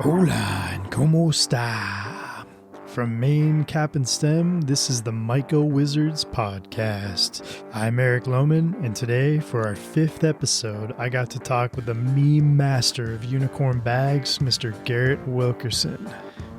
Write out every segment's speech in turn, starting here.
Hola and como esta? From Maine Cap and Stem, this is the MycoWizards podcast. I'm Eric Lohman, and today, for our 5th episode, I got to talk with the meme master of unicorn bags, Mr. Garrett Wilkerson.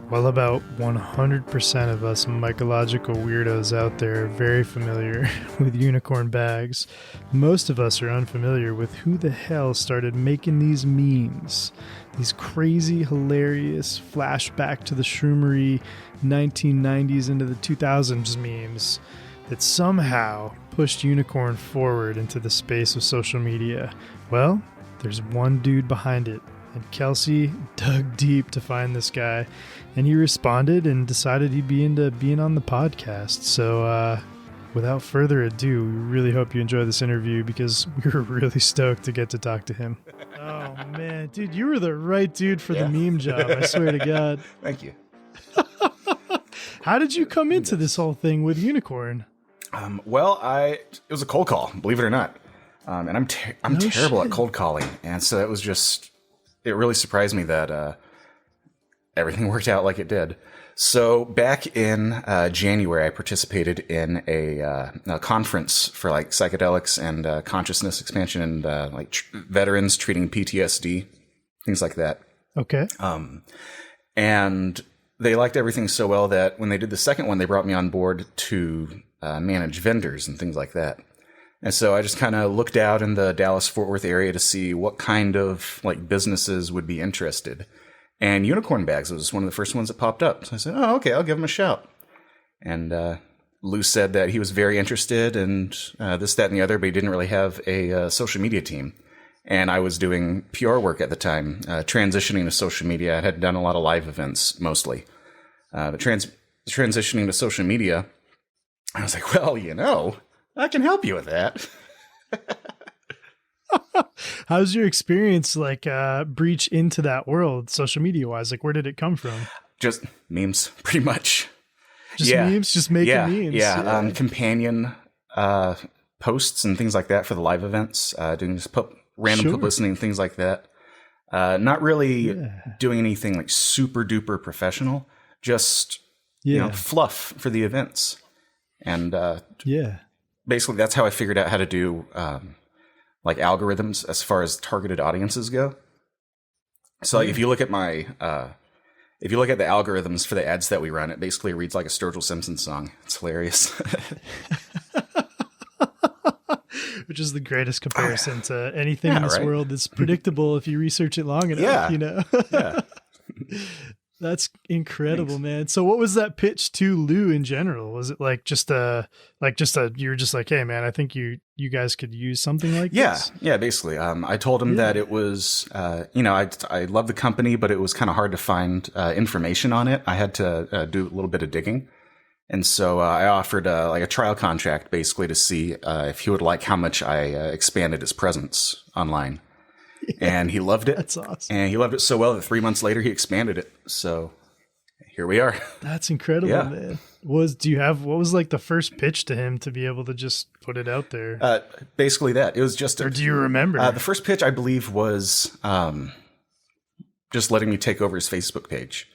While about 100% of us mycological weirdos out there are very familiar with unicorn bags, most of us are unfamiliar with who the hell started making these memes. These crazy, hilarious flashback to the shroomery 1990s into the 2000s memes that somehow pushed unicorn forward into the space of social media. Well, there's one dude behind it. And Kelsey dug deep to find this guy, and he responded and decided he'd be into being on the podcast. So without further ado, we really hope you enjoy this interview because we were really stoked to get to talk to him. Oh, man. Dude, you were the right dude for the meme job. I swear to God. Thank you. How did you come into this whole thing with unicorn? It was a cold call, believe it or not. And I'm terrible at cold calling. And so it was just... It really surprised me that everything worked out like it did. So back in January, I participated in a conference for like psychedelics and consciousness expansion and veterans treating PTSD, things like that. Okay. And they liked everything so well that when they did the second one, they brought me on board to manage vendors and things like that. And so I just kind of looked out in the Dallas-Fort Worth area to see what kind of like businesses would be interested. And unicorn bags was one of the first ones that popped up. So I said, oh, okay, I'll give him a shout. And Lou said that he was very interested and this, that, and the other, but he didn't really have a social media team. And I was doing PR work at the time, transitioning to social media. I had done a lot of live events mostly. But transitioning to social media, I was like, well, I can help you with that. How's your experience breach into that world social media wise? Like, where did it come from? Just memes, pretty much. Just memes, just making memes. Yeah. Companion posts and things like that for the live events, doing just random publicity and things like that. Not really doing anything like super duper professional, just fluff for the events. And basically, that's how I figured out how to do algorithms as far as targeted audiences go. So if you look at the algorithms for the ads that we run, it basically reads like a Sturgill Simpson song. It's hilarious. Which is the greatest comparison to anything in this world that's predictable if you research it long enough, Yeah. That's incredible, man. So what was that pitch to Lou in general? Was it you were just like, hey man, I think you guys could use something like this? Yeah, basically. I told him that it was, I love the company, but it was kind of hard to find information on it. I had to do a little bit of digging. And so I offered a trial contract basically to see if he would like how much I expanded his presence online. And he loved it. That's awesome. And he loved it so well that 3 months later he expanded it. So here we are. That's incredible, man. What was like the first pitch to him to be able to just put it out there? Basically that. It was just or do you remember? The first pitch I believe was just letting me take over his Facebook page.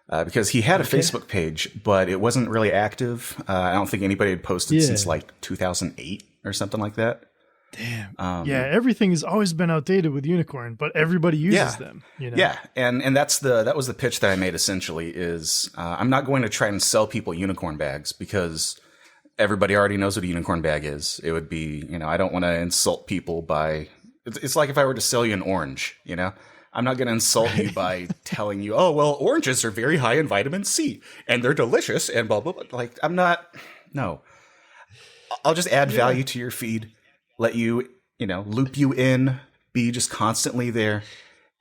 Because he had a Facebook page, but it wasn't really active. I don't think anybody had posted since like 2008 or something like that. Damn. Everything has always been outdated with unicorn, but everybody uses them. Yeah, and that was the pitch that I made essentially is I'm not going to try and sell people unicorn bags because everybody already knows what a unicorn bag is. It would be, I don't want to insult people by it's like if I were to sell you an orange, I'm not going to insult you by telling you, oh, well, oranges are very high in vitamin C and they're delicious and blah, blah, blah. Like, no. I'll just add value to your feed, let you, loop you in, be just constantly there.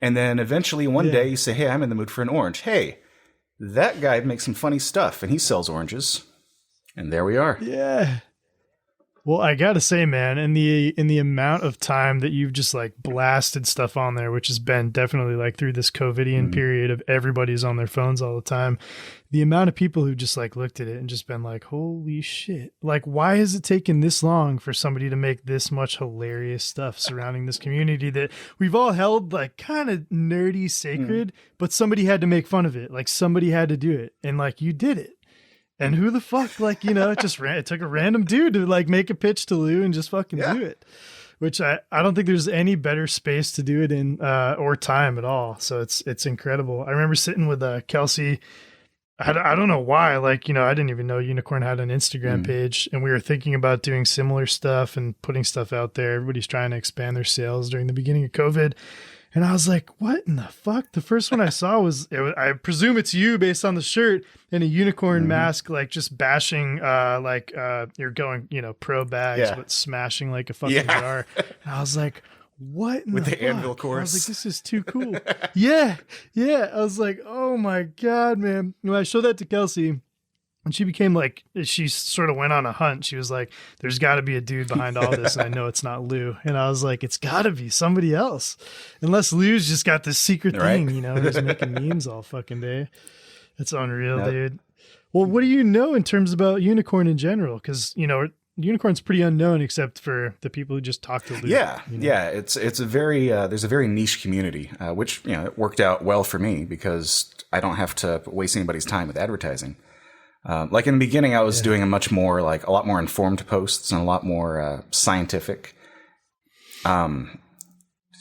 And then eventually one day you say, hey, I'm in the mood for an orange. Hey, that guy makes some funny stuff and he sells oranges. And there we are. Yeah. Well, I gotta say, man, in the amount of time that you've just like blasted stuff on there, which has been definitely like through this COVIDian period of everybody's on their phones all the time, the amount of people who just like looked at it and just been like, holy shit. Like, why has it taken this long for somebody to make this much hilarious stuff surrounding this community that we've all held like kind of nerdy sacred, but somebody had to make fun of it. Like somebody had to do it. And like, you did it. And who the fuck, like, you know, it took a random dude to like make a pitch to Lou and just fucking do it. Which I don't think there's any better space to do it in, or time at all. So it's incredible. I remember sitting with Kelsey. I don't know why, like, you know, I didn't even know Unicorn had an Instagram page, and we were thinking about doing similar stuff and putting stuff out there. Everybody's trying to expand their sales during the beginning of COVID. And I was like, what in the fuck? The first one I saw was I presume it's you based on the shirt, and a unicorn mask, like just bashing, you're going, you know, pro bags, but smashing like a fucking jar. And I was like, what in with the fuck? anvil chorus? I was like, this is too cool. Yeah. I was like, oh my God, man. When I showed that to Kelsey, and she became like, she sort of went on a hunt. She was like, there's got to be a dude behind all this. And I know it's not Lou. And I was like, it's got to be somebody else. Unless Lou's just got this secret thing, you know, he's making memes all fucking day. It's unreal, dude. Well, what do you know in terms about Unicorn in general? Because, you know, Unicorn's pretty unknown except for the people who just talk to Lou. Yeah. You know? Yeah. It's a very, there's a very niche community, which, you know, it worked out well for me because I don't have to waste anybody's time with advertising. Like in the beginning, I was doing a lot more informed posts and a lot more scientific.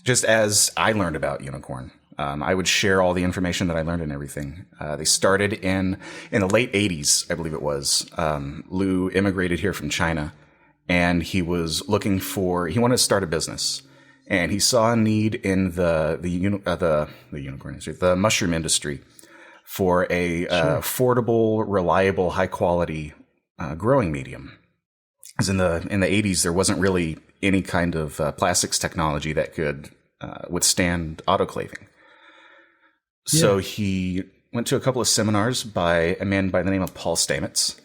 Just as I learned about Unicorn, I would share all the information that I learned and everything. They started in the late 80s, I believe it was. Lou immigrated here from China, and he was looking he wanted to start a business, and he saw a need in the unicorn industry, the mushroom industry, for a affordable, reliable, high quality growing medium. Because in the 80s, there wasn't really any kind of plastics technology that could withstand autoclaving. So he went to a couple of seminars by a man by the name of Paul Stamets,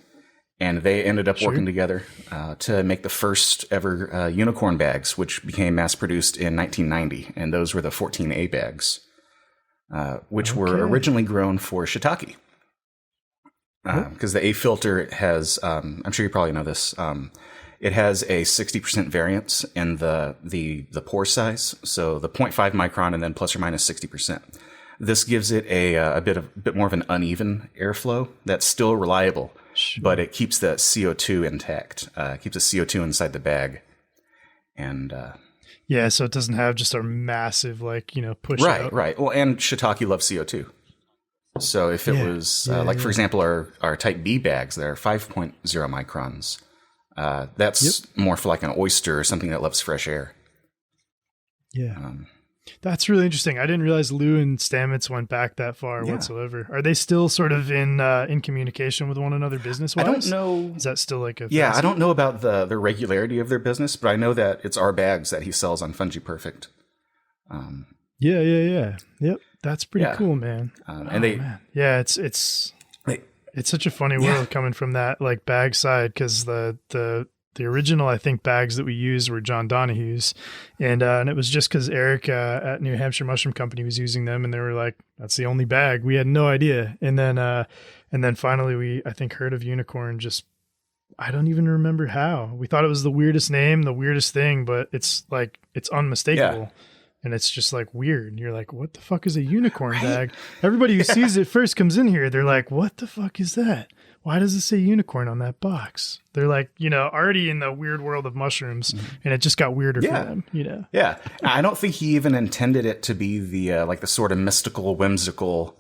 and they ended up working together to make the first ever unicorn bags, which became mass produced in 1990. And those were the 14A bags. Which were originally grown for shiitake. Because the A filter has, I'm sure you probably know this, it has a 60% variance in the pore size. So the 0.5 micron and then plus or minus 60%. This gives it a bit more of an uneven airflow that's still reliable, but it keeps the CO2 intact. Keeps the CO2 inside the bag. And, yeah, so it doesn't have just a massive, like, you know, push out. Right. Well, and shiitake loves CO2. So if it was, for example, our type B bags that are 5.0 microns, that's more for like an oyster or something that loves fresh air. Yeah. That's really interesting. I didn't realize Lou and Stamets went back that far whatsoever. Are they still sort of in communication with one another business-wise? I don't know. Is that still like a... Yeah, I don't know about the regularity of their business, but I know that it's our bags that he sells on Fungi Perfect. Yep. That's pretty cool, man. Man. Yeah, it's such a funny world coming from that like bag side, because the original, I think, bags that we used were John Donahue's, and it was just because Eric at New Hampshire Mushroom Company was using them, and they were like, "That's the only bag." We had no idea, and then finally we, I think, heard of Unicorn. Just I don't even remember how. We thought it was the weirdest name, the weirdest thing, but it's like it's unmistakable. And it's just like weird. You're like, what the fuck is a unicorn bag? Everybody who sees it first comes in here. They're like, what the fuck is that? Why does it say unicorn on that box? They're like, you know, already in the weird world of mushrooms, and it just got weirder for them, you know? Yeah. I don't think he even intended it to be the sort of mystical, whimsical,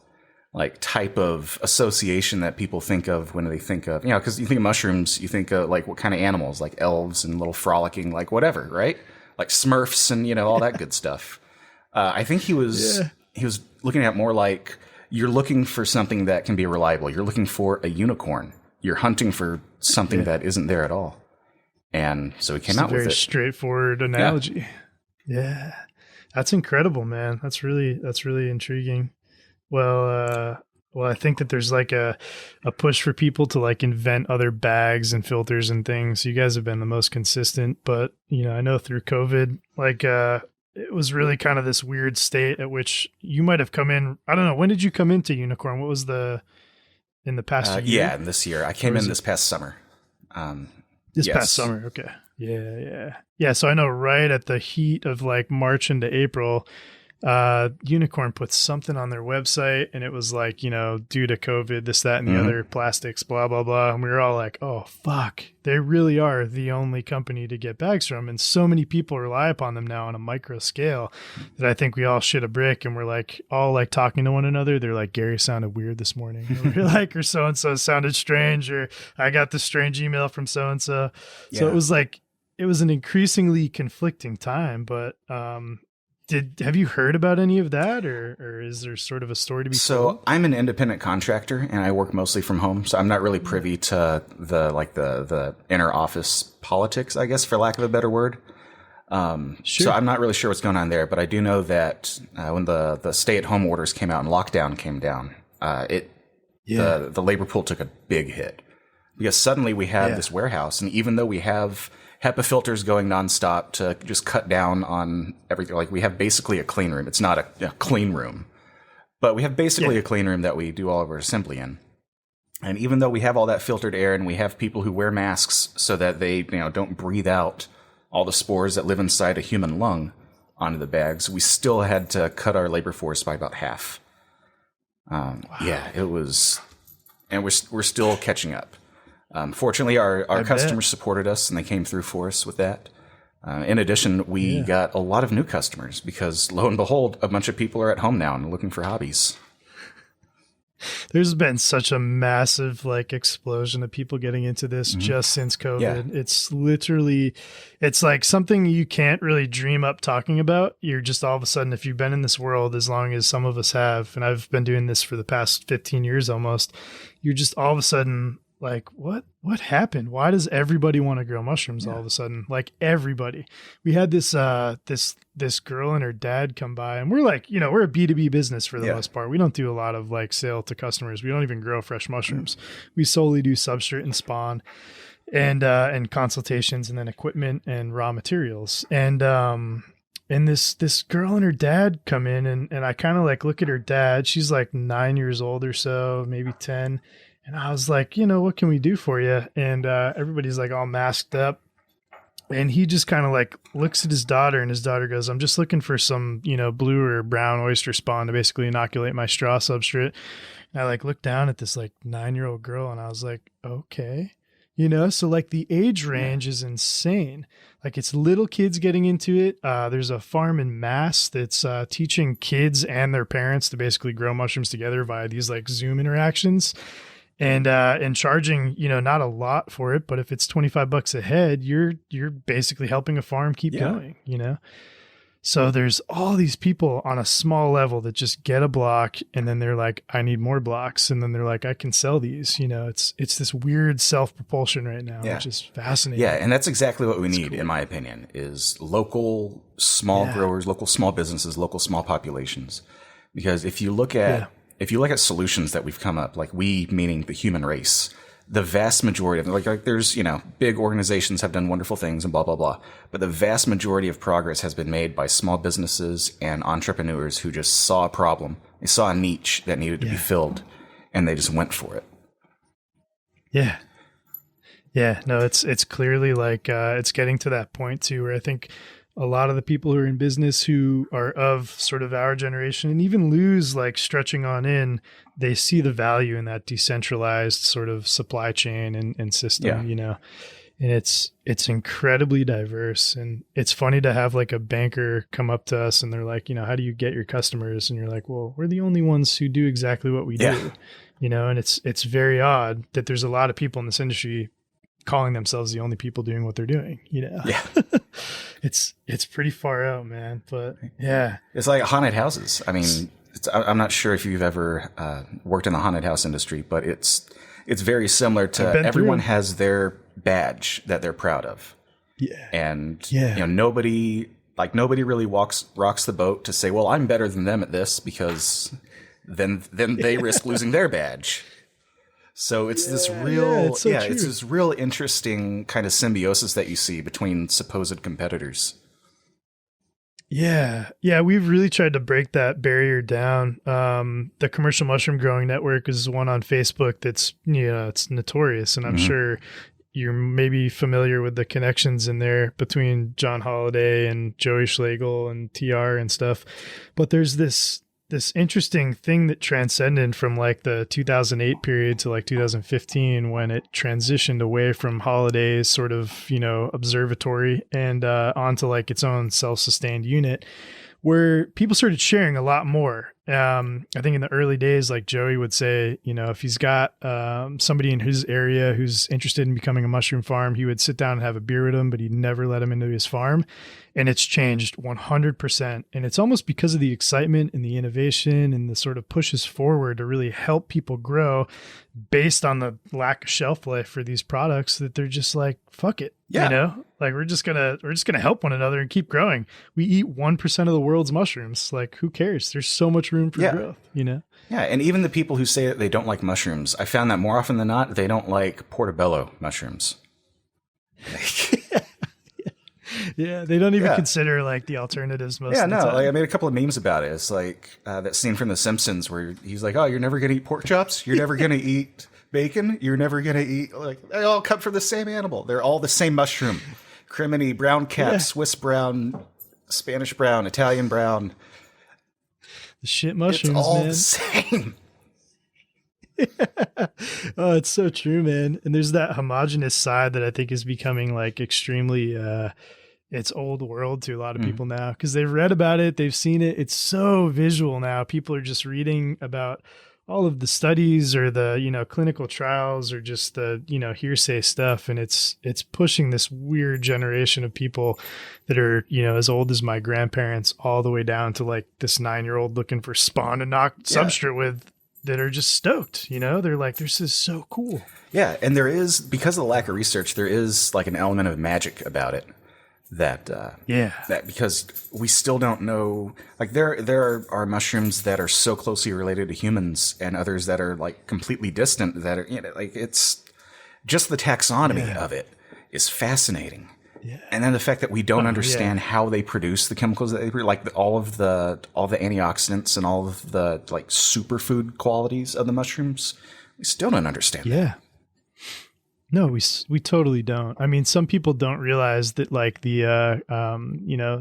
like type of association that people think of when they think of, you know, because you think of mushrooms, you think of like what kind of animals, like elves and little frolicking, like whatever, right? Like Smurfs and, you know, all that good stuff. I think he was looking at more like you're looking for something that can be reliable. You're looking for a unicorn. You're hunting for something that isn't there at all. And so he came out with it. Very straightforward analogy. Yeah. That's incredible, man. That's really intriguing. Well, I think that there's like a push for people to like invent other bags and filters and things. You guys have been the most consistent, but you know, I know through COVID, like, it was really kind of this weird state at which you might have come in. I don't know. When did you come into Unicorn? What was in the past year? Yeah, and this year. I came in this past summer. This past summer, okay. Yeah. So I know right at the heat of like March into April, Unicorn put something on their website, and it was like, due to COVID, this, that, and the other, plastics, blah, blah, blah. And we were all like, oh, fuck, they really are the only company to get bags from. And so many people rely upon them now on a micro scale that I think we all shit a brick, and we're like all like talking to one another. They're like, Gary sounded weird this morning. Or we're like, or so-and-so sounded strange, or I got this strange email from so-and-so. So it was like, it was an increasingly conflicting time, but, have you heard about any of that, or is there sort of a story to be told? So I'm an independent contractor, and I work mostly from home. So I'm not really privy to the inner office politics, I guess, for lack of a better word. Sure. So I'm not really sure what's going on there, but I do know that when the stay-at-home orders came out and lockdown came down, the labor pool took a big hit, because suddenly we had this warehouse, and even though we have HEPA filters going nonstop to just cut down on everything. Like, we have basically a clean room. It's not a clean room, but we have basically a clean room that we do all of our assembly in. And even though we have all that filtered air, and we have people who wear masks so that they don't breathe out all the spores that live inside a human lung onto the bags, we still had to cut our labor force by about half. Wow. Yeah, it was, and we're still catching up. Fortunately, our customers supported us, and they came through for us with that. In addition, we got a lot of new customers because, lo and behold, a bunch of people are at home now and looking for hobbies. There's been such a massive explosion of people getting into this just since COVID. Yeah. It's literally, it's like something you can't really dream up talking about. You're just all of a sudden, if you've been in this world as long as some of us have, and I've been doing this for the past 15 years almost, you're just all of a sudden like, what happened? Why does everybody want to grow mushrooms all of a sudden? Like, everybody. We had this this girl and her dad come by, and we're like, we're a B2B business for the most part. We don't do a lot of sale to customers. We don't even grow fresh mushrooms. We solely do substrate and spawn and consultations, and then equipment and raw materials. And this girl and her dad come in, and I kind of look at her dad. She's 9 years old or so, maybe 10. And I was like, what can we do for you? And everybody's all masked up. And he just kind of looks at his daughter, and his daughter goes, I'm just looking for some, blue or brown oyster spawn to basically inoculate my straw substrate. And I looked down at this 9-year-old girl, and I was like, okay. So the age range is insane. It's little kids getting into it. There's a farm in Mass that's teaching kids and their parents to basically grow mushrooms together via these Zoom interactions. And charging, not a lot for it, but if it's $25 a head, you're basically helping a farm keep going, So there's all these people on a small level that just get a block, and then they're like, I need more blocks. And then they're like, I can sell these, it's this weird self-propulsion right now, which is fascinating. Yeah. And that's exactly what we need, in my opinion, is local small growers, local small businesses, local small populations. Because if you look at, solutions that we've come up, we, meaning the human race, the vast majority of them, there's, big organizations have done wonderful things and blah, blah, blah. But the vast majority of progress has been made by small businesses and entrepreneurs who just saw a problem. They saw a niche that needed to be filled, and they just went for it. Yeah. Yeah. No, it's clearly it's getting to that point too, where I think a lot of the people who are in business who are of sort of our generation, and even lose stretching on in, they see the value in that decentralized sort of supply chain and system, and it's incredibly diverse. And it's funny to have a banker come up to us, and they're like, how do you get your customers? And you're like, well, we're the only ones who do exactly what we do, and it's very odd that there's a lot of people in this industry calling themselves the only people doing what they're doing, it's pretty far out, man. But it's like haunted houses. I mean, I'm not sure if you've ever worked in the haunted house industry, but it's very similar to everyone has their badge that they're proud of. Yeah. And nobody really rocks the boat to say, well, I'm better than them at this, because then they risk losing their badge. So it's this real interesting kind of symbiosis that you see between supposed competitors. Yeah. Yeah. We've really tried to break that barrier down. The commercial mushroom growing network is one on Facebook that's, it's notorious. And I'm Mhm. sure you're maybe familiar with the connections in there between John Holiday and Joey Schlegel and TR and stuff. But there's this interesting thing that transcended from like the 2008 period to like 2015 when it transitioned away from Holiday's sort of, observatory and onto like its own self-sustained unit where people started sharing a lot more. I think in the early days, like Joey would say, if he's got somebody in his area who's interested in becoming a mushroom farm, he would sit down and have a beer with him, but he'd never let him into his farm. And it's changed 100%. And it's almost because of the excitement and the innovation and the sort of pushes forward to really help people grow based on the lack of shelf life for these products that they're just like, fuck it. Yeah. Like we're just gonna help one another and keep growing. We eat 1% of the world's mushrooms. Like who cares? There's so much room for growth, Yeah. And even the people who say that they don't like mushrooms, I found that more often than not, they don't like portobello mushrooms. Yeah, they don't even consider like the alternatives most of the time. Like, I made a couple of memes about it. It's like that scene from The Simpsons where he's like, "Oh, you're never gonna eat pork chops. You're never gonna eat bacon. You're never gonna eat like they all come from the same animal. They're all the same mushroom: criminy, brown cap, Swiss brown, Spanish brown, Italian brown. The shit mushrooms, it's all man. the same." Oh, it's so true, man. And there's that homogenous side that I think is becoming like extremely it's old world to a lot of people now because they've read about it, they've seen it. It's so visual now. People are just reading about all of the studies or the, clinical trials or just the, hearsay stuff. And it's pushing this weird generation of people that are, as old as my grandparents all the way down to like this 9-year-old looking for spawn to knock substrate with that are just stoked. They're like, this is so cool. Yeah. And there is, because of the lack of research, there is like an element of magic about it. That because we still don't know, like there are mushrooms that are so closely related to humans and others that are like completely distant that are, like it's just the taxonomy of it is fascinating. Yeah. And then the fact that we don't understand how they produce the chemicals that they produce, like all the antioxidants and all of the like superfood qualities of the mushrooms, we still don't understand. Yeah. No, we totally don't. I mean, some people don't realize that like the,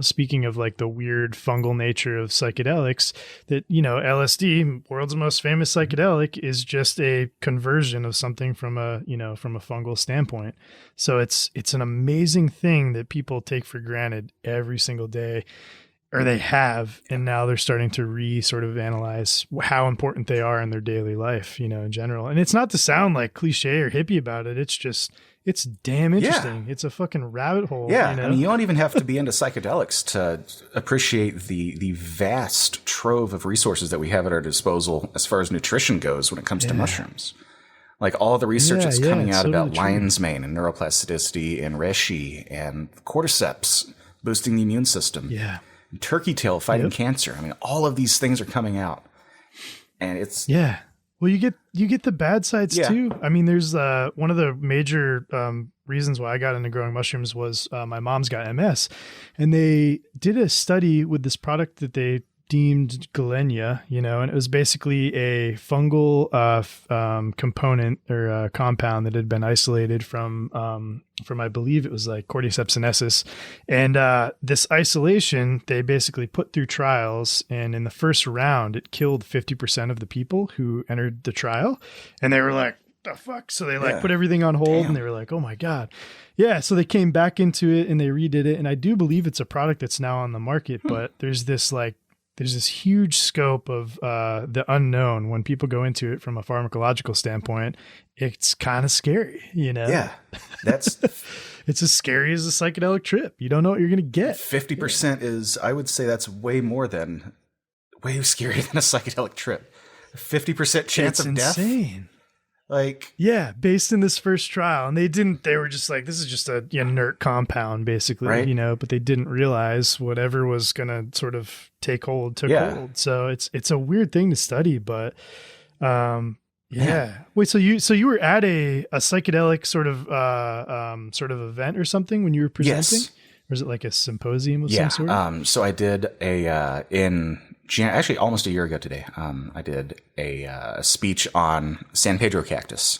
speaking of like the weird fungal nature of psychedelics, that, LSD, world's most famous psychedelic, is just a conversion of something from a fungal standpoint. So it's an amazing thing that people take for granted every single day. Or they have, and now they're starting to sort of analyze how important they are in their daily life, in general. And it's not to sound like cliche or hippie about it. It's just, it's damn interesting. Yeah. It's a fucking rabbit hole. Yeah. I mean, you don't even have to be into psychedelics to appreciate the vast trove of resources that we have at our disposal as far as nutrition goes when it comes to mushrooms. Like all of the research that's coming out about lion's mane and neuroplasticity and reishi and cordyceps boosting the immune system. Yeah. Turkey tail fighting cancer. I mean, all of these things are coming out, and it's Well, you get the bad sides too. I mean, there's one of the major reasons why I got into growing mushrooms was my mom's got MS, and they did a study with this product that they deemed Galenia, and it was basically a fungal component or compound that had been isolated from I believe it was like Cordyceps sinensis. And this isolation, they basically put through trials. And in the first round, it killed 50% of the people who entered the trial. And they were like, the fuck? So they put everything on hold. And they were like, oh my God. Yeah. So they came back into it and they redid it. And I do believe it's a product that's now on the market, but there's this huge scope of the unknown when people go into it from a pharmacological standpoint. It's kind of scary, Yeah, that's it's as scary as a psychedelic trip. You don't know what you're going to get. 50% is, I would say, that's way scarier than a psychedelic trip. 50% chance of death. Insane. Like, based in this first trial, and they were just like, this is just a inert compound, basically, right? But they didn't realize whatever was going to sort of took hold. So it's a weird thing to study, but, Wait, so you were at a psychedelic sort of event or something when you were presenting? Yes. Or is it like a symposium of some sort? So I did actually almost a year ago today, I did a speech on San Pedro cactus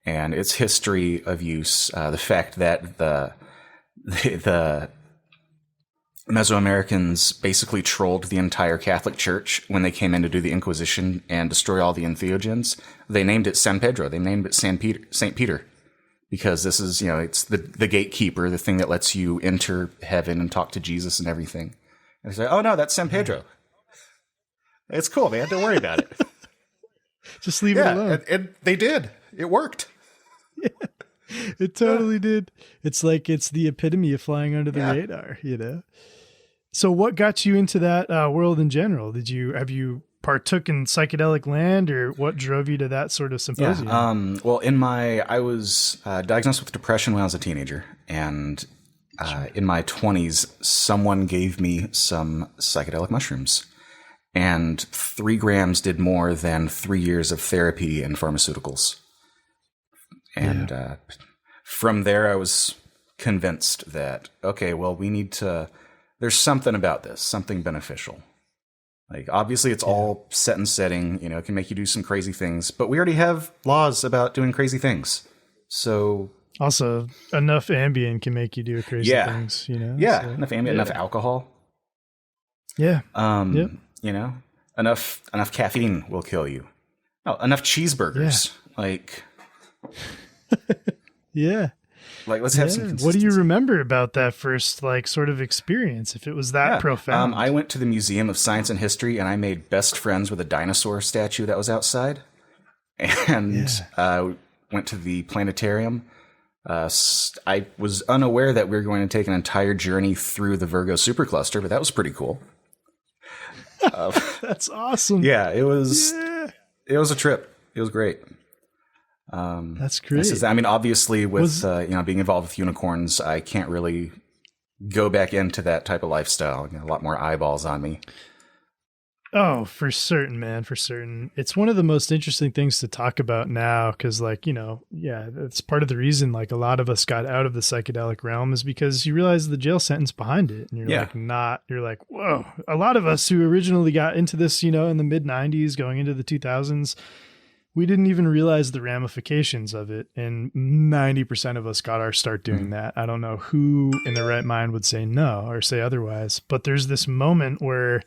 and its history of use, the fact that the Mesoamericans basically trolled the entire Catholic Church when they came in to do the Inquisition and destroy all the entheogens. They named it San Pedro. They named it St. Peter, because this is, it's the gatekeeper, the thing that lets you enter heaven and talk to Jesus and everything. And they say, oh no, that's San Pedro. It's cool, man. Don't worry about it. Just leave it alone. And they did. It worked. Yeah, it totally did. It's like it's the epitome of flying under the radar, So what got you into that world in general? Have you partook in psychedelic land, or what drove you to that sort of symposium? Yeah. Well, I was diagnosed with depression when I was a teenager, and in my 20s, someone gave me some psychedelic mushrooms, and 3 grams did more than 3 years of therapy and pharmaceuticals. And from there, I was convinced that, okay, well, there's something about this, something beneficial. Like, obviously, it's all set and setting, it can make you do some crazy things, but we already have laws about doing crazy things. So also, enough Ambien can make you do crazy things, Yeah, so, enough Ambien, enough alcohol. Yeah. Enough caffeine will kill you. Oh, enough cheeseburgers. Yeah. Let's have some consistency. What do you remember about that first, sort of experience, if it was that profound? I went to the Museum of Science and History, and I made best friends with a dinosaur statue that was outside. And went to the planetarium. I was unaware that we were going to take an entire journey through the Virgo supercluster, but that was pretty cool. That's awesome. Yeah, it was. Yeah. It was a trip. It was great. That's great. Obviously, with being involved with unicorns, I can't really go back into that type of lifestyle. A lot more eyeballs on me. Oh, for certain, man, for certain. It's one of the most interesting things to talk about now, because, that's part of the reason, a lot of us got out of the psychedelic realm is because you realize the jail sentence behind it. And you're like, whoa. A lot of us who originally got into this, in the mid 90s, going into the 2000s, we didn't even realize the ramifications of it. And 90% of us got our start doing that. I don't know who in their right mind would say no or say otherwise, but there's this moment where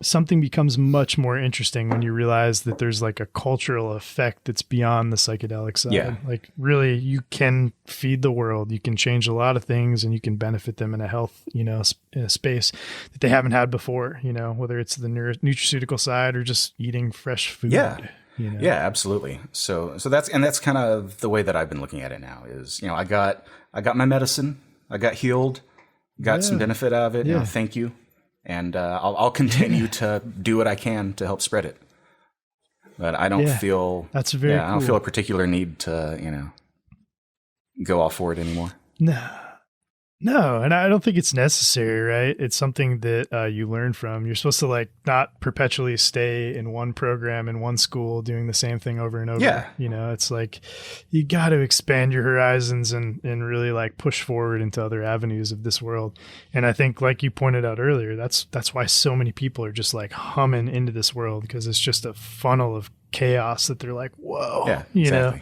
something becomes much more interesting when you realize that there's a cultural effect that's beyond the psychedelic side. Yeah. Really, you can feed the world, you can change a lot of things, and you can benefit them in a health, in a space that they haven't had before, whether it's the nutraceutical side or just eating fresh food. Yeah. Yeah, absolutely. So that's kind of the way that I've been looking at it now is, I got my medicine, I got healed, got some benefit out of it. Yeah. Thank you. And I'll continue to do what I can to help spread it. But I don't feel that's very cool. I don't feel a particular need to, go all for it anymore. No, and I don't think it's necessary, right? It's something that you learn from. You're supposed to not perpetually stay in one program in one school doing the same thing over and over. Yeah. It's you got to expand your horizons and really push forward into other avenues of this world. And I think, like you pointed out earlier, that's why so many people are just humming into this world, because it's just a funnel of chaos that they're whoa, exactly.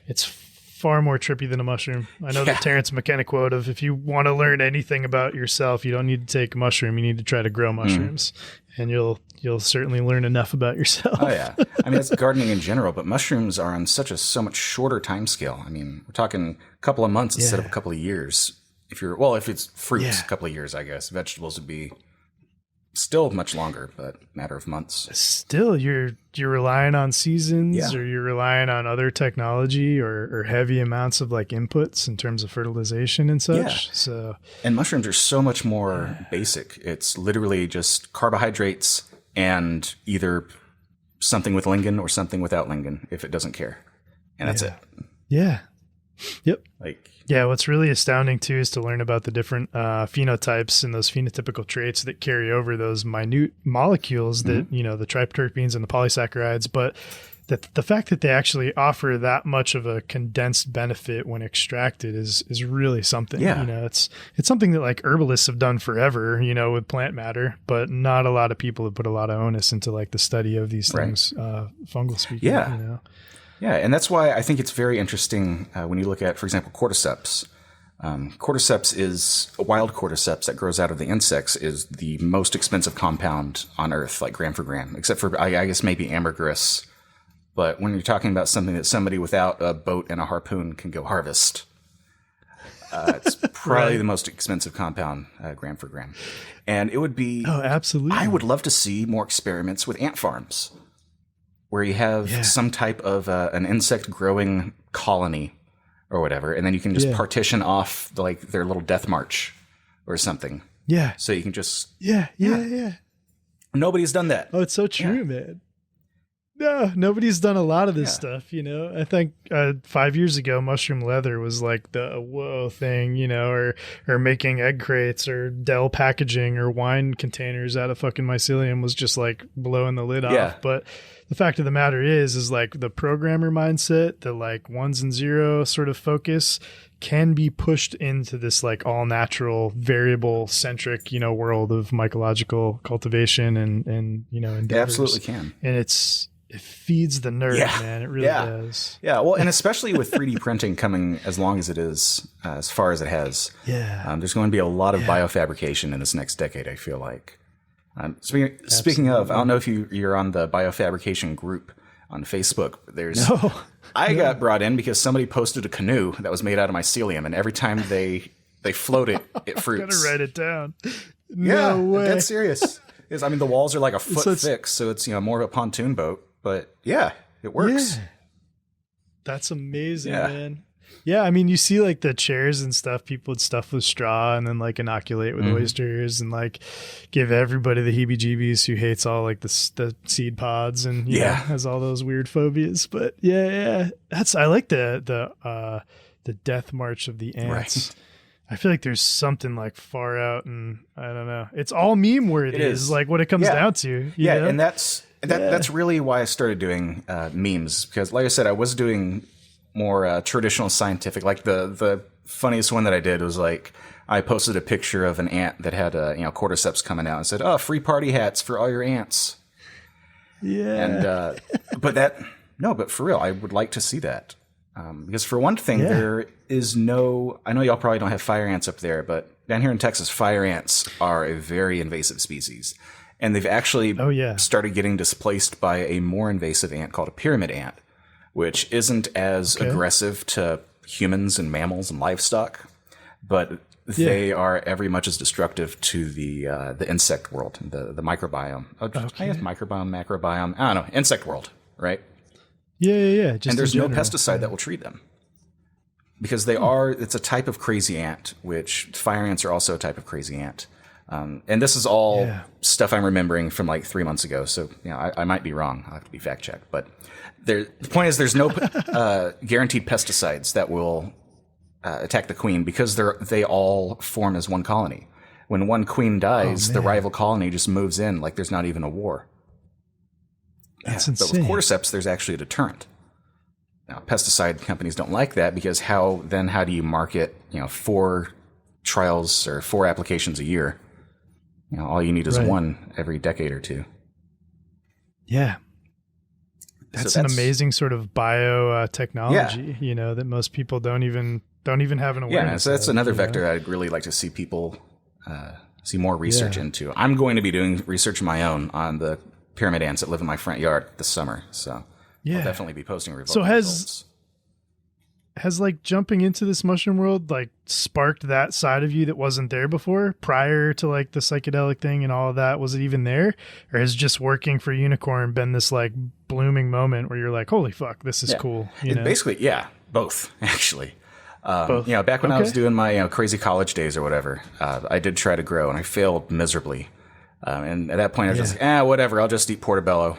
It's far more trippy than a mushroom. I know the Terrence McKenna quote of, if you want to learn anything about yourself, you don't need to take a mushroom. You need to try to grow mushrooms, and you'll certainly learn enough about yourself. Oh yeah. It's gardening in general, but mushrooms are on so much shorter time scale. We're talking a couple of months instead of a couple of years. If it's fruits, a couple of years, I guess. Vegetables would be still much longer, but matter of months. Still, you're relying on seasons, or you're relying on other technology or heavy amounts of inputs in terms of fertilization and such. So, and mushrooms are so much more basic. It's literally just carbohydrates and either something with lignin or something without lignin, if it doesn't care, and that's it. Yeah. Yep. What's really astounding too is to learn about the different phenotypes and those phenotypical traits that carry over those minute molecules that, the trypterpenes and the polysaccharides. But that the fact that they actually offer that much of a condensed benefit when extracted is really something. Yeah. You know, it's something that like herbalists have done forever, you know, with plant matter, but not a lot of people have put a lot of onus into like the study of these things, fungal speaking. Yeah. You know? Yeah, and that's why I think it's very interesting when you look at, for example, cordyceps. Cordyceps is a wild cordyceps that grows out of the insects, is the most expensive compound on Earth, like gram for gram, except for, I guess, maybe ambergris. But when you're talking about something that somebody without a boat and a harpoon can go harvest, it's probably the most expensive compound, gram for gram. And it would be... Oh, absolutely. I would love to see more experiments with ant farms, where you have some type of an insect growing colony or whatever, and then you can just partition off like their little death march or something. Yeah. So you can just... Yeah. Nobody's done that. Oh, it's so true, man. No, nobody's done a lot of this stuff, you know. I think 5 years ago, mushroom leather was like the whoa thing, you know, or making egg crates or Dell packaging or wine containers out of fucking mycelium was just like blowing the lid off. But the fact of the matter is like the programmer mindset, the like ones and zero sort of focus can be pushed into this like all natural variable centric, you know, world of mycological cultivation and you know, endeavors. It absolutely can. And it feeds the nerd, man. It really does. Yeah. Well, and especially with 3D printing coming as long as it is, as far as it has. Yeah. There's going to be a lot of biofabrication in this next decade, I feel like. Speaking of, I don't know if you're on the biofabrication group on Facebook. I got brought in because somebody posted a canoe that was made out of mycelium, and every time they float it, it fruits. Gotta write it down. No way. That's serious. I mean, the walls are like a foot thick, so it's, you know, more of a pontoon boat. But yeah, it works. Yeah. That's amazing, man. Yeah, I mean, you see like the chairs and stuff, people would stuff with straw and then like inoculate with oysters and like give everybody the heebie-jeebies who hates all like the seed pods and you know, has all those weird phobias. But I like the death march of the ants. Right. I feel like there's something like far out, and I don't know. It's all meme worthy. It is like what it comes down to. You know? And that's really why I started doing memes, because, like I said, I was doing more traditional scientific. Like the funniest one that I did was like I posted a picture of an ant that had cordyceps coming out and said, "Oh, free party hats for all your ants." Yeah. And but for real, I would like to see that. Because for one thing, there is no... I know y'all probably don't have fire ants up there, but down here in Texas, fire ants are a very invasive species. And they've actually started getting displaced by a more invasive ant called a pyramid ant, which isn't as aggressive to humans and mammals and livestock, but they are every much as destructive to the insect world, the microbiome. I guess microbiome, macrobiome. I don't know. Insect world, right? Yeah. Just and there's no pesticide that will treat them, because it's a type of crazy ant, which fire ants are also a type of crazy ant. And this is all stuff I'm remembering from like 3 months ago. So, you know, I might be wrong. I'll have to be fact checked. But the point is there's no guaranteed pesticides that will attack the queen, because they all form as one colony. When one queen dies, the rival colony just moves in like there's not even a war. That's insane. But with cordyceps, there's actually a deterrent. Now, pesticide companies don't like that, because how do you market, 4 trials or 4 applications a year? All you need is one every decade or 2. Yeah. That's an amazing sort of biotechnology, that most people don't even have an awareness. Yeah, so that's another vector I'd really like to see people see more research into. I'm going to be doing research of my own on the pyramid ants that live in my front yard this summer. So I'll definitely be posting results. Has like jumping into this mushroom world like sparked that side of you that wasn't there before, prior to like the psychedelic thing and all of that? Was it even there, or has just working for Unicorn been this like blooming moment where you're like, holy fuck, this is cool? Basically, both actually. Both. Back when I was doing my crazy college days or whatever, I did try to grow and I failed miserably. And at that point, I was just like, whatever, I'll just eat portobello.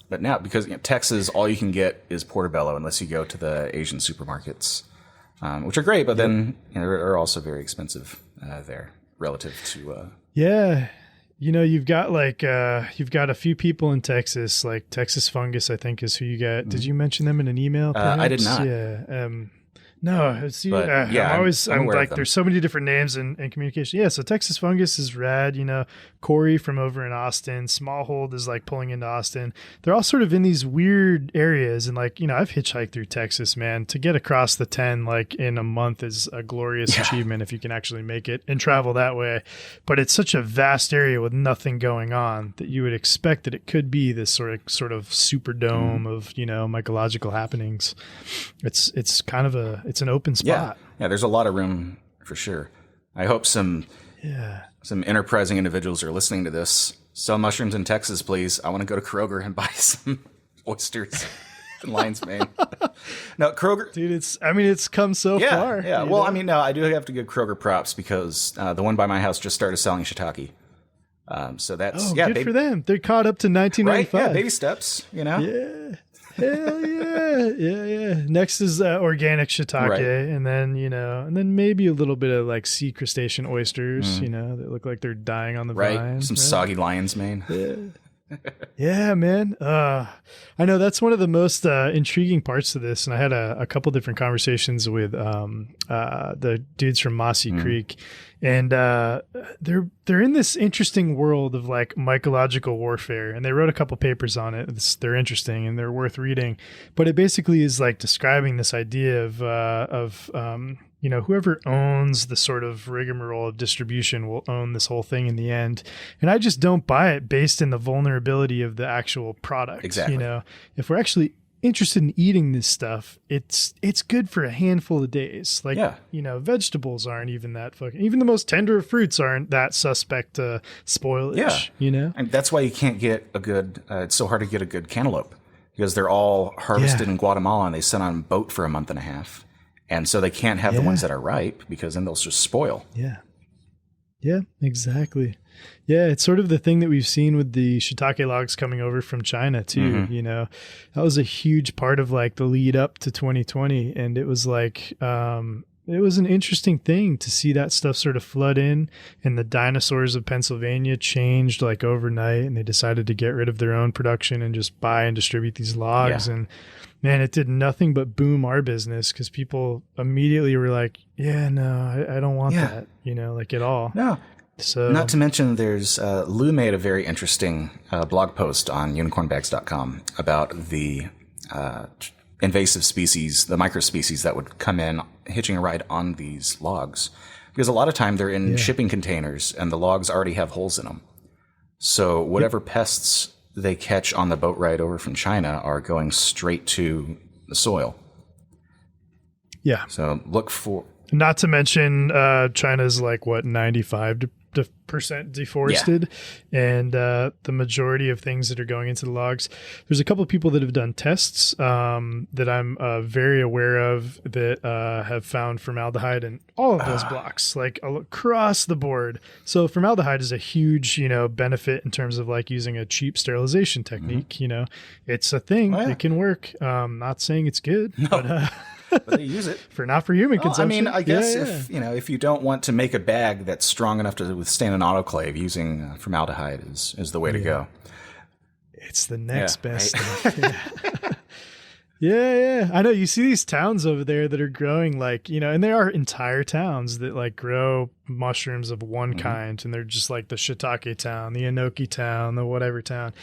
But now, because Texas, all you can get is portobello unless you go to the Asian supermarkets, which are great, but then they're also very expensive there relative to... You've got you've got a few people in Texas, like Texas Fungus, I think is who you got. Did you mention them in an email? I did not. Yeah. No, it's But, I'm aware of like, them. there's so many different names in communication. Yeah, so Texas Fungus is rad. Corey from over in Austin, Smallhold is like pulling into Austin. They're all sort of in these weird areas, and like, I've hitchhiked through Texas, man. To get across the 10 like in a month is a glorious achievement if you can actually make it and travel that way. But it's such a vast area with nothing going on that you would expect that it could be this sort of superdome of mycological happenings. It's kind of it's an open spot. Yeah, there's a lot of room for sure. I hope some enterprising individuals are listening to this. Sell mushrooms in Texas, please. I want to go to Kroger and buy some oysters in Lion's Mane. No, Kroger. Dude, it's come so far. Yeah. Well, no, I do have to give Kroger props because the one by my house just started selling shiitake. So that's good for them. They're caught up to 1995. Right? Yeah, baby steps, Yeah. Hell yeah. Next is organic shiitake, right. And then maybe a little bit of like sea crustacean oysters, that look like they're dying on the vine. Some soggy lion's mane. Yeah, man. I know that's one of the most intriguing parts of this, and I had a couple different conversations with the dudes from Mossy Creek, and they're in this interesting world of like mycological warfare, and they wrote a couple papers on it. They're interesting and they're worth reading, but it basically is like describing this idea of whoever owns the sort of rigmarole of distribution will own this whole thing in the end. And I just don't buy it based in the vulnerability of the actual product. Exactly. If we're actually interested in eating this stuff, it's good for a handful of days. Like, vegetables aren't even that even the most tender of fruits aren't that suspect to spoilage, And that's why you can't get a good, it's so hard to get a good cantaloupe because they're all harvested in Guatemala and they sit on a boat for a month and a half. And so they can't have the ones that are ripe because then they'll just spoil. Yeah. Yeah, exactly. Yeah, it's sort of the thing that we've seen with the shiitake logs coming over from China too. That was a huge part of like the lead up to 2020. And it was like, it was an interesting thing to see that stuff sort of flood in, and the dinosaurs of Pennsylvania changed like overnight, and they decided to get rid of their own production and just buy and distribute these logs. And man, it did nothing but boom our business because people immediately were like, I don't want that, like at all. No. So, not to mention there's Lou made a very interesting blog post on unicornbags.com about the invasive species, the microspecies that would come in hitching a ride on these logs. Because a lot of time they're in shipping containers and the logs already have holes in them. So whatever pests they catch on the boat ride over from China are going straight to the soil. Yeah. So look for... Not to mention China's like, 95% deforested, and the majority of things that are going into the logs. There's a couple of people that have done tests that I'm very aware of that have found formaldehyde in all of those blocks, like across the board. So formaldehyde is a huge, benefit in terms of like using a cheap sterilization technique. It's a thing. It can work. Not saying it's good, but but they use it not for human consumption. I guess if you don't want to make a bag that's strong enough to withstand an autoclave, using formaldehyde is the way to go. It's the next best stuff. Yeah. I know you see these towns over there that are growing like, and there are entire towns that like grow mushrooms of one kind, and they're just like the shiitake town, the enoki town, the whatever town.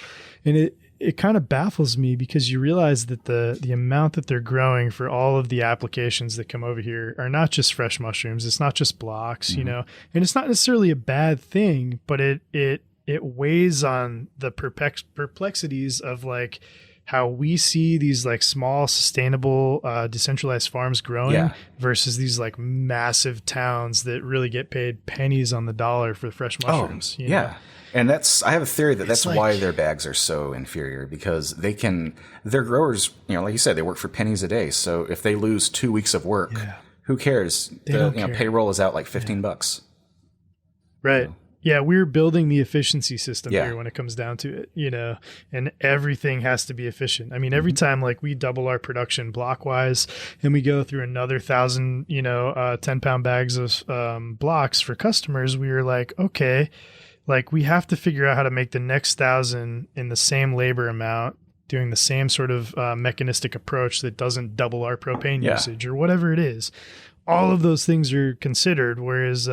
And it kind of baffles me because you realize that the amount that they're growing for all of the applications that come over here are not just fresh mushrooms. It's not just blocks, and it's not necessarily a bad thing, but it weighs on the perplexities of like how we see these like small, sustainable, decentralized farms growing versus these like massive towns that really get paid pennies on the dollar for fresh mushrooms. You know? And I have a theory that's why their bags are so inferior, because their growers, like you said, they work for pennies a day. So if they lose 2 weeks of work, who cares? Payroll is out like $15. Right. Yeah. We're building the efficiency system here when it comes down to it, and everything has to be efficient. I mean, every time like we double our production block wise and we go through another 1,000, 10-pound bags of blocks for customers, we were like, okay, like we have to figure out how to make the next 1,000 in the same labor amount, doing the same sort of mechanistic approach that doesn't double our propane usage or whatever it is. All of those things are considered. Whereas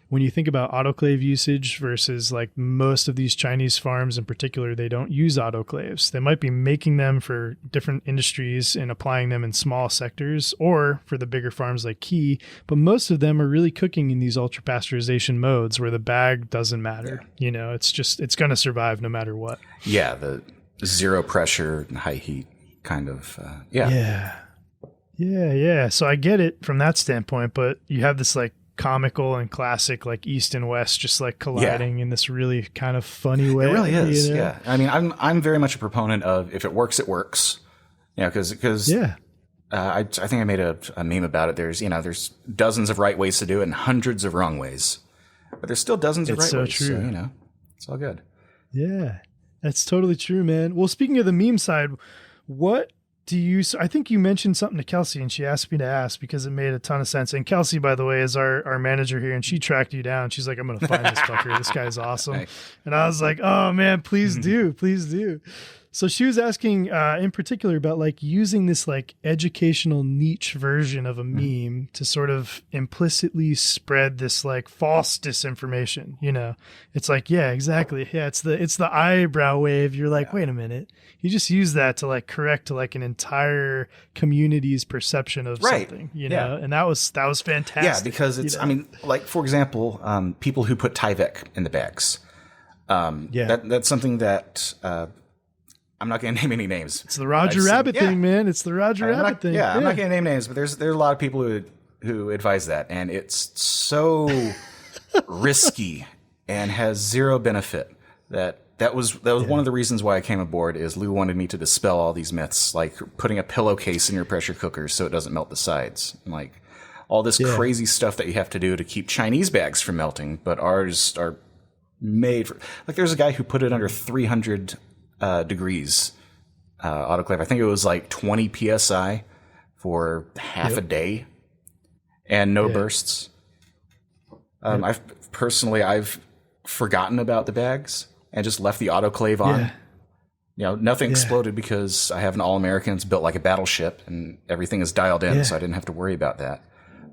when you think about autoclave usage versus like most of these Chinese farms in particular, they don't use autoclaves. They might be making them for different industries and applying them in small sectors or for the bigger farms like Key, but most of them are really cooking in these ultra pasteurization modes where the bag doesn't matter. You know, it's going to survive no matter what. Yeah. The zero pressure and high heat kind of, Yeah. So I get it from that standpoint, but you have this like comical and classic like East and West just like colliding in this really kind of funny way. It really is. You know? Yeah. I mean, I'm very much a proponent of if it works, it works. Yeah. Cause I think I made a meme about it. There's dozens of right ways to do it and hundreds of wrong ways, but there's still dozens of right ways. True. So, it's all good. Yeah, that's totally true, man. Well, speaking of the meme side, what do you, I think you mentioned something to Kelsey and she asked me to ask because it made a ton of sense. And Kelsey, by the way, is our manager here and she tracked you down. She's like, I'm going to find this fucker. This guy's awesome. Nice. And I was like, oh man, please do. So she was asking in particular about like using this like educational niche version of a meme to sort of implicitly spread this like false disinformation. You know, it's like, yeah, exactly. Yeah. It's the eyebrow wave. You're like, wait a minute. You just use that to like correct to like an entire community's perception of something, you know? And that was fantastic. Yeah. Because it's, I mean, like for example, people who put Tyvek in the bags. That's something that, I'm not going to name any names. It's the Roger Rabbit thing, man. It's the Roger Rabbit thing. Yeah, I'm not going to name names, but there's a lot of people who advise that, and it's so risky and has zero benefit. That was one of the reasons why I came aboard. Is Lou wanted me to dispel all these myths, like putting a pillowcase in your pressure cooker so it doesn't melt the sides, and like all this crazy stuff that you have to do to keep Chinese bags from melting, but ours are made for. Like there's a guy who put it under 300 degrees autoclave. I think it was like 20 psi for half a day and no bursts. I've forgotten about the bags and just left the autoclave on. Nothing exploded because I have an All-American. It's built like a battleship and everything is dialed in, so I didn't have to worry about that.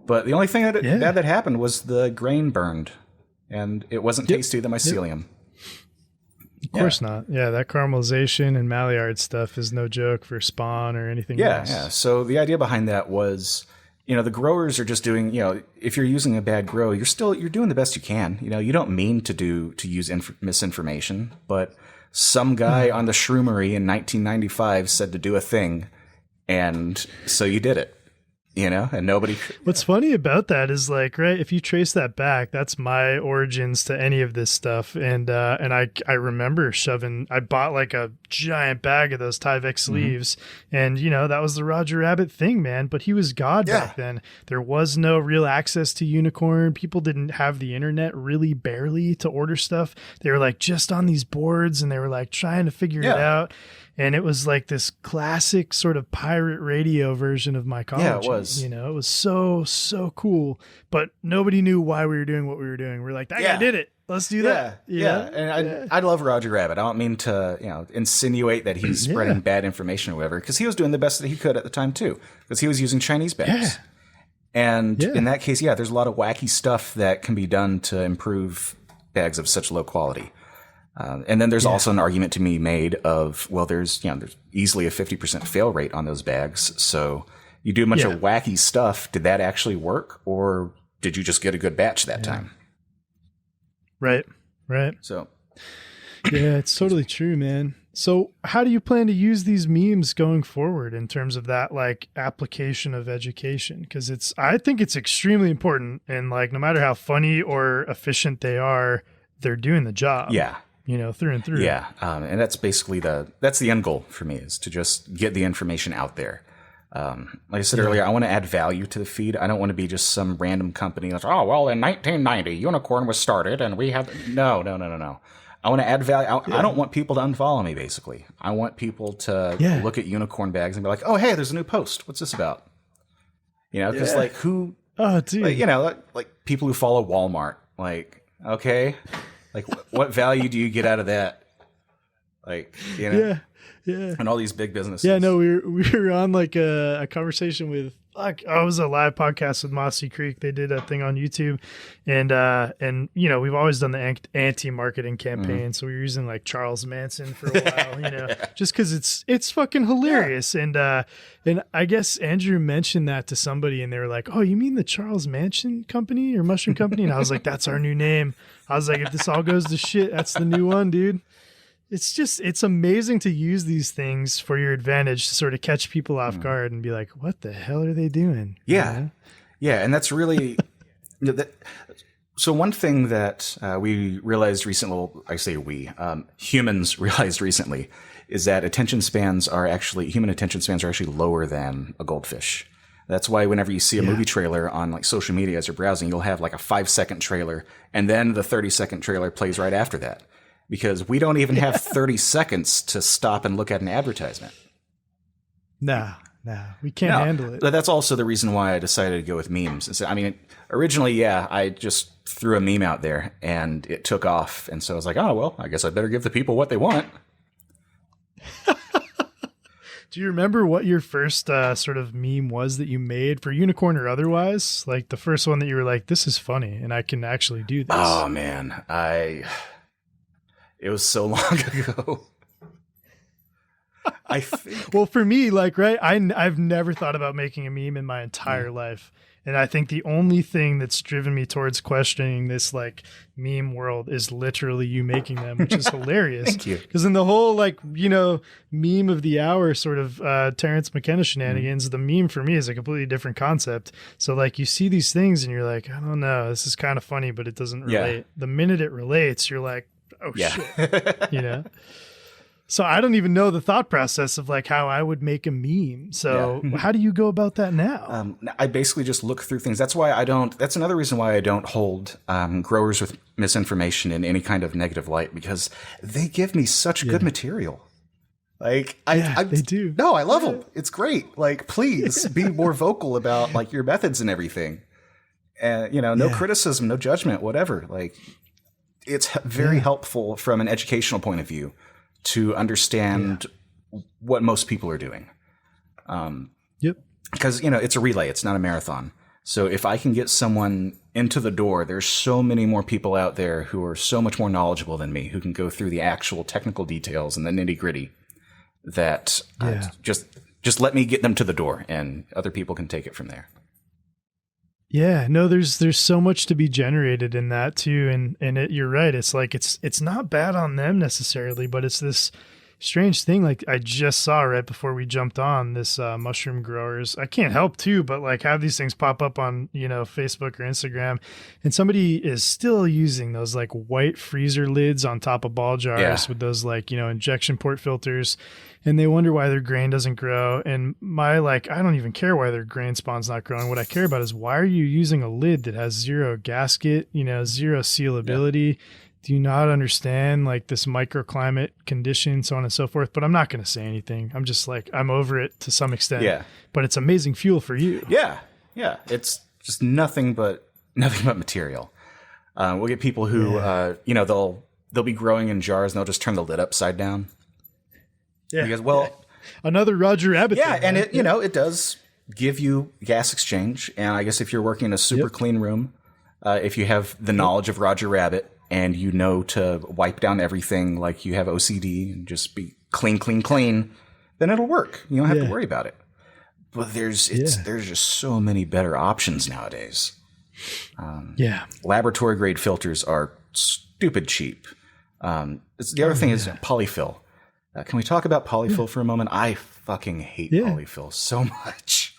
But the only thing that happened was the grain burned and it wasn't tasty, the mycelium. Of course not. Yeah, that caramelization and Maillard stuff is no joke for spawn or anything else. Yeah. So the idea behind that was, the growers are just doing, if you're using a bad grow, you're doing the best you can. You don't mean to use misinformation, but some guy on the shroomery in 1995 said to do a thing, and so you did it. And nobody. What's funny about that is like, right, if you trace that back, that's my origins to any of this stuff. And I remember I bought like a giant bag of those Tyvek sleeves and that was the Roger Rabbit thing, man. But he was God back then. There was no real access to Unicorn. People didn't have the internet really barely to order stuff. They were like just on these boards and they were like trying to figure it out. And it was like this classic sort of pirate radio version of mycology. Yeah, it was. It was so cool. But nobody knew why we were doing what we were doing. We're like, that guy did it. Let's do that. Yeah. And I love Roger Rabbit. I don't mean to, insinuate that he's spreading bad information or whatever, because he was doing the best that he could at the time too, because he was using Chinese bags. And in that case, there's a lot of wacky stuff that can be done to improve bags of such low quality. And then there's also an argument to be made of, well, there's easily a 50% fail rate on those bags. So you do a bunch of wacky stuff. Did that actually work, or did you just get a good batch that time? Right. So, it's totally true, man. So how do you plan to use these memes going forward in terms of that like application of education? Because I think it's extremely important, and like no matter how funny or efficient they are, they're doing the job. Yeah. Through and through. Yeah. And that's basically that's the end goal for me, is to just get the information out there. Like I said earlier, I want to add value to the feed. I don't want to be just some random company that's, oh, well, in 1990, Unicorn was started and we have, no. I want to add value. I don't want people to unfollow me, basically. I want people to look at Unicorn bags and be like, oh, hey, there's a new post. What's this about? Because Oh, dude. Like people who follow Walmart, like, okay. Like, what value do you get out of that? Like, you know, yeah. and all these big businesses. Yeah, no, we were on like a conversation with it was a live podcast with Mossy Creek. They did a thing on YouTube, and you know, we've always done the anti-marketing campaign, so we were using like Charles Manson for a while, you know, just because it's fucking hilarious. And I guess Andrew mentioned that to somebody, and they were like, "Oh, you mean the Charles Manson company or mushroom company?" And I was like, "That's our new name." I was like, "If this all goes to shit, that's the new one, dude." It's amazing to use these things for your advantage to sort of catch people off guard and be like, what the hell are they doing? Yeah. You know? Yeah. And that's really, so one thing that we realized recently, well, I say humans realized recently, is that human attention spans are actually lower than a goldfish. That's why whenever you see a movie trailer on like social media as you're browsing, you'll have like a 5-second trailer and then the 30-second trailer plays right after that. Because we don't even have 30 seconds to stop and look at an advertisement. Nah, we can't handle it. But that's also the reason why I decided to go with memes. And so, I mean, originally, I just threw a meme out there and it took off. And so I was like, oh, well, I guess I better give the people what they want. Do you remember what your first sort of meme was that you made for Unicorn or otherwise? Like the first one that you were like, this is funny and I can actually do this. Oh, man. It was so long ago. I think. Well, for me, like, right, I've never thought about making a meme in my entire life. And I think the only thing that's driven me towards questioning this like meme world is literally you making them, which is hilarious. Thank you. Because in the whole like, you know, meme of the hour sort of Terrence McKenna shenanigans, the meme for me is a completely different concept. So like you see these things and you're like, I don't know, this is kind of funny, but it doesn't relate. Yeah. The minute it relates, you're like, oh shit, you know? So I don't even know the thought process of like how I would make a meme. So how do you go about that now? I basically just look through things. That's another reason why I don't hold growers with misinformation in any kind of negative light, because they give me such good material. Like they do. No, I love them. It's great. Like, please be more vocal about like your methods and everything. And, no criticism, no judgment, whatever. Like, it's very helpful from an educational point of view to understand what most people are doing. Because, it's a relay. It's not a marathon. So if I can get someone into the door, there's so many more people out there who are so much more knowledgeable than me, who can go through the actual technical details and the nitty gritty, that just let me get them to the door and other people can take it from there. Yeah, no, there's so much to be generated in that too. And you're right. It's like, it's not bad on them necessarily, but it's this strange thing. Like I just saw right before we jumped on this, mushroom growers, I can't help too, but like have these things pop up on, Facebook or Instagram, and somebody is still using those like white freezer lids on top of ball jars with those like, injection port filters. And they wonder why their grain doesn't grow. And I don't even care why their grain spawn's not growing. What I care about is, why are you using a lid that has zero gasket, zero sealability? Yeah. Do you not understand like this microclimate condition, so on and so forth? But I'm not going to say anything. I'm just like, I'm over it to some extent. Yeah. But it's amazing fuel for you. Yeah. Yeah. It's just nothing but material. We'll get people who, they'll be growing in jars and they'll just turn the lid upside down. Yeah. Because, another Roger Rabbit thing, and it, it does give you gas exchange. And I guess if you're working in a super clean room, if you have the knowledge of Roger Rabbit and you know to wipe down everything, like you have OCD and just be clean, then it'll work. You don't have to worry about it. But there's just so many better options nowadays. Laboratory grade filters are stupid cheap. The other thing is polyfill. Can we talk about polyfill for a moment? I fucking hate polyfill so much.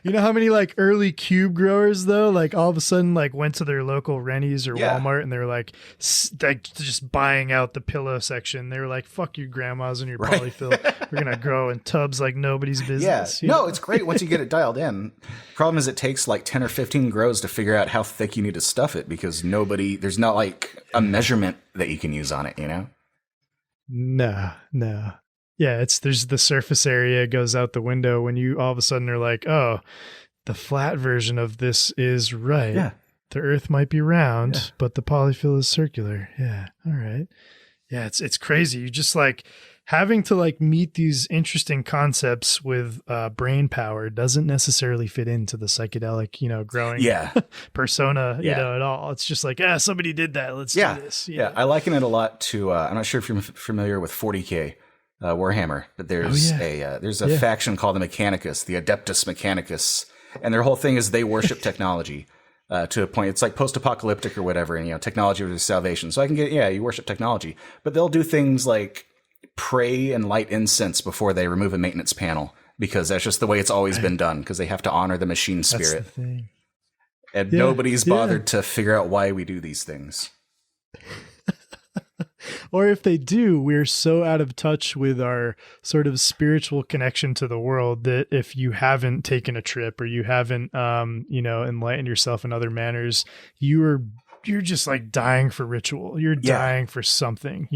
You know how many like early cube growers though, like all of a sudden like went to their local Rennies or Walmart and they were like just buying out the pillow section. They were like, fuck your grandmas and your polyfill. We're going to grow in tubs like nobody's business. Yeah. No, it's great once you get it dialed in. Problem is it takes like 10 or 15 grows to figure out how thick you need to stuff it, because there's not like a measurement that you can use on it, No. Yeah, there's the surface area goes out the window when you all of a sudden are like, oh, the flat version of this is right. Yeah. The Earth might be round, but the polyfill is circular. Yeah. All right. Yeah, it's crazy. You just like having to like meet these interesting concepts with brain power doesn't necessarily fit into the psychedelic, growing persona, at all. It's just like, somebody did that. Let's do this. Yeah. I liken it a lot to, I'm not sure if you're familiar with 40K Warhammer, but there's a faction called the Mechanicus, the Adeptus Mechanicus. And their whole thing is they worship technology. To a point, it's like post-apocalyptic or whatever, and technology is salvation. So I can get, you worship technology, but they'll do things like pray and light incense before they remove a maintenance panel because that's just the way it's always been done. Because they have to honor the machine spirit, that's the thing. And nobody's bothered to figure out why we do these things. Or if they do, we're so out of touch with our sort of spiritual connection to the world that if you haven't taken a trip or you haven't, enlightened yourself in other manners, you're just like dying for ritual. You're dying for something,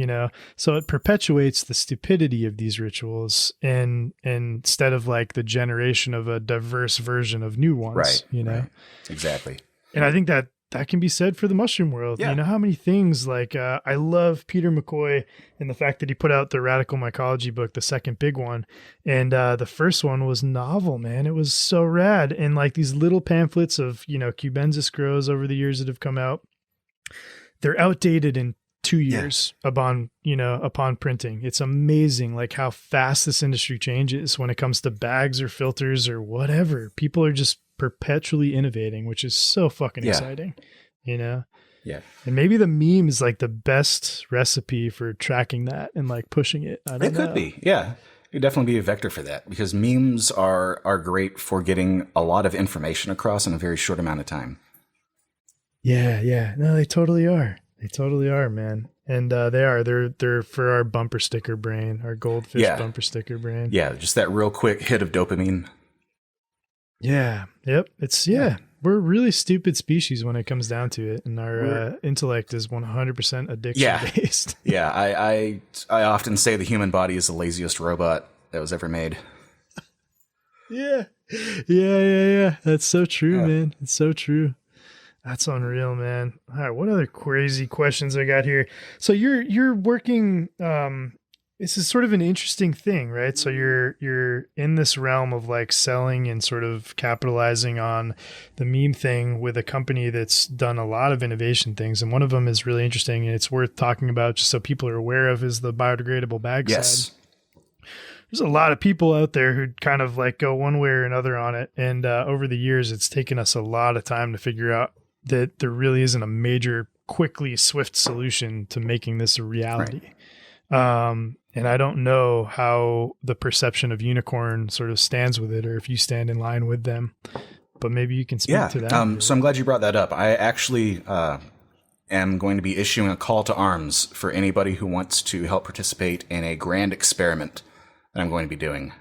So it perpetuates the stupidity of these rituals and instead of like the generation of a diverse version of new ones, Right. Exactly. And I think that can be said for the mushroom world. Yeah. You know how many things like I love Peter McCoy and the fact that he put out the Radical Mycology book, the second big one. And the first one was novel, man. It was so rad. And like these little pamphlets of, cubensis grows over the years that have come out, they're outdated in 2 years upon printing. It's amazing like how fast this industry changes when it comes to bags or filters or whatever. People are just perpetually innovating, which is so fucking exciting, Yeah. And maybe the meme is like the best recipe for tracking that and like pushing it. I don't know. It could be. Yeah. It could definitely be a vector for that because memes are great for getting a lot of information across in a very short amount of time. Yeah. No, they totally are. They totally are, man. And they're for our bumper sticker brain, our goldfish bumper sticker brain. Yeah. Just that real quick hit of dopamine. Yeah. Yep. It's we're a really stupid species when it comes down to it. And our intellect is 100% addiction based. Yeah. I often say the human body is the laziest robot that was ever made. Yeah. That's so true, man. It's so true. That's unreal, man. All right, what other crazy questions I got here? So you're working. This is sort of an interesting thing, right? So you're in this realm of like selling and sort of capitalizing on the meme thing with a company that's done a lot of innovation things, and one of them is really interesting and it's worth talking about just so people are aware of is the biodegradable bag side. There's a lot of people out there who kind of like go one way or another on it, and over the years, it's taken us a lot of time to figure out that there really isn't a major, quickly, swift solution to making this a reality. Right. And I don't know how the perception of unicorn sort of stands with it or if you stand in line with them, but maybe you can speak to that. So I'm glad you brought that up. I actually am going to be issuing a call to arms for anybody who wants to help participate in a grand experiment that I'm going to be doing.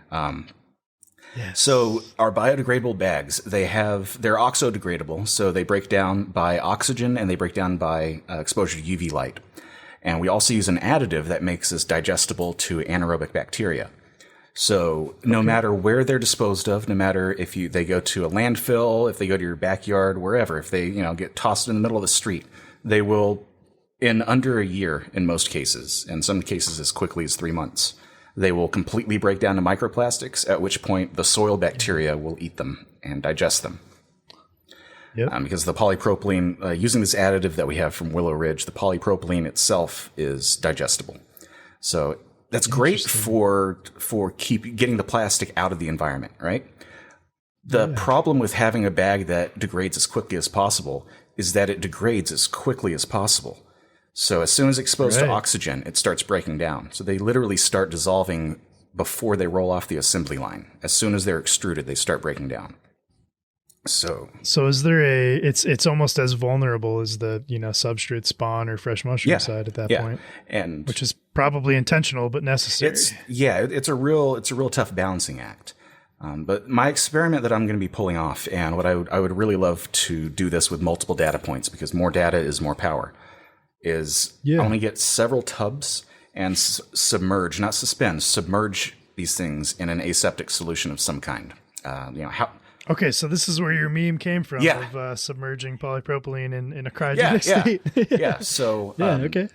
So our biodegradable bags, they're oxo-degradable, so they break down by oxygen and they break down by exposure to UV light. And we also use an additive that makes this digestible to anaerobic bacteria. So no matter where they're disposed of, no matter if they go to a landfill, if they go to your backyard, wherever, if they get tossed in the middle of the street, they will, in under a year in most cases, in some cases as quickly as 3 months, they will completely break down to microplastics, at which point the soil bacteria will eat them and digest them. Yep. Because the polypropylene, using this additive that we have from Willow Ridge, the polypropylene itself is digestible. So that's great for getting the plastic out of the environment, right? The problem with having a bag that degrades as quickly as possible is that it degrades as quickly as possible. So as soon as exposed to oxygen, it starts breaking down. So they literally start dissolving before they roll off the assembly line. As soon as they're extruded, they start breaking down. So is there it's almost as vulnerable as the, substrate spawn or fresh mushroom side at that point. And which is probably intentional, but necessary. It's a real tough balancing act. But my experiment that I'm going to be pulling off, and what I would really love to do this with multiple data points, because more data is more power, is I want to get several tubs and submerge, not suspend, submerge these things in an aseptic solution of some kind. Okay, so this is where your meme came from of submerging polypropylene in a cryogenic state. Yeah. So okay.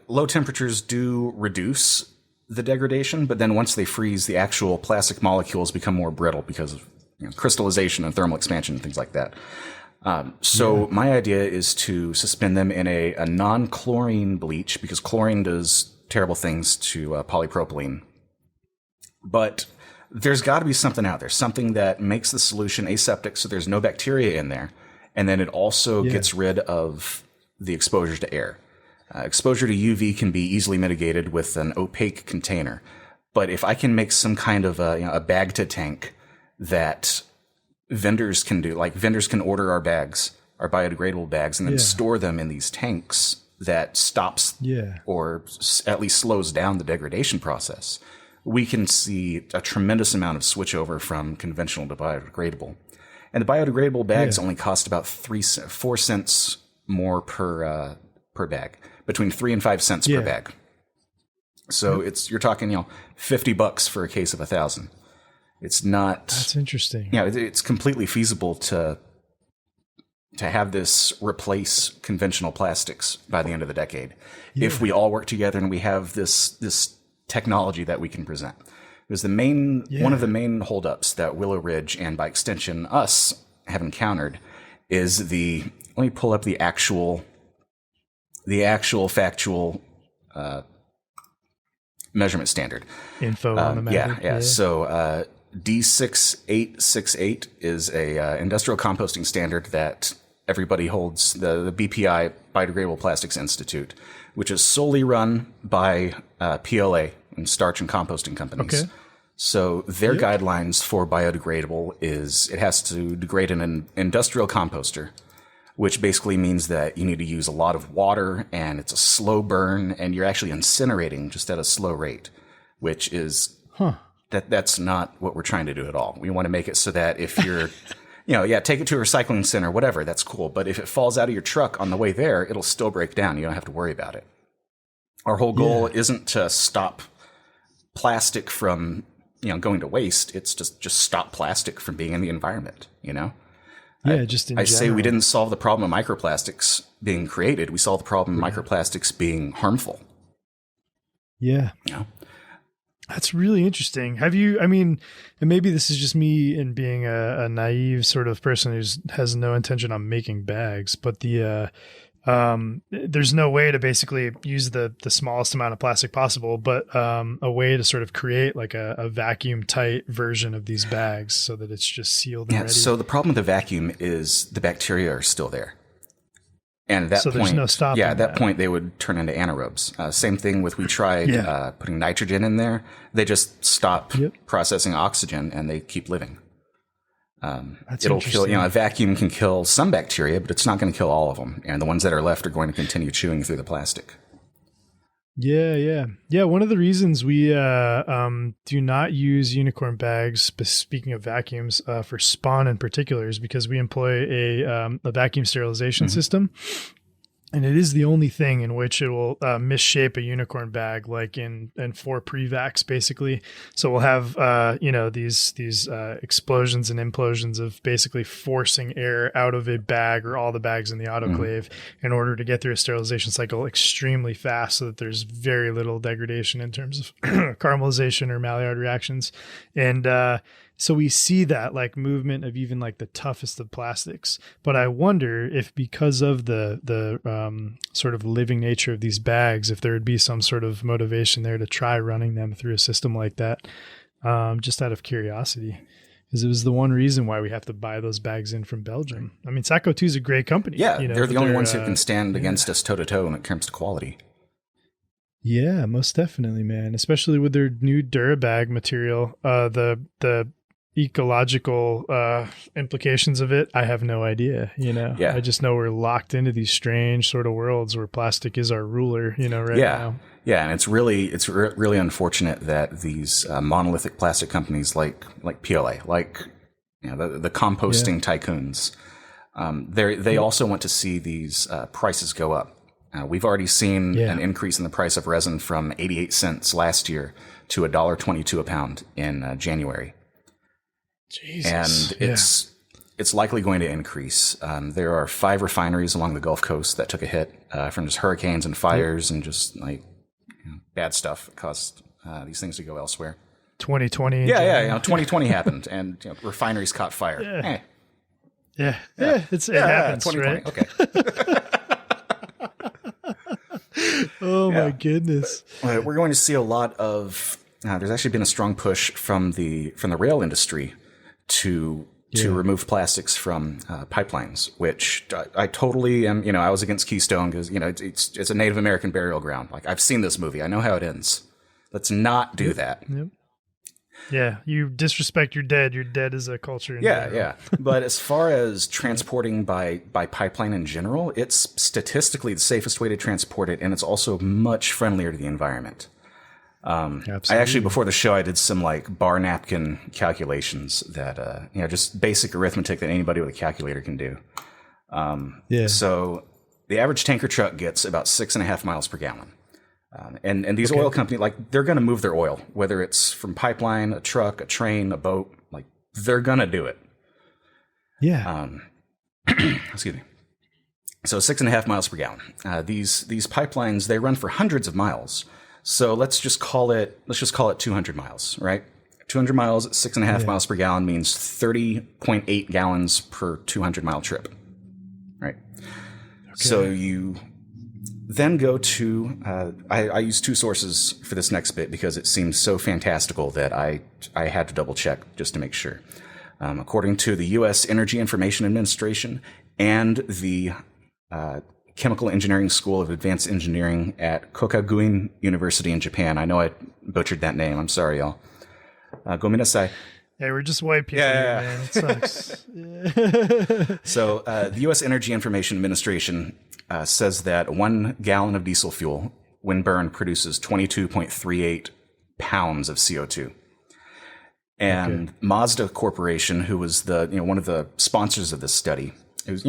Low temperatures do reduce the degradation, but then once they freeze, the actual plastic molecules become more brittle because of crystallization and thermal expansion and things like that. So my idea is to suspend them in a non-chlorine bleach, because chlorine does terrible things to polypropylene. But there's got to be something out there, something that makes the solution aseptic so there's no bacteria in there, and then it also gets rid of the exposure to air. Exposure to UV can be easily mitigated with an opaque container. But if I can make some kind of a bag to tank that vendors can do, like vendors can order our bags, our biodegradable bags, and then store them in these tanks that stops or at least slows down the degradation process, we can see a tremendous amount of switchover from conventional to biodegradable. And the biodegradable bags only cost about 4 cents more per bag, between 3 and 5 cents per bag. So you're talking, $50 for a case of 1,000. It's not. That's interesting. It's completely feasible to have this replace conventional plastics by the end of the decade, if we all work together and we have this technology that we can present. Because one of the main holdups that Willow Ridge and by extension us have encountered is let me pull up the actual factual measurement standard info on the matter. So D6868 is a industrial composting standard that everybody holds, the BPI, Biodegradable Plastics Institute, which is solely run by PLA and starch and composting companies. Okay. So their guidelines for biodegradable is it has to degrade in an industrial composter, which basically means that you need to use a lot of water and it's a slow burn and you're actually incinerating just at a slow rate, which is that's not what we're trying to do at all. We want to make it so that if you're, take it to a recycling center, whatever, that's cool. But if it falls out of your truck on the way there, it'll still break down. You don't have to worry about it. Our whole goal isn't to stop plastic from, going to waste. It's just stop plastic from being in the environment, I say we didn't solve the problem of microplastics being created. We solved the problem of microplastics being harmful. Yeah. That's really interesting. And maybe this is just me and being a naive sort of person who has no intention on making bags, but there's no way to basically use the smallest amount of plastic possible, but a way to sort of create like a vacuum tight version of these bags so that it's just sealed and ready. So the problem with the vacuum is the bacteria are still there. And at that point, there's no stopping at that point, they would turn into anaerobes. Same thing with we tried putting nitrogen in there. They just stop processing oxygen and they keep living. It'll kill, a vacuum can kill some bacteria, but it's not going to kill all of them. And the ones that are left are going to continue chewing through the plastic. Yeah. One of the reasons we do not use unicorn bags, speaking of vacuums, for spawn in particular, is because we employ a vacuum sterilization system. And it is the only thing in which it will misshape a unicorn bag, like in 4 prevacs, basically. So we'll have these explosions and implosions of basically forcing air out of a bag or all the bags in the autoclave in order to get through a sterilization cycle extremely fast, so that there's very little degradation in terms of caramelization or Maillard reactions. And so we see that like movement of even like the toughest of plastics. But I wonder if because of the sort of living nature of these bags, if there would be some sort of motivation there to try running them through a system like that, just out of curiosity. Because it was the one reason why we have to buy those bags in from Belgium. I mean, Sacco 2 is a great company. Yeah, they're the only ones who can stand against us toe-to-toe when it comes to quality. Yeah, most definitely, man. Especially with their new Durabag material. The ecological implications of it, I have no idea. I just know we're locked into these strange sort of worlds where plastic is our ruler, now. Yeah, and it's really unfortunate that these monolithic plastic companies like PLA, the composting tycoons, they also want to see these prices go up. We've already seen an increase in the price of resin from 88 cents last year to $1.22 a pound in January. Jesus. And it's likely going to increase. There are 5 refineries along the Gulf Coast that took a hit from just hurricanes and fires and just like bad stuff that caused these things to go elsewhere. 2020. Yeah. 2020 happened, and refineries caught fire. Yeah. It happens, 2020. Right? Okay. Oh my goodness. We're going to see a lot of. There's actually been a strong push from the rail industry to remove plastics from pipelines, which I totally am. I was against Keystone because it's a Native American burial ground. Like, I've seen this movie, I know how it ends. Let's not do that. Yep. Yeah, you disrespect your dead. Your dead is a culture. Yeah. But as far as transporting by pipeline in general, it's statistically the safest way to transport it, and it's also much friendlier to the environment. I actually, before the show, I did some like bar napkin calculations that, just basic arithmetic that anybody with a calculator can do. So the average tanker truck gets about 6.5 miles per gallon. And these oil companies, like, they're going to move their oil, whether it's from pipeline, a truck, a train, a boat, like, they're going to do it. Yeah. Excuse me. So 6.5 miles per gallon. These pipelines, they run for hundreds of miles. So let's just call it 200 miles, right? 200 miles at 6.5 miles per gallon means 30.8 gallons per 200 mile trip, right? Okay. So you then go to, I use 2 sources for this next bit because it seems so fantastical that I had to double check just to make sure. According to the U.S. Energy Information Administration and the Chemical Engineering School of Advanced Engineering at Kokaguin University in Japan. I know I butchered that name. I'm sorry, y'all. Gominasai. Hey, we're just white people here, man. It sucks. So the U.S. Energy Information Administration says that 1 gallon of diesel fuel, when burned, produces 22.38 pounds of CO2. And Mazda Corporation, who was one of the sponsors of this study, it was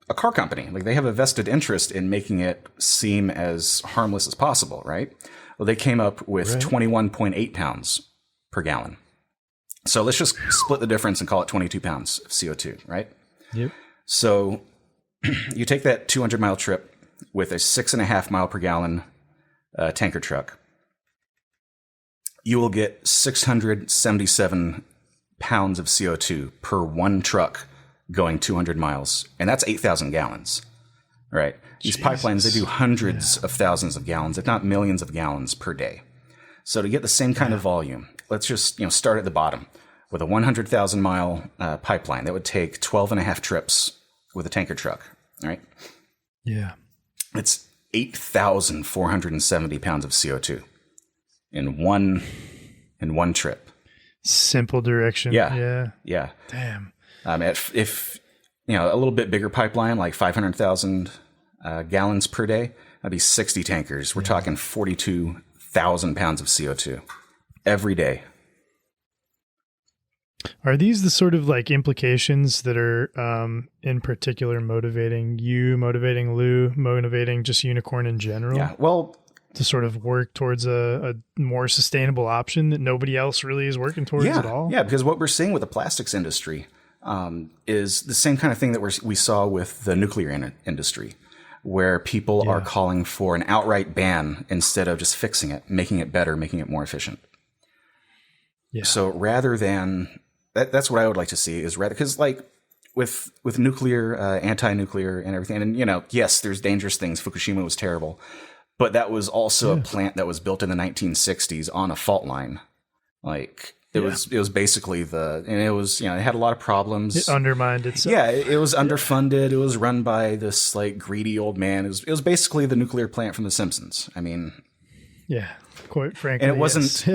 a car company. Like, they have a vested interest in making it seem as harmless as possible, right? Well, they came up with 21.8 pounds per gallon. So let's just split the difference and call it 22 pounds of CO2, right? Yep. So you take that 200-mile trip with a 6.5 mile per gallon tanker truck, you will get 677 pounds of CO2 per 1 truck going 200 miles, and that's 8,000 gallons, right? These pipelines, they do hundreds of thousands of gallons, if not millions of gallons per day. So to get the same kind of volume, let's just start at the bottom with a 100,000 mile pipeline that would take 12 and a half trips with a tanker truck, right? Yeah. It's 8,470 pounds of CO2 in one trip. Simple direction. Yeah. Damn. If a little bit bigger pipeline, like 500,000 gallons per day, that'd be 60 tankers. We're talking 42,000 pounds of CO2 every day. Are these the sort of like implications that are in particular motivating you, motivating Lou, motivating just Unicorn in general? Yeah, well, to sort of work towards a more sustainable option that nobody else really is working towards at all? Yeah, because what we're seeing with the plastics industry is the same kind of thing that we saw with the nuclear industry, where people are calling for an outright ban instead of just fixing it, making it better, making it more efficient. Yeah. So rather than that's what I would like to see is because like with nuclear, anti-nuclear and everything, and yes, there's dangerous things. Fukushima was terrible, but that was also a plant that was built in the 1960s on a fault line. Like it was basically it had a lot of problems. It undermined itself. Yeah, it was underfunded. It was run by this like greedy old man. It was basically the nuclear plant from The Simpsons. I mean, yeah. Quite frankly, and it wasn't.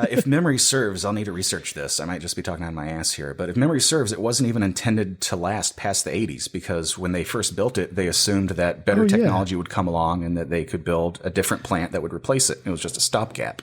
If memory serves, I'll need to research this. I might just be talking out of my ass here, but if memory serves, it wasn't even intended to last past the 80s because when they first built it, they assumed that better technology would come along and that they could build a different plant that would replace it. It was just a stopgap.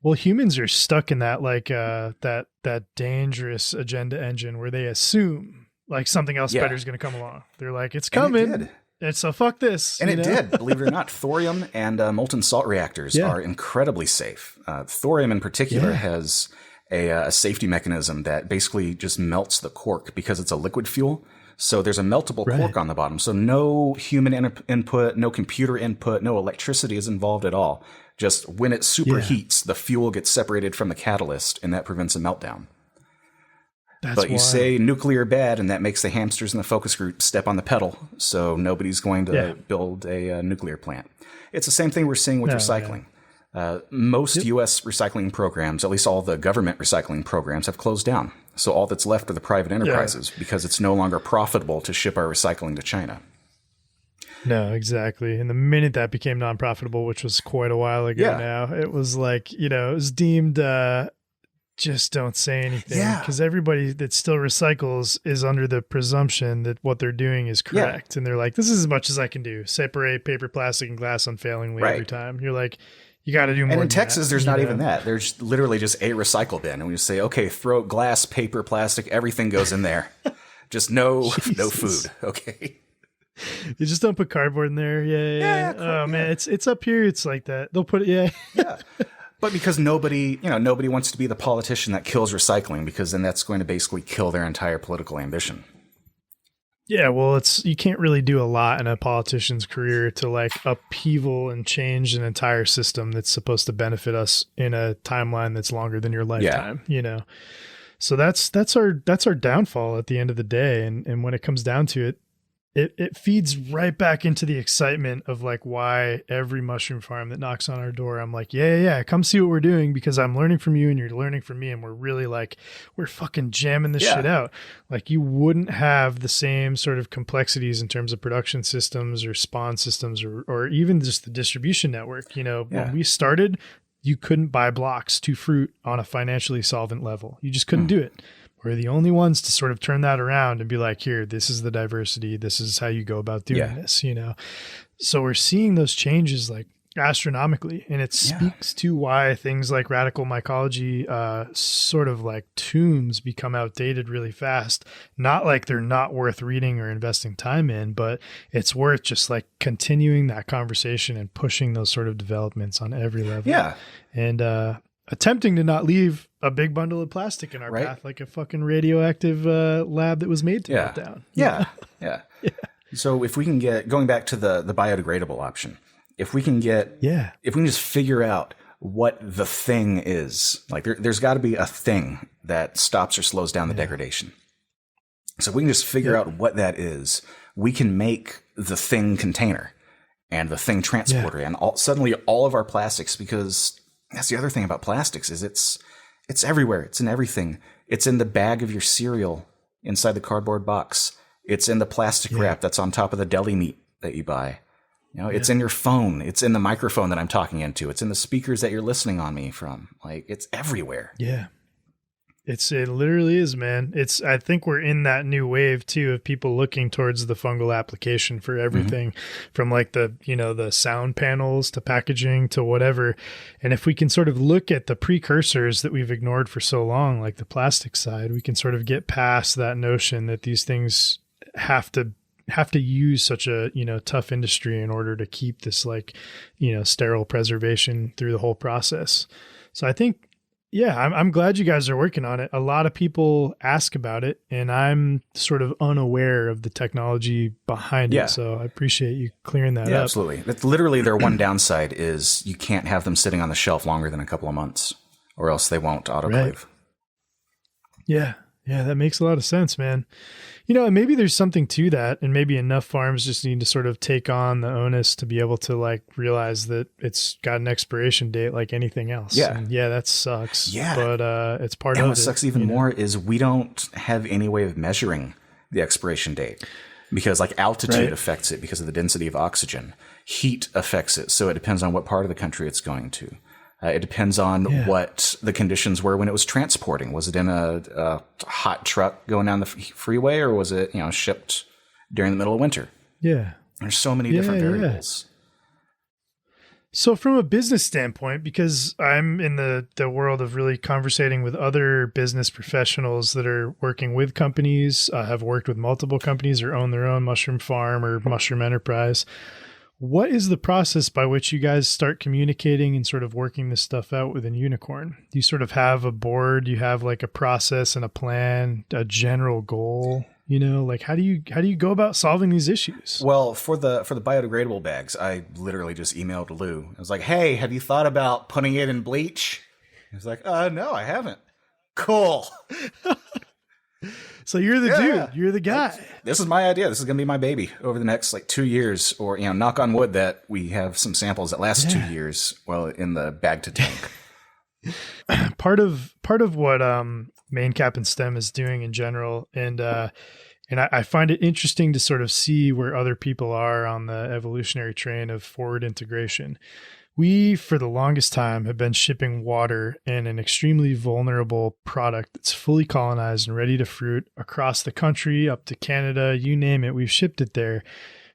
Well, humans are stuck in that like that dangerous agenda engine where they assume like something else better is going to come along. They're like, it's coming. And so fuck this. And it did, believe it or not. Thorium and molten salt reactors are incredibly safe. Thorium in particular has a safety mechanism that basically just melts the cork because it's a liquid fuel. So there's a meltable cork on the bottom. So no human input, no computer input, no electricity is involved at all. Just when it superheats, the fuel gets separated from the catalyst, and that prevents a meltdown. But you say nuclear bad, and that makes the hamsters in the focus group step on the pedal. So nobody's going to build a nuclear plant. It's the same thing we're seeing with recycling. Most U.S. recycling programs, at least all the government recycling programs, have closed down. So all that's left are the private enterprises because it's no longer profitable to ship our recycling to China. No, exactly. And the minute that became non-profitable, which was quite a while ago now, it was like, it was deemed just don't say anything. Because everybody that still recycles is under the presumption that what they're doing is correct. And they're like, this is as much as I can do. Separate paper, plastic, and glass unfailingly every time. You're like, you got to do more. And in Texas, there's not even that. There's literally just a recycle bin. And we say, okay, throw glass, paper, plastic, everything goes in there. Just no food. Okay. You just don't put cardboard in there. Yeah. Oh man, it's up here. It's like that. They'll put it. Yeah. But because nobody wants to be the politician that kills recycling, because then that's going to basically kill their entire political ambition. Yeah, well, you can't really do a lot in a politician's career to like upheaval and change an entire system that's supposed to benefit us in a timeline that's longer than your lifetime. So that's our downfall at the end of the day. And when it comes down to it, it feeds right back into the excitement of like why every mushroom farm that knocks on our door, I'm like, yeah, come see what we're doing, because I'm learning from you and you're learning from me. And we're really like, we're fucking jamming this shit out. Like you wouldn't have the same sort of complexities in terms of production systems or spawn systems or even just the distribution network. When we started, you couldn't buy blocks to fruit on a financially solvent level. You just couldn't do it. We're the only ones to sort of turn that around and be like, here, this is the diversity. This is how you go about doing this, So we're seeing those changes like astronomically. And it speaks to why things like radical mycology, sort of like tombs become outdated really fast. Not like they're not worth reading or investing time in, but it's worth just like continuing that conversation and pushing those sort of developments on every level. Yeah. And, attempting to not leave a big bundle of plastic in our path, like a fucking radioactive lab that was made to melt down. Yeah. So if we can going back to the biodegradable option, if we can just figure out what the thing is, like there's got to be a thing that stops or slows down the degradation. So if we can just figure out what that is, we can make the thing container and the thing transporter and suddenly all of our plastics, because that's the other thing about plastics is it's everywhere. It's in everything. It's in the bag of your cereal inside the cardboard box. It's in the plastic wrap that's on top of the deli meat that you buy. It's in your phone. It's in the microphone that I'm talking into. It's in the speakers that you're listening on me from. Like, it's everywhere. Yeah. It literally is, man. I think we're in that new wave too of people looking towards the fungal application for everything from like the sound panels to packaging to whatever. And if we can sort of look at the precursors that we've ignored for so long, like the plastic side, we can sort of get past that notion that these things have to use such a, tough industry in order to keep this like, sterile preservation through the whole process. So I think, I'm glad you guys are working on it. A lot of people ask about it, and I'm sort of unaware of the technology behind it. So I appreciate you clearing that up. Absolutely. That's literally their one downside is you can't have them sitting on the shelf longer than a couple of months, or else they won't autoclave. Right. Yeah, that makes a lot of sense, man. And maybe there's something to that, and maybe enough farms just need to sort of take on the onus to be able to like realize that it's got an expiration date like anything else. Yeah. And that sucks. Yeah. But it's part of it. And what sucks even more is we don't have any way of measuring the expiration date, because like altitude affects it because of the density of oxygen. Heat affects it. So it depends on what part of the country it's going to. It depends on what the conditions were when it was transporting. Was it in a hot truck going down the freeway, or was it, shipped during the middle of winter? Yeah. There's so many different variables. So from a business standpoint, because I'm in the world of really conversating with other business professionals that are working with companies, have worked with multiple companies or own their own mushroom farm or mushroom enterprise, What is the process by which you guys start communicating and sort of working this stuff out within Unicorn? Do you sort of have a board? Do you have like a process and a plan, a general goal? Like how do you go about solving these issues? Well, for the biodegradable bags, I literally just emailed Lou. I was like, "Hey, have you thought about putting it in bleach?" He was like, "No, I haven't." Cool. So you're the dude. You're the guy. This is my idea. This is going to be my baby over the next 2 years, or knock on wood that we have some samples that last 2 years. Well, in the bag to tank. part of what Main Cap and Stem is doing in general, and I find it interesting to sort of see where other people are on the evolutionary train of forward integration. We, for the longest time, have been shipping water in an extremely vulnerable product that's fully colonized and ready to fruit across the country, up to Canada, you name it, we've shipped it there.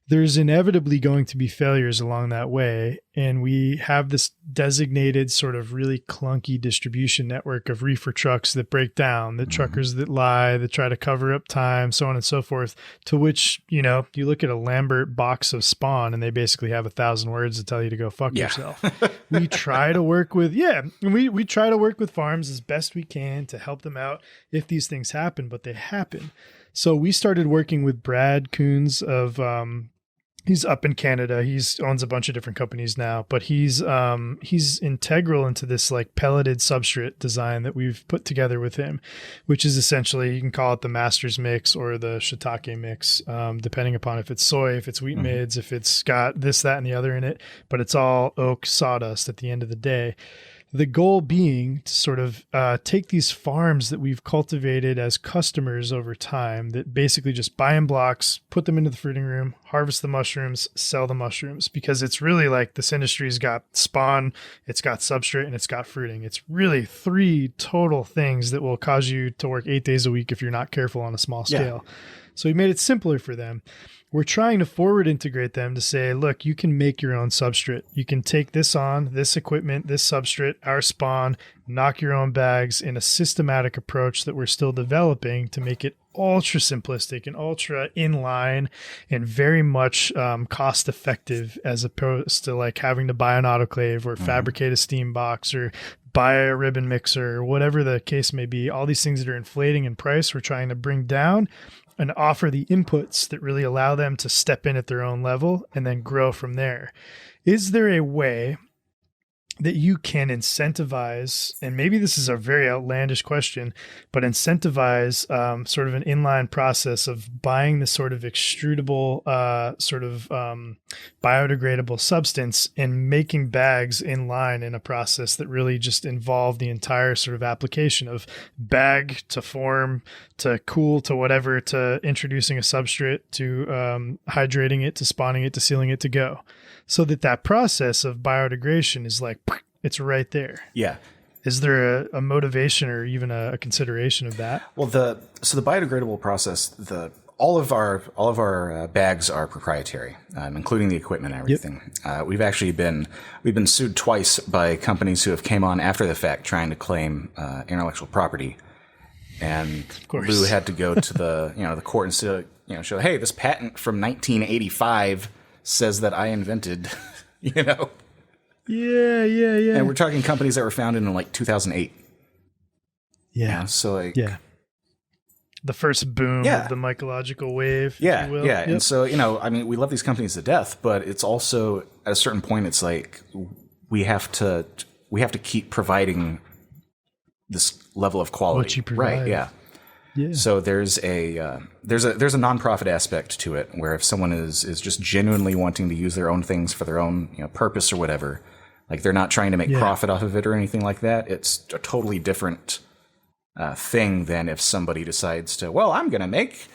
There's inevitably going to be failures along that way. And we have this designated sort of really clunky distribution network of reefer trucks that break down, the truckers that lie, that try to cover up time, so on and so forth, to which, you look at a Lambert box of Spawn and they basically have 1,000 words to tell you to go fuck yourself. We try to work with, we try to work with farms as best we can to help them out if these things happen, but they happen. So we started working with Brad Coons of, he's up in Canada. He owns a bunch of different companies now, but he's integral into this like pelleted substrate design that we've put together with him, which is essentially, you can call it the master's mix or the shiitake mix, depending upon if it's soy, if it's wheat mids, if it's got this, that, and the other in it, but it's all oak sawdust at the end of the day. The goal being to sort of take these farms that we've cultivated as customers over time that basically just buy in blocks, put them into the fruiting room, harvest the mushrooms, sell the mushrooms, because it's really like this industry's got spawn, it's got substrate, and it's got fruiting. It's really 3 total things that will cause you to work 8 days a week if you're not careful on a small scale. So we made it simpler for them. We're trying to forward integrate them to say, look, you can make your own substrate. You can take this on, this equipment, this substrate, our spawn, knock your own bags in a systematic approach that we're still developing to make it ultra simplistic and ultra inline and very much cost effective, as opposed to like having to buy an autoclave or fabricate a steam box or buy a ribbon mixer or whatever the case may be. All these things that are inflating in price, we're trying to bring down and offer the inputs that really allow them to step in at their own level and then grow from there. Is there a way that you can incentivize, and maybe this is a very outlandish question, but incentivize sort of an inline process of buying this sort of extrudable, biodegradable substance and making bags in line in a process that really just involve the entire sort of application of bag to form to cool to whatever, to introducing a substrate to hydrating it to spawning it to sealing it to go, so that process of biodegradation is like, it's right there. Yeah. Is there a motivation or even a consideration of that? Well, the biodegradable process, all of our bags are proprietary, including the equipment and everything. Yep. We've been sued twice by companies who have came on after the fact trying to claim intellectual property, and Lou had to go to the court and show, hey, this patent from 1985 says that I invented, Yeah. And we're talking companies that were founded in like 2008. Yeah. So the first boom of the mycological wave. If you will. Yeah. Yep. And so, we love these companies to death, but it's also at a certain point, it's like we have to keep providing this level of quality. What you provide. Right. Yeah. Yeah. So there's a nonprofit aspect to it, where if someone is just genuinely wanting to use their own things for their own purpose or whatever, like they're not trying to make profit off of it or anything like that, it's a totally different thing than if somebody decides to, well, I'm going to make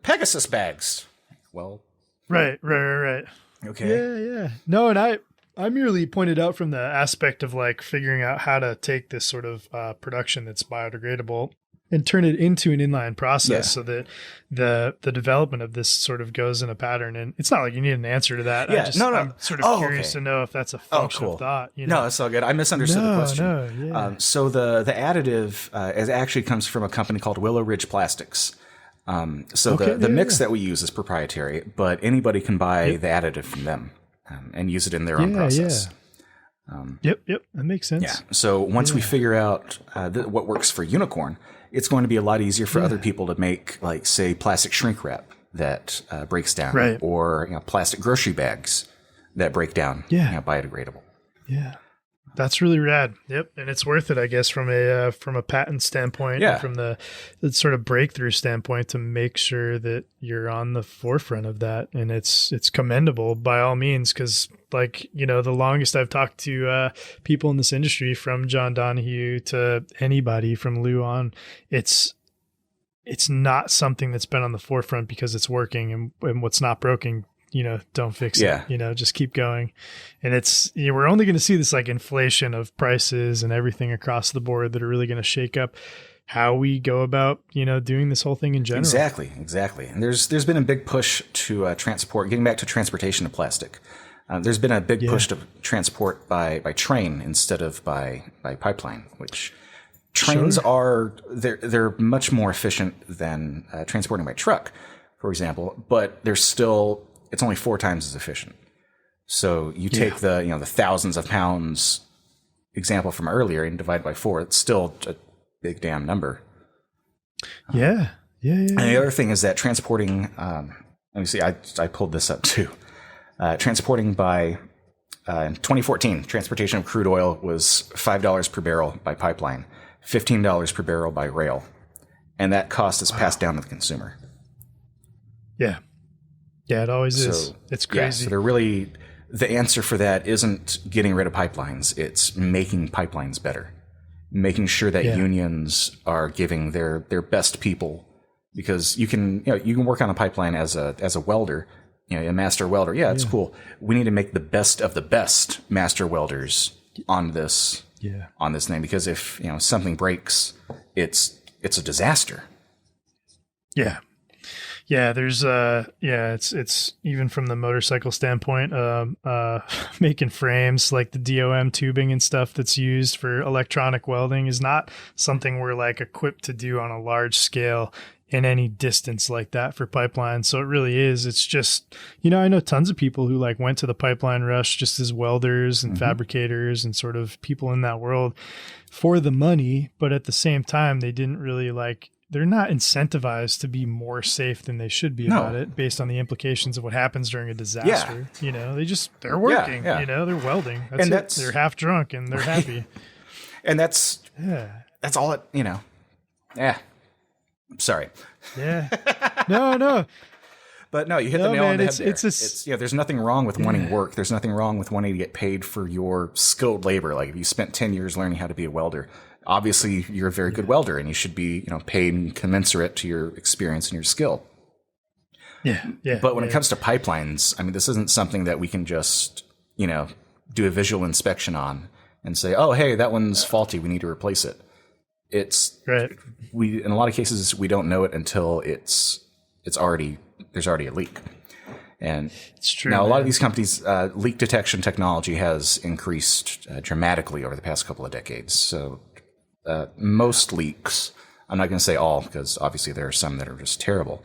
Pegasus bags. Well, right. Okay. Yeah. No, and I merely pointed out from the aspect of like figuring out how to take this sort of production that's biodegradable and turn it into an inline process so that the development of this sort of goes in a pattern. And it's not like you need an answer to that. I'm sort of curious to know if that's a function of thought. No, that's all good. I misunderstood the question. So the additive actually comes from a company called Willow Ridge Plastics. So the mix that we use is proprietary, but anybody can buy the additive from them and use it in their own process. Yep. That makes sense. Yeah. So once we figure out what works for Unicorn, it's going to be a lot easier for other people to make, like, say, plastic shrink wrap that breaks down, or plastic grocery bags that break down, biodegradable. Yeah. That's really rad. Yep, and it's worth it, I guess, from a patent standpoint, and from the sort of breakthrough standpoint, to make sure that you're on the forefront of that, and it's commendable by all means. Because, like, the longest I've talked to people in this industry, from John Donahue to anybody from Lou on, it's not something that's been on the forefront because it's working, and what's not broken, don't fix it, just keep going. And it's, we're only going to see this, like, inflation of prices and everything across the board that are really going to shake up how we go about, doing this whole thing in general. Exactly. And there's been a big push to getting back to transportation of plastic. There's been a big push to transport by train instead of by pipeline, which trains are, they're much more efficient than transporting by truck, for example, but it's only 4 times as efficient. So you take the thousands of pounds example from earlier and divide by 4, it's still a big damn number. And the other thing is that transporting, let me see, I pulled this up too. Transporting by, in 2014, transportation of crude oil was $5 per barrel by pipeline, $15 per barrel by rail. And that cost is passed down to the consumer. Yeah, it always is. It's crazy. Yeah, so they're really, the answer for that isn't getting rid of pipelines. It's making pipelines better, making sure that unions are giving their best people, because you can work on a pipeline as a welder, a master welder. Yeah, it's cool. We need to make the best of the best master welders on this thing, because if something breaks, it's a disaster. Yeah, there's it's even from the motorcycle standpoint, making frames, like the DOM tubing and stuff that's used for electronic welding, is not something we're, like, equipped to do on a large scale in any distance like that for pipelines. So it really is. It's just, I know tons of people who, like, went to the pipeline rush just as welders and fabricators and sort of people in that world for the money, but at the same time, they didn't really, like, they're not incentivized to be more safe than they should be about it, based on the implications of what happens during a disaster. They're working, they're welding. They're half drunk and they're happy. And that's all it, sorry. No. But no, you hit the nail on the head there. It's there's nothing wrong with wanting work. There's nothing wrong with wanting to get paid for your skilled labor. Like, if you spent 10 years learning how to be a welder, obviously you're a very good welder, and you should be, paid commensurate to your experience and your skill. But when it comes to pipelines, I mean, this isn't something that we can just, do a visual inspection on and say, oh, hey, that one's faulty, we need to replace it. It's in a lot of cases, we don't know it until there's already a leak. And it's true. Now, a lot of these companies, leak detection technology has increased dramatically over the past couple of decades. So most leaks, I'm not going to say all, because obviously there are some that are just terrible,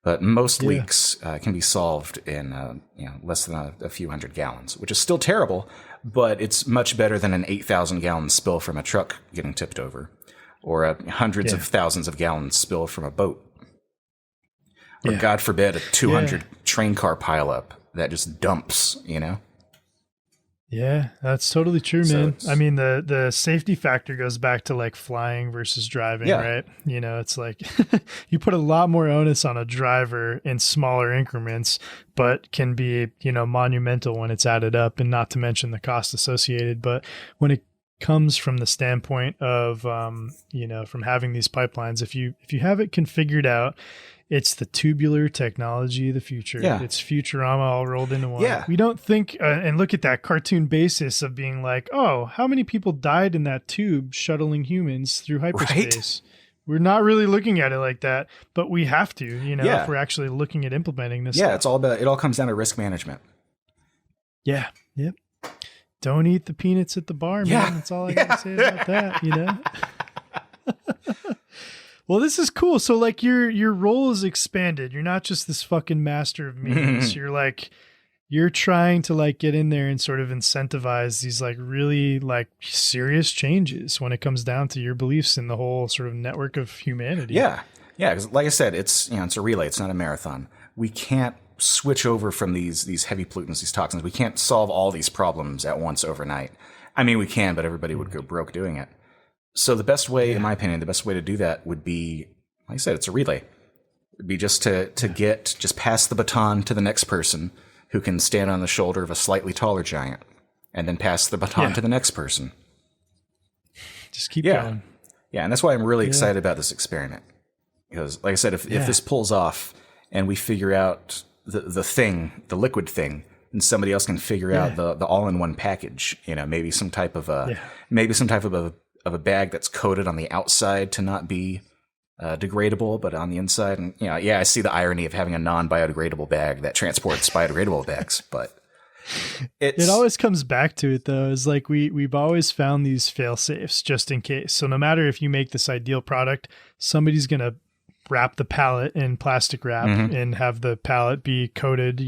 but most leaks can be solved in less than a few hundred gallons, which is still terrible, but it's much better than an 8,000 gallon spill from a truck getting tipped over, or hundreds of thousands of gallons spill from a boat. Or God forbid, a 200 train car pileup that just dumps, Yeah, that's totally true, man. I mean, the safety factor goes back to, like, flying versus driving, right? It's like you put a lot more onus on a driver in smaller increments, but can be, monumental when it's added up, and not to mention the cost associated. But when it comes from the standpoint of, from having these pipelines, if you have it configured out, it's the tubular technology of the future. It's Futurama all rolled into one. We don't think and look at that cartoon basis of being like, oh, how many people died in that tube shuttling humans through hyperspace? We're not really looking at it like that, but we have to, if we're actually looking at implementing this stuff. It all comes down to risk management. Yep. Don't eat the peanuts at the bar, man. That's all I got to say about that, Well, this is cool. So like your role is expanded. You're not just this fucking master of memes. You're trying to like get in there and sort of incentivize these like really like serious changes when it comes down to your beliefs in the whole sort of network of humanity. Yeah. Yeah. Because like I said, it's a relay. It's not a marathon. We can't switch over from these heavy pollutants, these toxins. We can't solve all these problems at once overnight. I mean, we can, but everybody would go broke doing it. So the best way, in my opinion, the best way to do that would be, like I said, it's a relay. It'd be just to pass the baton to the next person who can stand on the shoulder of a slightly taller giant, and then pass the baton to the next person. Just keep going. Yeah, and that's why I'm really excited about this experiment. Because, like I said, if this pulls off and we figure out the liquid thing, and somebody else can figure out the all-in-one package, maybe some type of a bag that's coated on the outside to not be degradable, but on the inside. And I see the irony of having a non-biodegradable bag that transports biodegradable bags, but it always comes back to it though. Is like we've always found these fail safes just in case. So no matter if you make this ideal product, somebody's gonna wrap the pallet in plastic wrap and have the pallet be coated,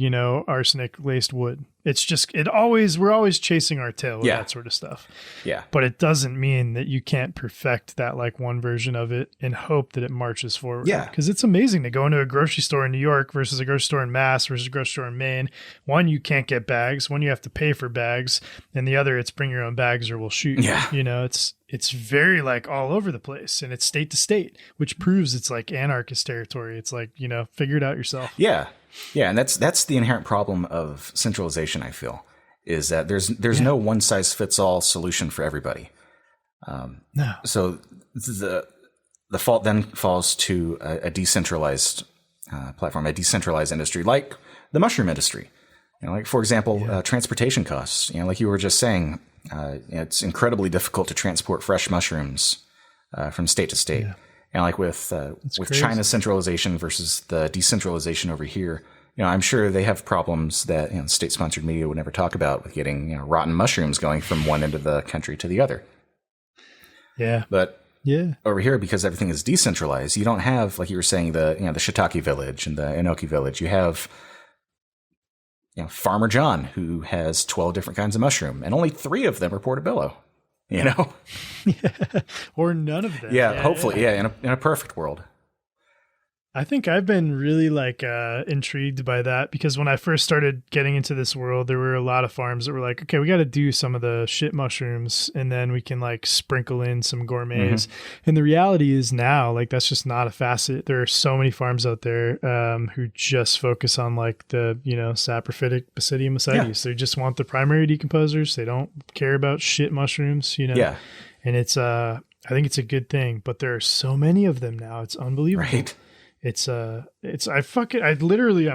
arsenic laced wood. It's just, we're always chasing our tail with that sort of stuff. Yeah. But it doesn't mean that you can't perfect that like one version of it and hope that it marches forward. Yeah. Because it's amazing to go into a grocery store in New York versus a grocery store in Mass versus a grocery store in Maine. One, you can't get bags. One, you have to pay for bags. And the other, it's bring your own bags or we'll shoot you. Yeah. It's very like all over the place, and it's state to state, which proves it's like anarchist territory. It's like, figure it out yourself. Yeah. Yeah. And that's the inherent problem of centralization, I feel, is that there's no one size fits all solution for everybody. No. So the fault then falls to a decentralized platform, a decentralized industry like the mushroom industry. Like, for example, transportation costs. Like you were just saying, it's incredibly difficult to transport fresh mushrooms from state to state. Yeah. And like with China's centralization versus the decentralization over here, I'm sure they have problems that state-sponsored media would never talk about with getting rotten mushrooms going from one end of the country to the other. Yeah, but over here, because everything is decentralized, you don't have, like you were saying, the shiitake village and the enoki village. You have Farmer John, who has 12 different kinds of mushroom, and only 3 of them are portobello. Or none of them. Hopefully, in a perfect world. I think I've been really like intrigued by that, because when I first started getting into this world, there were a lot of farms that were like, okay, we got to do some of the shit mushrooms and then we can like sprinkle in some gourmets. And the reality is now, like, that's just not a facet. There are so many farms out there who just focus on like the, saprophytic Basidium ascites. They just want the primary decomposers. They don't care about shit mushrooms, And it's I think it's a good thing, but there are so many of them now. It's unbelievable. Right. I'm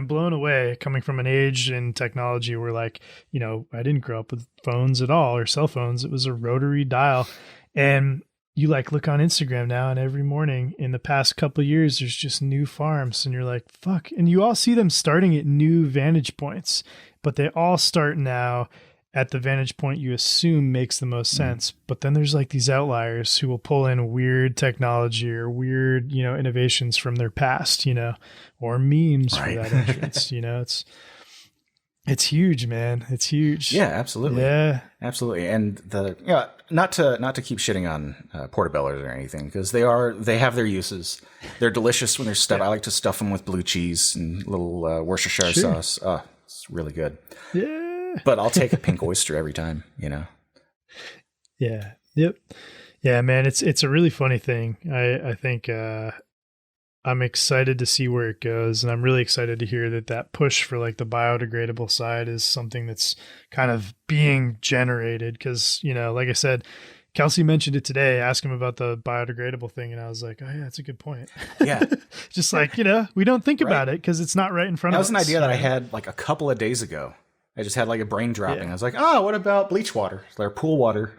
blown away coming from an age in technology where like, I didn't grow up with phones at all or cell phones. It was a rotary dial. And you like look on Instagram now, and every morning in the past couple of years, there's just new farms, and you're like, fuck. And you all see them starting at new vantage points, but they all start now at the vantage point you assume makes the most sense. But then there's like these outliers who will pull in weird technology or weird, innovations from their past, or memes for that entrance. It's huge, man. It's huge. Yeah, absolutely. Yeah, absolutely. And not to keep shitting on portobellos or anything, because they have their uses. They're delicious when they're stuffed. I like to stuff them with blue cheese and little Worcestershire sauce. Oh, it's really good. Yeah. But I'll take a pink oyster every time, Yeah. Yep. Yeah, man. It's a really funny thing. I think I'm excited to see where it goes, and I'm really excited to hear that push for like the biodegradable side is something that's kind of being generated. Because like I said, Kelsey mentioned it today. Ask him about the biodegradable thing, and I was like, oh yeah, that's a good point. Yeah. Just like we don't think about it because it's not right in front of us. That was an idea that I had like a couple of days ago. I just had like a brain dropping. I was like, what about bleach water or pool water?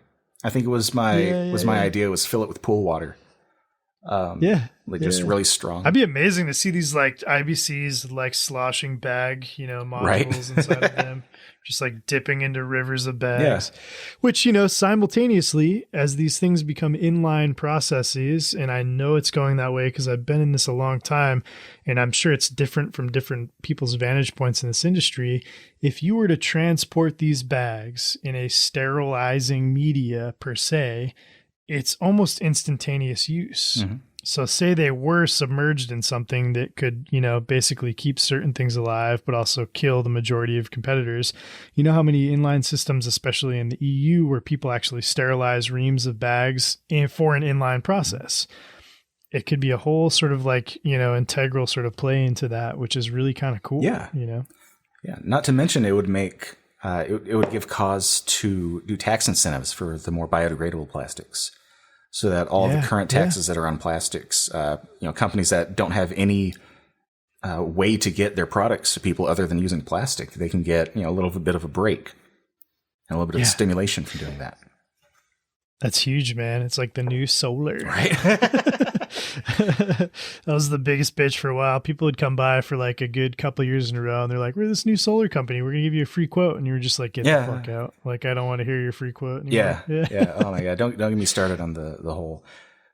I think it was my idea was fill it with pool water. Just really strong. I'd be amazing to see these like IBCs like sloshing bag, modules inside of them, just like dipping into rivers of bags, which, simultaneously as these things become inline processes. And I know it's going that way because I've been in this a long time and I'm sure it's different from different people's vantage points in this industry. If you were to transport these bags in a sterilizing media per se, it's almost instantaneous use. Mm-hmm. So say they were submerged in something that could, basically keep certain things alive, but also kill the majority of competitors. You know how many inline systems, especially in the EU, where people actually sterilize reams of bags for an inline process? It could be a whole sort of like, integral sort of play into that, which is really kind of cool. Yeah. Yeah. Not to mention it would make, it would give cause to do tax incentives for the more biodegradable plastics, so that all the current taxes that are on plastics, companies that don't have any way to get their products to people other than using plastic, they can get a little bit of a break and a little bit of stimulation from doing that. That's huge, man. It's like the new solar. Right. That was the biggest bitch for a while. People would come by for like a good couple of years in a row and they're like, we're this new solar company. We're going to give you a free quote. And you were just like, get the fuck out. Like, I don't want to hear your free quote anymore. Yeah. Oh my God. Don't get me started on the whole,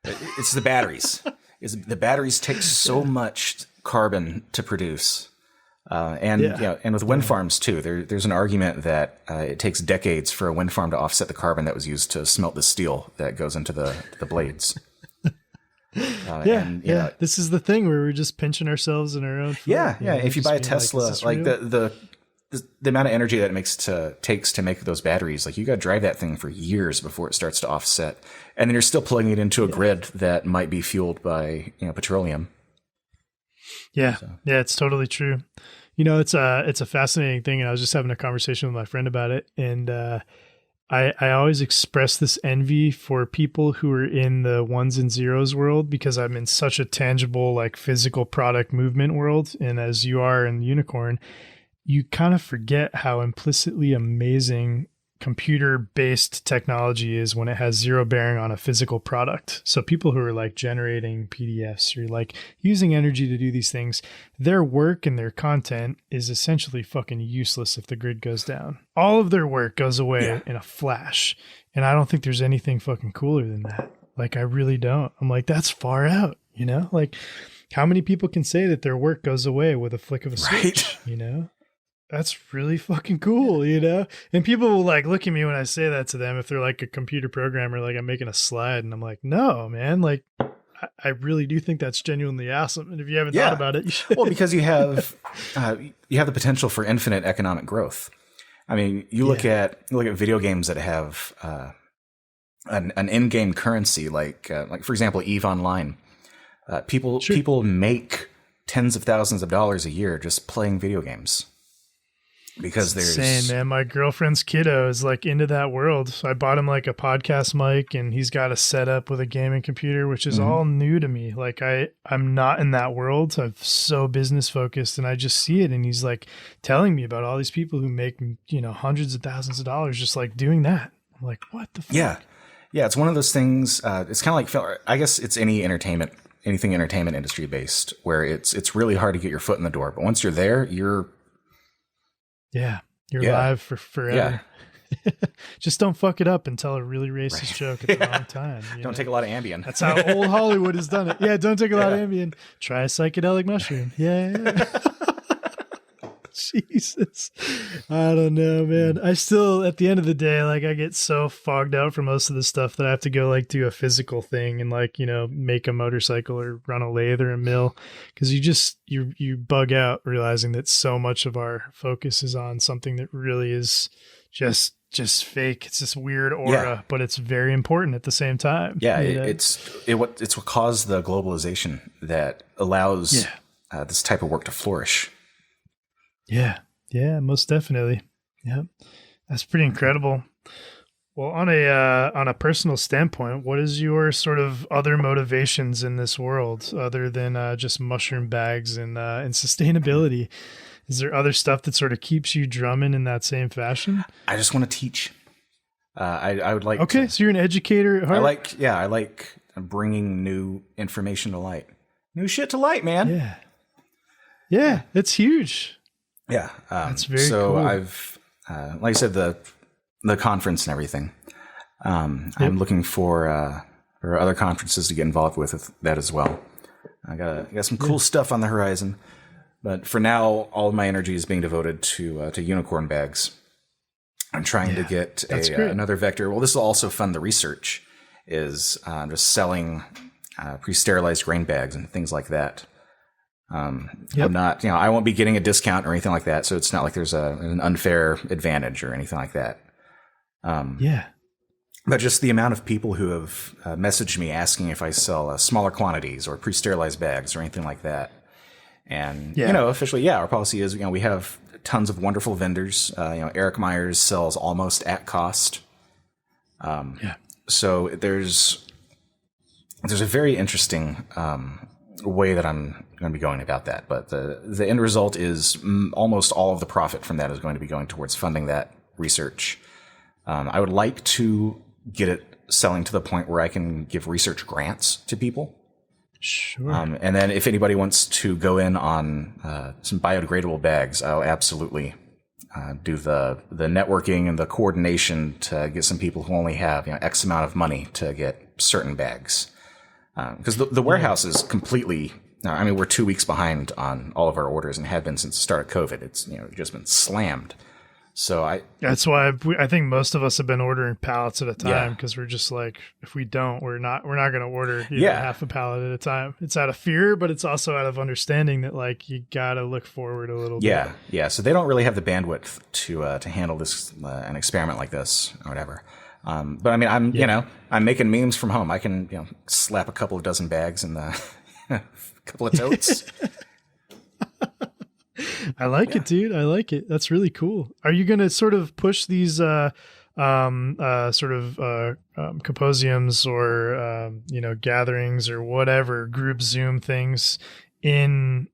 it's the batteries. The batteries take so much carbon to produce. And with wind farms too, there's an argument that it takes decades for a wind farm to offset the carbon that was used to smelt the steel that goes into the blades. This is the thing where we're just pinching ourselves in our own foot. If you buy a Tesla, like the amount of energy that it takes to make those batteries, like you got to drive that thing for years before it starts to offset, and then you're still plugging it into a grid that might be fueled by petroleum. It's totally true. It's a fascinating thing, and I was just having a conversation with my friend about it, and I always express this envy for people who are in the ones and zeros world, because I'm in such a tangible, like physical product movement world. And as you are in Unicorn, you kind of forget how implicitly amazing computer-based technology is when it has zero bearing on a physical product. So people who are like generating PDFs or like using energy to do these things, their work and their content is essentially fucking useless if the grid goes down. All of their work goes away in a flash. And I don't think there's anything fucking cooler than that. Like, I really don't. I'm like, that's far out, Like, how many people can say that their work goes away with a flick of a switch, That's really fucking cool, And people will like look at me when I say that to them if they're like a computer programmer, like I'm making a slide, and I'm like, no, man, like I really do think that's genuinely awesome. And if you haven't thought about it, you should. Well, because you have the potential for infinite economic growth. I mean, you look at video games that have an in-game currency, like for example, EVE Online. People make tens of thousands of dollars a year just playing video games. Because there's insane, man. My girlfriend's kiddo is like into that world. So I bought him like a podcast mic, and he's got a setup with a gaming computer, which is all new to me. Like I'm not in that world. I'm so business focused, and I just see it. And he's like telling me about all these people who make, hundreds of thousands of dollars just like doing that. I'm like, what the fuck? Yeah. It's one of those things. It's kind of like, I guess it's anything entertainment industry based, where it's really hard to get your foot in the door. But once you're there, you're live for forever. Just don't fuck it up and tell a really racist joke at the wrong time. Don't take a lot of Ambien. That's how old Hollywood has done it. Yeah, don't take a lot of Ambien. Try a psychedelic mushroom. Yeah. Jesus. I don't know, man. I still, at the end of the day, like I get so fogged out for most of the stuff that I have to go like do a physical thing and like, make a motorcycle or run a lathe or a mill. Cause you bug out realizing that so much of our focus is on something that really is just fake. It's this weird aura, but it's very important at the same time. Yeah. It's what caused the globalization that allows this type of work to flourish. Yeah, most definitely. Yeah, that's pretty incredible. Well, on a personal standpoint, what is your sort of other motivations in this world other than just mushroom bags and sustainability? Is there other stuff that sort of keeps you drumming in that same fashion? I just want to teach. I would like. Okay, so you're an educator at heart? I like bringing new information to light. New shit to light, man. Yeah. Yeah, it's huge. Yeah. That's very so cool. I've, like I said, the conference and everything. I'm looking for other conferences to get involved with that as well. I got some cool stuff on the horizon, but for now, all of my energy is being devoted to unicorn bags. I'm trying to get another vector. Well, this will also fund the research. Is just selling pre-sterilized grain bags and things like that. I'm not, I won't be getting a discount or anything like that. So it's not like there's an unfair advantage or anything like that. But just the amount of people who have messaged me asking if I sell smaller quantities or pre-sterilized bags or anything like that. And, officially, our policy is, we have tons of wonderful vendors. Eric Myers sells almost at cost. So there's a very interesting way that I'm going to be going about that. But the end result is almost all of the profit from that is going to be going towards funding that research. I would like to get it selling to the point where I can give research grants to people. Sure. And then if anybody wants to go in on some biodegradable bags, I'll absolutely do the networking and the coordination to get some people who only have X amount of money to get certain bags. Because the warehouse is completely, we're 2 weeks behind on all of our orders and have been since the start of COVID. It's just been slammed. So that's why I think most of us have been ordering pallets at a time because we're just like, if we don't, we're not going to order half a pallet at a time. It's out of fear, but it's also out of understanding that like you got to look forward a little bit. Yeah. So they don't really have the bandwidth to handle this an experiment like this or whatever. But I'm making memes from home. I can slap a couple of dozen bags in the couple of totes. I like it, dude. I like it. That's really cool. Are you going to sort of push these symposiums or gatherings or whatever group Zoom things in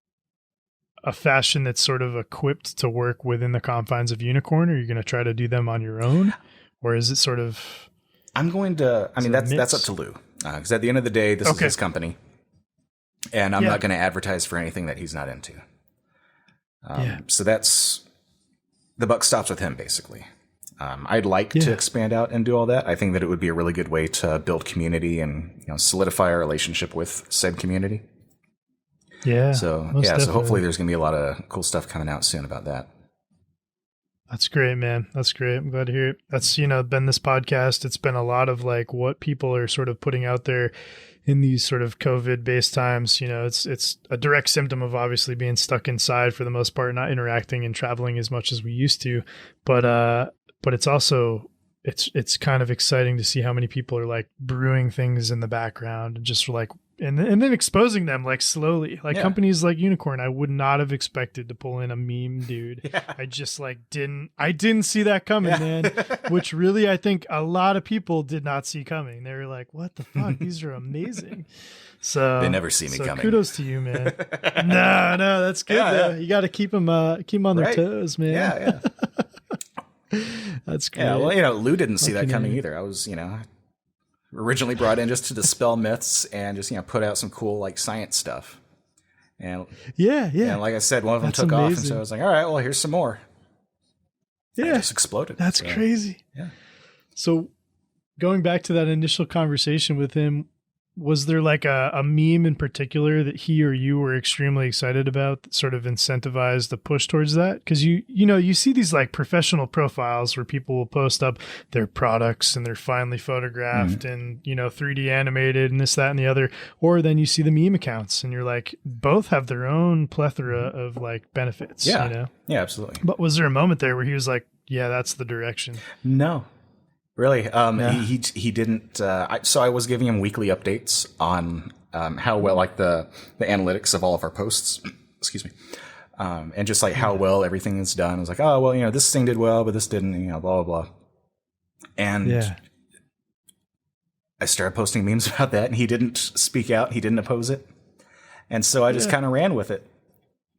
a fashion that's sort of equipped to work within the confines of Unicorn? Or are you going to try to do them on your own, or is it sort of? I'm going to. I mean, that's up to Lou, because at the end of the day, this is his company, and I'm not going to advertise for anything that he's not into. So that's the buck stops with him, basically. I'd like to expand out and do all that. I think that it would be a really good way to build community and solidify our relationship with said community. Yeah. So so hopefully there's going to be a lot of cool stuff coming out soon about that. That's great, man. That's great. I'm glad to hear it. That's, been this podcast. It's been a lot of like what people are sort of putting out there in these sort of COVID based times. It's a direct symptom of obviously being stuck inside for the most part, not interacting and traveling as much as we used to. But it's also, it's kind of exciting to see how many people are like brewing things in the background and just like, and then exposing them like slowly, like companies like Unicorn. I would not have expected to pull in a meme dude. I just like didn't see that coming, man, which really, I think a lot of people did not see coming. They were like, what the fuck? These are amazing. So they never see me coming. Kudos to you, man. No, that's good. Though. You got to keep them on their toes, man. Yeah. That's great. Yeah. Well, Lou didn't see that coming either. I was, originally brought in just to dispel myths and just put out some cool like science stuff. And and like I said, one of them took off, and so I was like, all right, well, here's some more. And it just exploded. That's crazy. Yeah. So going back to that initial conversation with him, was there like a meme in particular that he or you were extremely excited about that sort of incentivized the push towards that? Because you see these like professional profiles where people will post up their products and they're finely photographed and 3D animated and this, that, and the other. Or then you see the meme accounts and you're like, both have their own plethora of like benefits. Yeah, absolutely. But was there a moment there where he was like, yeah, that's the direction? No. Really? He didn't. So I was giving him weekly updates on how well, like the analytics of all of our posts. Excuse me. And just like how well everything is done. I was like, oh well, this thing did well, but this didn't. Blah blah blah. And I started posting memes about that, and he didn't speak out. He didn't oppose it, and so I just kind of ran with it.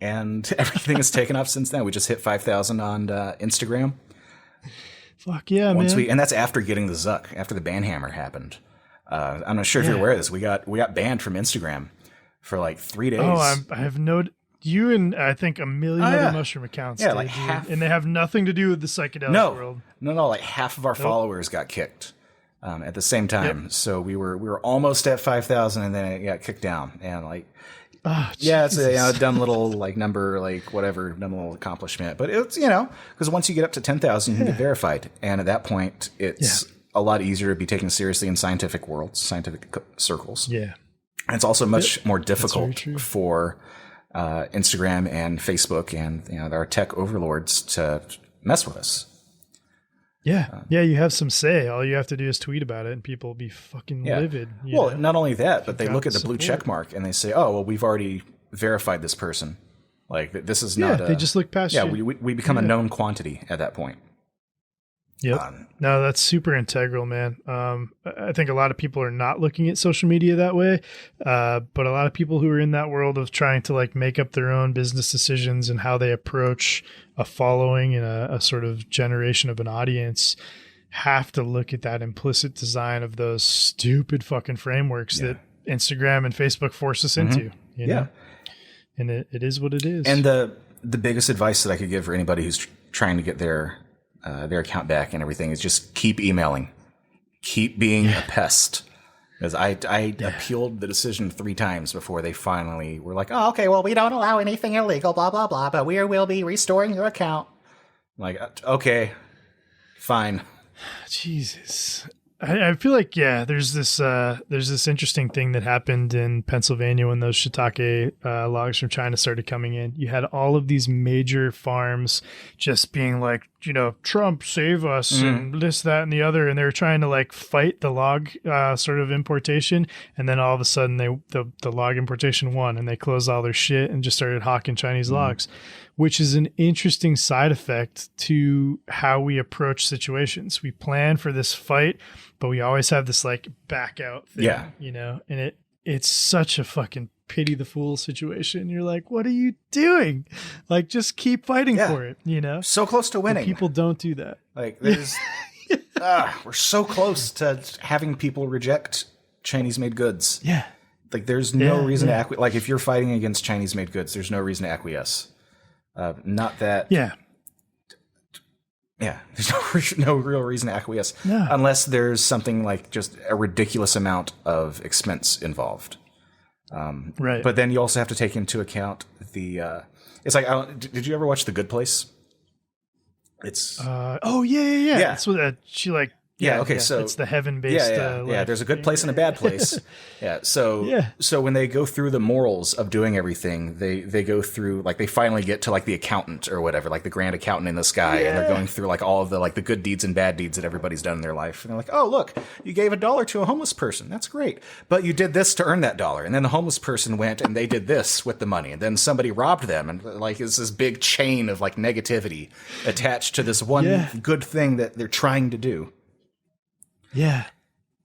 And everything has taken off since then. We just hit 5,000 on Instagram. Fuck yeah, man. And that's after getting the Zuck, after the Banhammer happened. I'm not sure if you're aware of this. We got banned from Instagram for like 3 days. Oh, I have no. You and I think a million other mushroom accounts. Yeah, did, like half, and they have nothing to do with the psychedelic world. No. Like half of our followers got kicked at the same time. Yep. So we were almost at 5,000, and then it got kicked down. And like, it's a dumb little like number, like whatever, dumb little accomplishment. But it's because once you get up to 10,000, you can get verified, and at that point, it's a lot easier to be taken seriously in scientific circles. Yeah, and it's also much more difficult for Instagram and Facebook and our tech overlords to mess with us. Yeah, you have some say. All you have to do is tweet about it, and people will be fucking livid. Well, not only that, but they look at the blue check mark and they say, "Oh, well, we've already verified this person. Like this is not." They just look past you. Yeah, we become a known quantity at that point. Yep. No, that's super integral, man. I think a lot of people are not looking at social media that way. But a lot of people who are in that world of trying to like make up their own business decisions and how they approach a following and a sort of generation of an audience have to look at that implicit design of those stupid fucking frameworks that Instagram and Facebook force us into, you know? And it is what it is. And the biggest advice that I could give for anybody who's trying to get their account back and everything is just keep emailing, keep being a pest. Because I appealed the decision 3 times before they finally were like, oh, okay, well, we don't allow anything illegal, blah, blah, blah, but we will be restoring your account. I'm like, okay, fine. Jesus. I feel like, there's this interesting thing that happened in Pennsylvania when those shiitake logs from China started coming in. You had all of these major farms just being like, Trump, save us, and this, that, and the other. And they were trying to like fight the log sort of importation. And then all of a sudden the log importation won, and they closed all their shit and just started hawking Chinese logs, which is an interesting side effect to how we approach situations. We plan for this fight, but we always have this like back out thing, and it's such a fucking pity the fool situation. You're like, what are you doing? Like, just keep fighting for it, So close to winning. But people don't do that. Like, there's, we're so close to having people reject Chinese made goods. Yeah. Like, there's no reason to acquiesce. Like, if you're fighting against Chinese made goods, there's no reason to acquiesce. Not that. Yeah. Yeah. There's no real reason to acquiesce unless there's something like just a ridiculous amount of expense involved. Right. But then you also have to take into account the. It's like, did you ever watch The Good Place? It's. Yeah. That's what she like. So it's the heaven-based. There's a good place and a bad place. So when they go through the morals of doing everything, they go through like they finally get to like the accountant or whatever, like the grand accountant in the sky, and they're going through like all of the like the good deeds and bad deeds that everybody's done in their life, and they're like, oh look, you gave $1 to a homeless person, that's great, but you did this to earn that $1, and then the homeless person went and they did this with the money, and then somebody robbed them, and like it's this big chain of like negativity attached to this one good thing that they're trying to do. Yeah.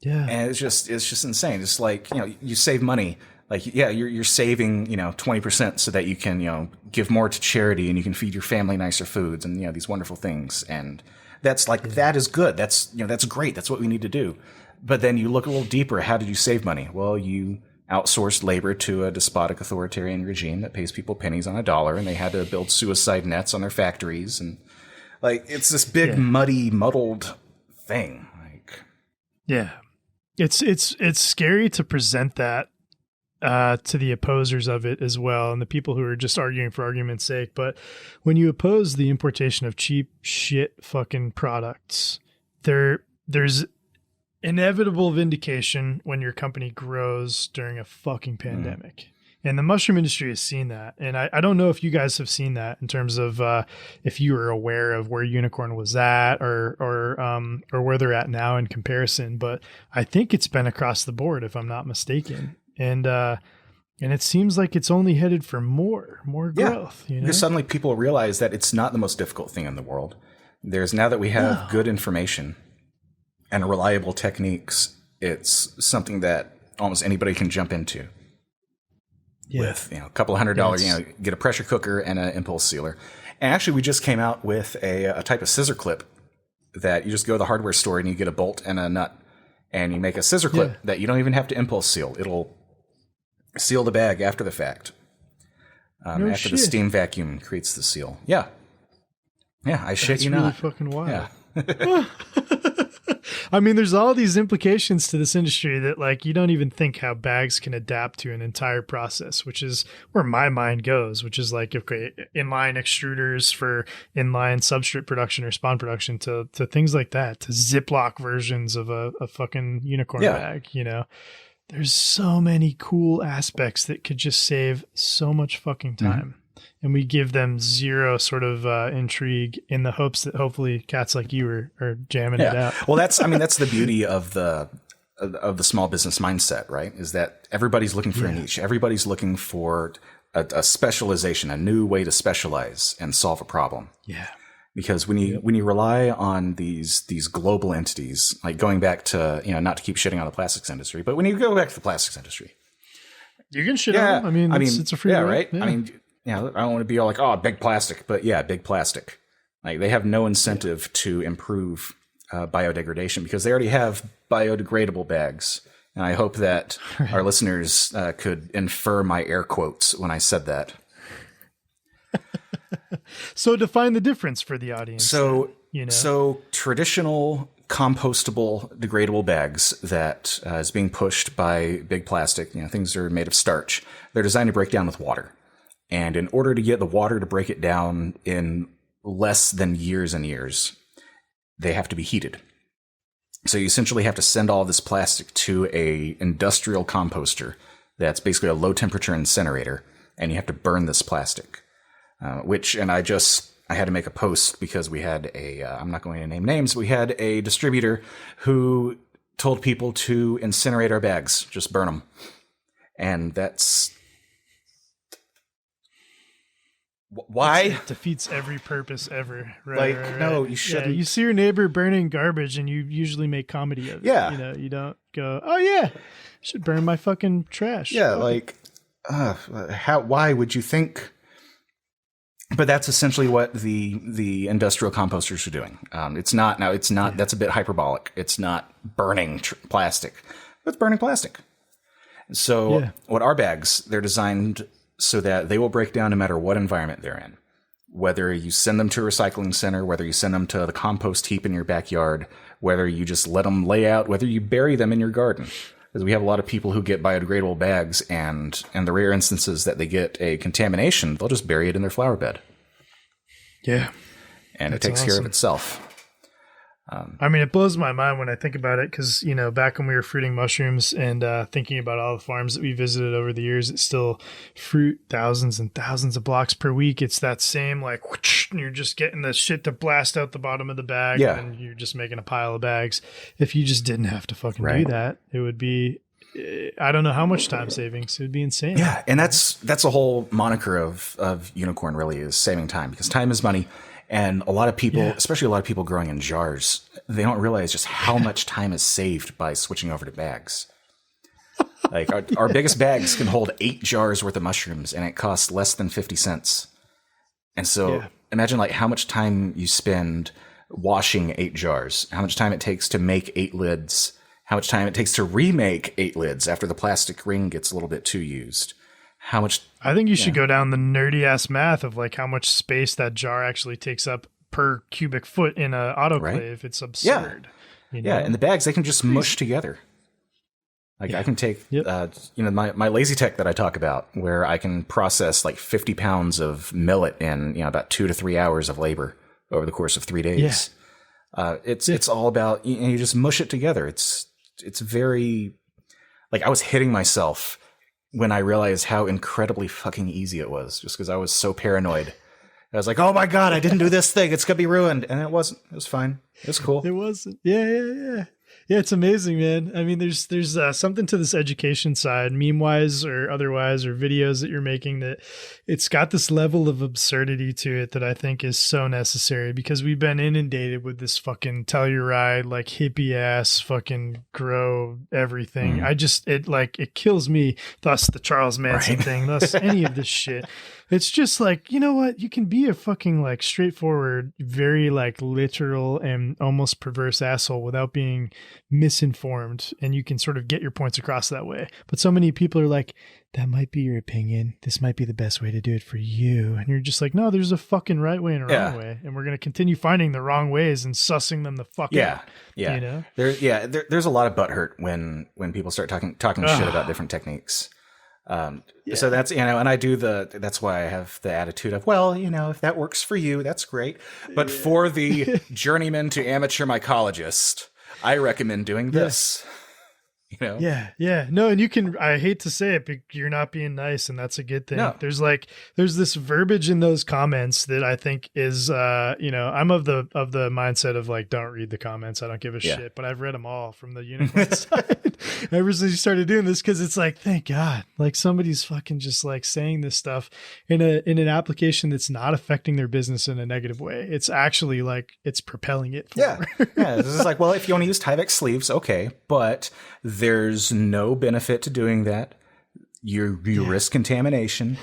And it's just insane. It's like, you save money. Like, you're saving, 20% so that you can, give more to charity and you can feed your family nicer foods and, these wonderful things. And that's like, that is good. That's, that's great. That's what we need to do. But then you look a little deeper. How did you save money? Well, you outsourced labor to a despotic authoritarian regime that pays people pennies on a dollar, and they had to build suicide nets on their factories. And like, it's this big, muddled thing. Yeah, it's scary to present that to the opposers of it as well, and the people who are just arguing for argument's sake. But when you oppose the importation of cheap shit fucking products, there's inevitable vindication when your company grows during a fucking pandemic. And the mushroom industry has seen that. And I don't know if you guys have seen that in terms of if you were aware of where Unicorn was at or where they're at now in comparison. But I think it's been across the board, if I'm not mistaken. And it seems like it's only headed for more growth. Because suddenly people realize that it's not the most difficult thing in the world. Now that we have good information and reliable techniques, it's something that almost anybody can jump into. With a couple $100, get a pressure cooker and an impulse sealer. And actually, we just came out with a type of scissor clip that you just go to the hardware store and you get a bolt and a nut, and you make a scissor clip that you don't even have to impulse seal. It'll seal the bag after the fact. After the steam vacuum creates the seal. Yeah. Yeah, I shit you not. That's really fucking wild. Yeah. I mean, there's all these implications to this industry that, like, you don't even think how bags can adapt to an entire process, which is where my mind goes, which is like, okay, inline extruders for inline substrate production or spawn production to things like that, to Ziploc versions of a fucking unicorn bag, you know? There's so many cool aspects that could just save so much fucking time. Mm-hmm. And we give them zero sort of intrigue in the hopes that hopefully cats like you are jamming it out. Well, that's the beauty of the small business mindset, right? Is that everybody's looking for a niche. Everybody's looking for a specialization, a new way to specialize and solve a problem. Yeah. Because when you rely on these global entities, like going back to, not to keep shitting on the plastics industry, but when you go back to the plastics industry, you can shit on them. I mean, it's a free way. Right? Yeah. I mean, I don't want to be all like, oh, big plastic, but yeah, big plastic. Like they have no incentive to improve biodegradation because they already have biodegradable bags. And I hope that our listeners could infer my air quotes when I said that. So define the difference for the audience. So traditional compostable, degradable bags that is being pushed by big plastic, things are made of starch. They're designed to break down with water. And in order to get the water to break it down in less than years and years, they have to be heated. So you essentially have to send all this plastic to a industrial composter that's basically a low temperature incinerator, and you have to burn this plastic. I had to make a post because we had I'm not going to name names, we had a distributor who told people to incinerate our bags, just burn them. And that's... Why? It defeats every purpose ever. Right, right. No, you shouldn't. Yeah, you see your neighbor burning garbage and you usually make comedy of it. Yeah. You don't go, oh yeah, I should burn my fucking trash. Yeah, why would you think? But that's essentially what the industrial composters are doing. It's not, that's a bit hyperbolic. It's not burning plastic, but it's burning plastic. So what our bags, they're designed so that they will break down no matter what environment they're in. Whether you send them to a recycling center, whether you send them to the compost heap in your backyard, whether you just let them lay out, whether you bury them in your garden. Because we have a lot of people who get biodegradable bags, and in the rare instances that they get a contamination, they'll just bury it in their flower bed. Yeah. And it takes care of itself. I mean, it blows my mind when I think about it because, back when we were fruiting mushrooms and thinking about all the farms that we visited over the years that still fruit thousands and thousands of blocks per week, it's that same whoosh, and you're just getting the shit to blast out the bottom of the bag and you're just making a pile of bags. If you just didn't have to fucking do that, it would be, I don't know how much time savings. It would be insane. Yeah, and that's a whole moniker of Unicorn really is saving time because time is money. And a lot of people, especially a lot of people growing in jars, they don't realize just how much time is saved by switching over to bags. Like our biggest bags can hold 8 jars worth of mushrooms, and it costs less than 50 cents. And so imagine how much time you spend washing 8 jars, how much time it takes to make 8 lids, how much time it takes to remake 8 lids after the plastic ring gets a little bit too used. How much? I think you should go down the nerdy ass math of how much space that jar actually takes up per cubic foot in an autoclave. Right? It's absurd. Yeah. And the bags, they can just mush together. I can take, my Lazy Tech that I talk about, where I can process 50 pounds of millet in, about 2 to 3 hours of labor over the course of 3 days. Yeah. It's all about, you just mush it together. It's very, I was hitting myself when I realized how incredibly fucking easy it was, just because I was so paranoid. I was like, oh my God, I didn't do this thing. It's going to be ruined. And it wasn't. It was fine. It was cool. It wasn't. Yeah. Yeah, it's amazing, man. I mean, there's something to this education side, meme-wise or otherwise, or videos that you're making, that it's got this level of absurdity to it that I think is so necessary, because we've been inundated with this fucking Telluride, hippie ass fucking grow everything. It kills me. Thus the Charles Manson thing, thus any of this shit. It's just you know what? You can be a fucking straightforward, very literal and almost perverse asshole without being misinformed, and you can sort of get your points across that way. But so many people are like, that might be your opinion. This might be the best way to do it for you. And you're just like, no, there's a fucking right way and a wrong way. And we're going to continue finding the wrong ways and sussing them the fuck out. Yeah. You know? There's a lot of butthurt when people start talking shit about different techniques. So that's, you know, and I do that's why I have the attitude of, well, you know, if that works for you, that's great. But for the journeyman to amateur mycologist, I recommend doing this. You know? Yeah. No, and I hate to say it, but you're not being nice, and that's a good thing. No. There's this verbiage in those comments that I think is, you know, I'm of the mindset of like, don't read the comments. I don't give a shit, but I've read them all from the unicorn side ever since you started doing this. Cause it's like, thank God, like somebody's fucking just like saying this stuff in an application that's not affecting their business in a negative way. It's actually like, it's propelling it forward. Yeah. This is like, well, if you want to use Tyvek sleeves, okay, but there's no benefit to doing that. You risk contamination.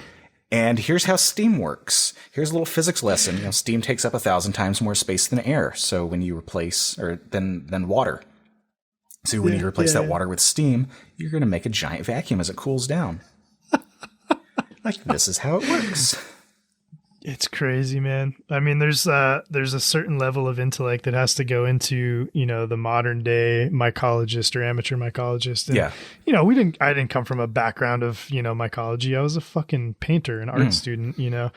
And here's how steam works. Here's a little physics lesson. You know, steam takes up 1,000 times more space than air. So when you replace than water. So when you replace that water with steam, you're going to make a giant vacuum as it cools down. Like, this is how it works. It's crazy, man. I mean, there's a certain level of intellect that has to go into, you know, the modern day mycologist or amateur mycologist. And, you know, I didn't come from a background of, you know, mycology. I was a fucking painter, an art student, you know.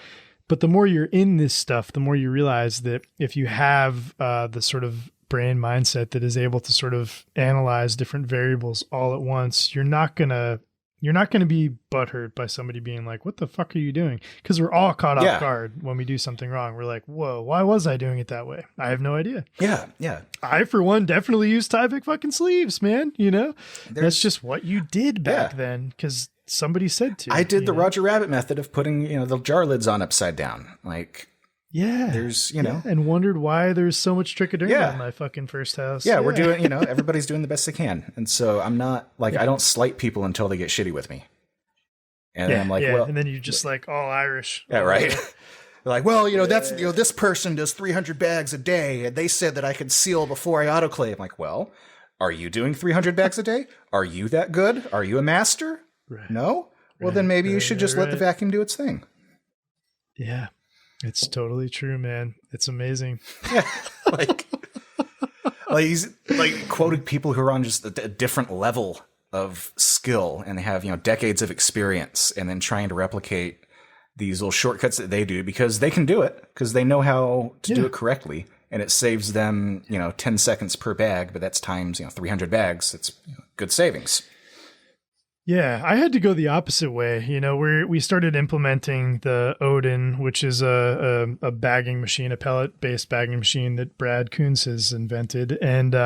But the more you're in this stuff, the more you realize that if you have the sort of brain mindset that is able to sort of analyze different variables all at once, you're not going to be butthurt by somebody being like, what the fuck are you doing? Because we're all caught off guard when we do something wrong. We're like, whoa, why was I doing it that way? I have no idea. Yeah. I, for one, definitely use Tyvek fucking sleeves, man. You know, that's just what you did back then because somebody said to. I did the Roger Rabbit method of putting, you know, the jar lids on upside down. Like, there's, you know. And wondered why there's so much trichoderma in my fucking first house. Yeah, we're doing, you know, everybody's doing the best they can. And so I'm not, like, I don't slight people until they get shitty with me. And then I'm like, well. And then you're just like, all Irish. Yeah, right. They're like, well, you know, that's, you know, this person does 300 bags a day. And they said that I could seal before I autoclave. I'm like, well, are you doing 300 bags a day? Are you that good? Are you a master? Right. No? Well, then maybe you should just let the vacuum do its thing. Yeah. It's totally true, man. It's amazing. Yeah. Like he's like quoted people who are on just a different level of skill and they have, you know, decades of experience and then trying to replicate these little shortcuts that they do because they can do it because they know how to do it correctly. And it saves them, you know, 10 seconds per bag, but that's times, you know, 300 bags. It's, you know, good savings. Yeah, I had to go the opposite way. You know, we started implementing the Odin, which is a bagging machine, a pellet-based bagging machine that Brad Coons has invented. And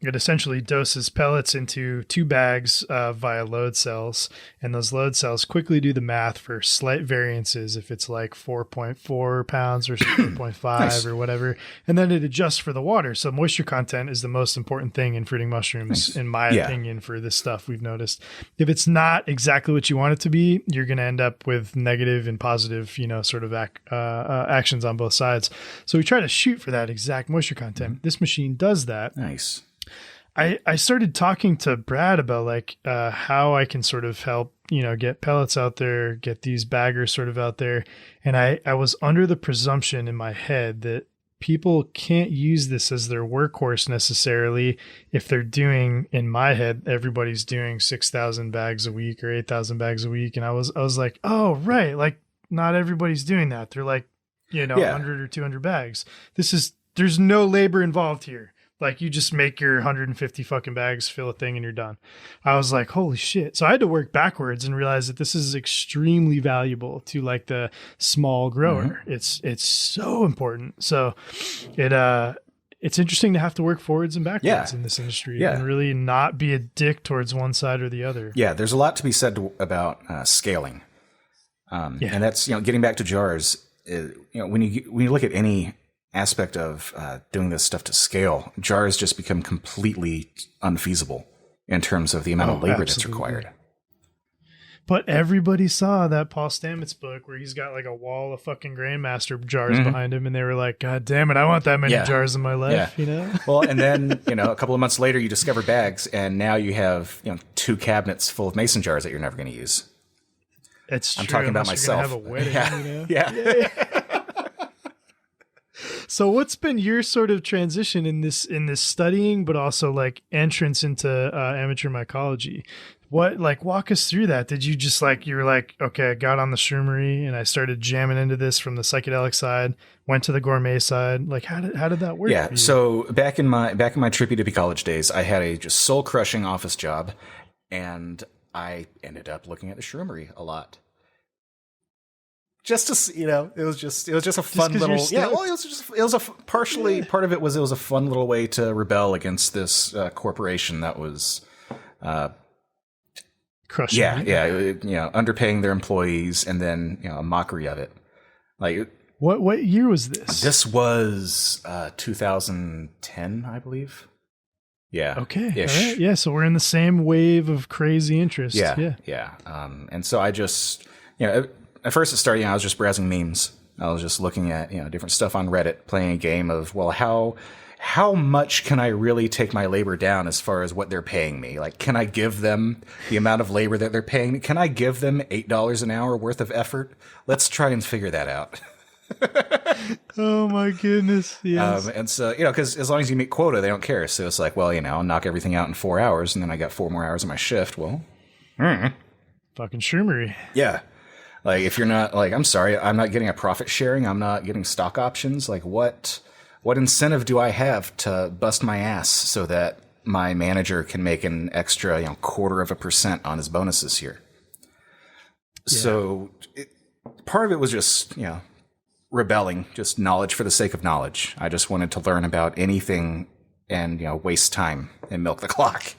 it essentially doses pellets into 2 bags via load cells. And those load cells quickly do the math for slight variances, if it's like 4.4 pounds or 4.5 or whatever. And then it adjusts for the water. So moisture content is the most important thing in fruiting mushrooms, in my opinion, for this stuff we've noticed. If it's not exactly what you want it to be, you're going to end up with negative and positive, you know, sort of actions on both sides. So we try to shoot for that exact moisture content. This machine does that. Nice. I started talking to Brad about like how I can sort of help, you know, get pellets out there, get these baggers sort of out there. And I was under the presumption in my head that people can't use this as their workhorse necessarily if they're doing, in my head, everybody's doing 6,000 bags a week or 8,000 bags a week. And I was like, oh, right. Like not everybody's doing that. They're like, you know, 100 or 200 bags. There's no labor involved here. Like you just make your 150 fucking bags, fill a thing and you're done. I was like, holy shit. So I had to work backwards and realize that this is extremely valuable to like the small grower. It's so important. So it's interesting to have to work forwards and backwards in this industry and really not be a dick towards one side or the other. Yeah. There's a lot to be said about scaling. And that's, you know, getting back to jars, you know, when you look at any aspect of doing this stuff to scale, jars just become completely unfeasible in terms of the amount of labor that's required. But everybody saw that Paul Stamets book where he's got like a wall of fucking Grandmaster jars behind him, and they were like, God damn it, I want that many jars in my life, you know? Well, and then, a couple of months later, you discover bags, and now you have, 2 cabinets full of mason jars that you're never going to use. It's true. I'm talking about myself. Have a wedding, Yeah. So what's been your sort of transition in this studying, but also like entrance into amateur mycology? What, like, walk us through that? Did you just you were like, okay, I got on the shroomery and I started jamming into this from the psychedelic side, went to the gourmet side. Like, how did that work? Yeah. So back in my trippy dippy college days, I had a just soul crushing office job, and I ended up looking at the shroomery a lot. Just to, it was just a fun little, part of it was a fun little way to rebel against this corporation that was, crushing. Underpaying their employees, and then, a mockery of it. Like, what year was this? This was 2010, I believe. Yeah. Okay. Ish. All right. Yeah. So we're in the same wave of crazy interest. Yeah. And so I just, at first it started, I was just browsing memes. I was just looking at, different stuff on Reddit, playing a game of, well, how much can I really take my labor down as far as what they're paying me? Like, can I give them the amount of labor that they're paying me? Can I give them $8 an hour worth of effort? Let's try and figure that out. Oh my goodness. Yes. And so, because as long as you meet quota, they don't care. So it's like, well, I'll knock everything out in 4 hours, and then I got 4 more hours of my shift. Well, fucking shroomery. Yeah. Like, if you're not, like, I'm sorry, I'm not getting a profit sharing, I'm not getting stock options. Like, what incentive do I have to bust my ass so that my manager can make an extra, 0.25% on his bonuses here? Yeah. So part of it was just, rebelling, just knowledge for the sake of knowledge. I just wanted to learn about anything and, waste time and milk the clock.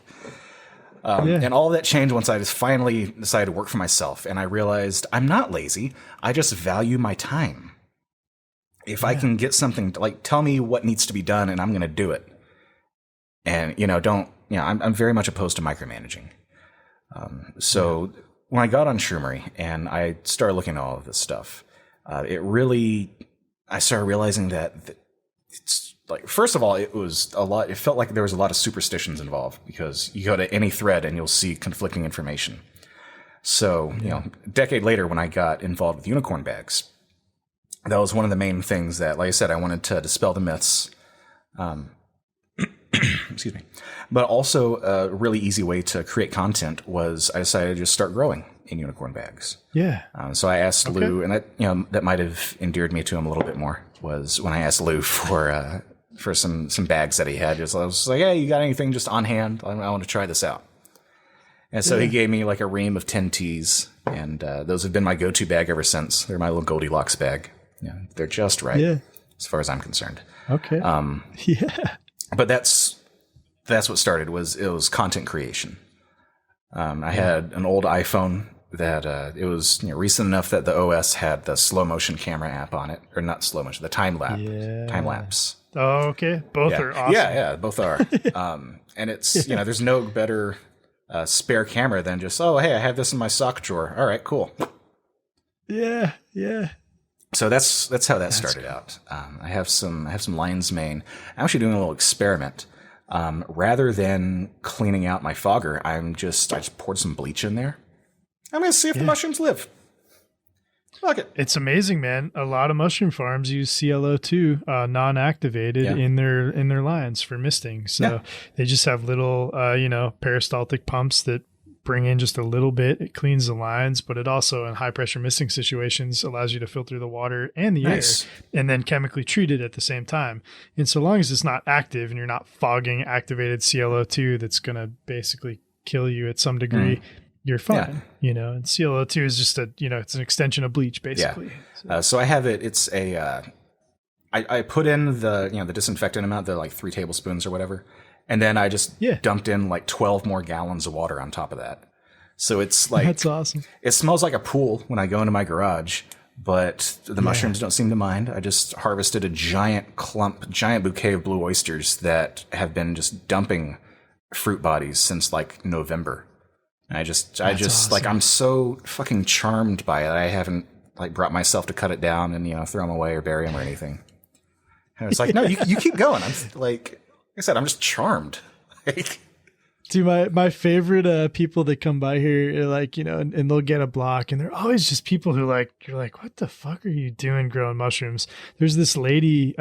And all that changed once I just finally decided to work for myself. And I realized I'm not lazy. I just value my time. If I can get something, tell me what needs to be done, and I'm going to do it. And, I'm very much opposed to micromanaging. So when I got on Shroomery and I started looking at all of this stuff, I started realizing that it's, first of all, it felt like there was a lot of superstitions involved, because you go to any thread and you'll see conflicting information. So, a decade later, when I got involved with unicorn bags, that was one of the main things that, like I said, I wanted to dispel the myths. Excuse me. But also a really easy way to create content was I decided to just start growing in unicorn bags. Yeah. So I asked Lou, and that might have endeared me to him a little bit more, was when I asked Lou for some bags that he had. I was like, hey, you got anything just on hand? I want to try this out. And so he gave me like a ream of 10 teas, and those have been my go-to bag ever since. They're my little Goldilocks bag. They're just right, as far as I'm concerned. Okay. But that's what started. It was content creation. I had an old iPhone that it was recent enough that the OS had the slow motion camera app on it, or not slow motion, the time lapse. Oh, okay. Both are awesome. Yeah, both are. And it's there's no better spare camera than just, oh, hey, I have this in my sock drawer. All right, cool. Yeah. So that's how that started out. I have some lion's mane. I'm actually doing a little experiment. Rather than cleaning out my fogger, I just poured some bleach in there. I'm going to see if the mushrooms live. Fuck it. It's amazing, man. A lot of mushroom farms use ClO2 non-activated in their lines for misting. So they just have little peristaltic pumps that bring in just a little bit. It cleans the lines, but it also, in high pressure misting situations, allows you to filter the water and the air and then chemically treat it at the same time. And so long as it's not active and you're not fogging activated ClO2 that's going to basically kill you at some degree, you're fine. And ClO2 is just it's an extension of bleach, basically. So I have it. It's I put in the disinfectant amount, the 3 tablespoons or whatever. And then I just dumped in 12 more gallons of water on top of that. So it's that's awesome. It smells like a pool when I go into my garage, but the mushrooms don't seem to mind. I just harvested a giant bouquet of blue oysters that have been just dumping fruit bodies since November. I just awesome. like, I'm so fucking charmed by it. I haven't like brought myself to cut it down and, throw them away or bury them or anything. And it's like, no, you keep going. I'm like I said, I'm just charmed. Like, dude, my favorite people that come by here, like, and they'll get a block, and they're always just people who like, you're like, what the fuck are you doing growing mushrooms? There's this lady,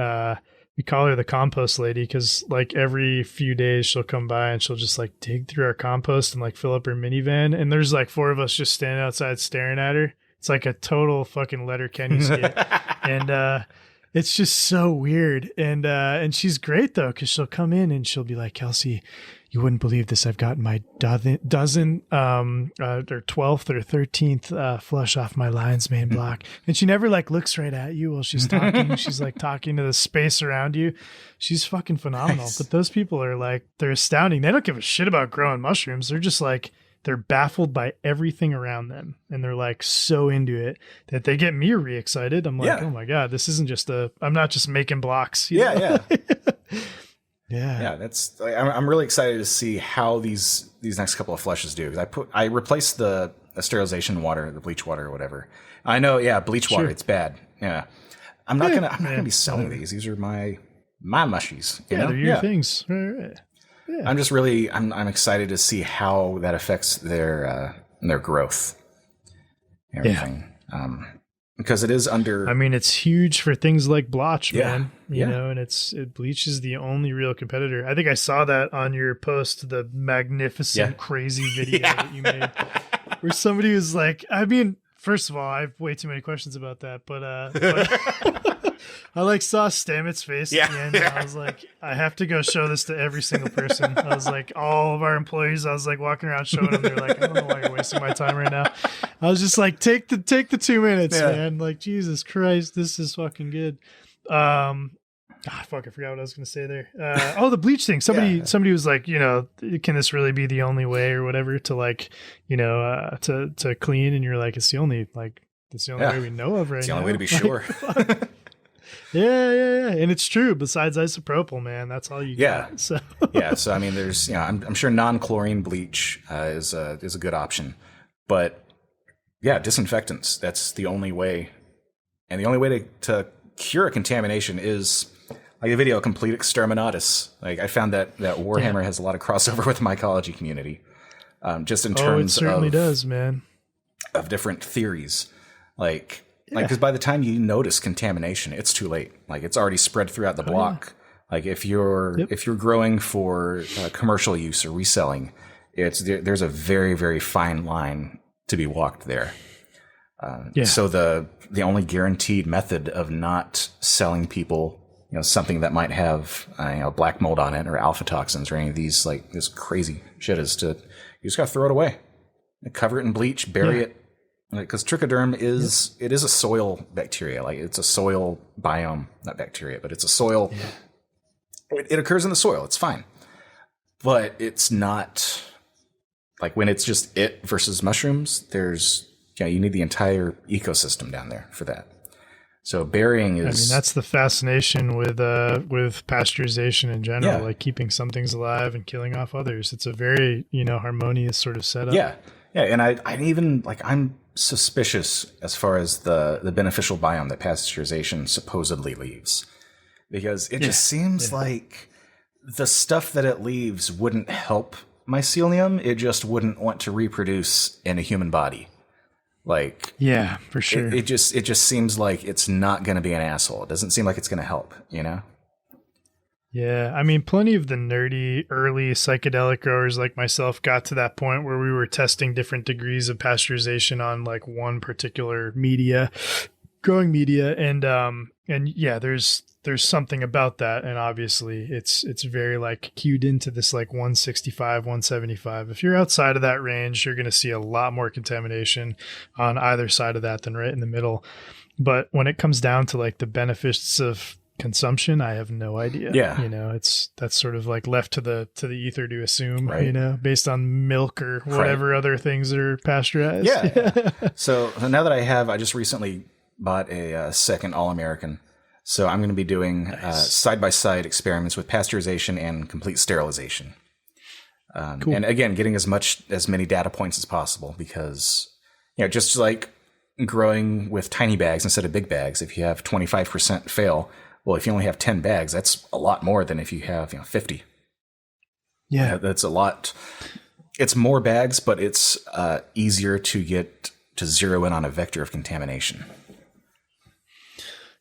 we call her the compost lady, because like every few days she'll come by and she'll just like dig through our compost and like fill up her minivan, and there's like 4 of us just standing outside staring at her. It's like a total fucking Letterkenny skit. And it's just so weird. And she's great though, because she'll come in and she'll be like, Kelsey, you wouldn't believe this. I've gotten my dozen or 12th or 13th flush off my lion's mane block. And she never like looks right at you while she's talking. She's like talking to the space around you. She's fucking phenomenal. Nice. But those people are like, they're astounding. They don't give a shit about growing mushrooms. They're just like, they're baffled by everything around them. And they're like so into it that they get me re-excited. I'm like, oh my God, this isn't just I'm not just making blocks. You know? Yeah. That's. I'm really excited to see how these next couple of flushes do. I replaced the sterilization water, the bleach water or whatever. I know, bleach water, it's bad. Yeah, I'm not gonna be selling these. These are my mushies. They're your things. Right. Yeah. I'm just really I'm excited to see how that affects their growth. And everything. Because it is under. I mean, it's huge for things like blotch, man. You know, and bleach is the only real competitor. I think I saw that on your post, the magnificent, crazy video that you made, where somebody was like, I mean, first of all, I have way too many questions about that, but I like saw Stamets' face at the end, and I was like, I have to go show this to every single person. I was like, all of our employees, I was like walking around showing them. They're like, I don't know why you're wasting my time right now. I was just like, take the 2 minutes, man. Like, Jesus Christ, this is fucking good. Fuck, I forgot what I was going to say there. The bleach thing. Somebody was like, can this really be the only way or whatever to like, to clean? And you're like, it's the only way we know of right now. It's the only way to be sure. Yeah. And it's true. Besides isopropyl, man, that's all you got. So So I mean, there's, I'm sure non-chlorine bleach is a good option, but disinfectants. That's the only way, and the only way to cure a contamination is like the video Complete Exterminatus. Like, I found that Warhammer has a lot of crossover with the mycology community, just in terms it certainly does, man, of different theories. Like, because by the time you notice contamination, it's too late. Like, it's already spread throughout the block. Like, if you're growing for commercial use or reselling, there's a very, very fine line to be walked there. So the only guaranteed method of not selling people, something that might have black mold on it or alpha toxins or any of these, like, this crazy shit, is you just gotta throw it away, cover it in bleach, bury it. Because trichoderm is a soil bacteria. Like, it's a soil biome, not bacteria, but it's a soil. It occurs in the soil. It's fine, but it's not like when it's just it versus mushrooms. There's you need the entire ecosystem down there for that. So burying is. I mean, that's the fascination with pasteurization in general, like keeping some things alive and killing off others. It's a very harmonious sort of setup. Yeah, and I'm suspicious as far as the beneficial biome that pasteurization supposedly leaves, because it just seems like the stuff that it leaves wouldn't help mycelium. It just wouldn't want to reproduce in a human body. Like, for sure. It just seems like it's not going to be an asshole. It doesn't seem like it's going to help, Yeah, I mean, plenty of the nerdy early psychedelic growers like myself got to that point where we were testing different degrees of pasteurization on like one particular growing media, and there's something about that, and obviously it's very like cued into this like 165, 175. If you're outside of that range, you're going to see a lot more contamination on either side of that than right in the middle. But when it comes down to like the benefits of consumption, I have no idea. That's sort of like left to the ether to assume, based on milk or whatever other things that are pasteurized. So now that I just recently bought a second All-American, so I'm going to be doing side-by-side experiments with pasteurization and complete sterilization. Cool. And again, getting as many data points as possible, because, just like growing with tiny bags instead of big bags, if you have 25% fail, well, if you only have 10 bags, that's a lot more than if you have 50. Yeah. That's a lot. It's more bags, but it's easier to get to zero in on a vector of contamination.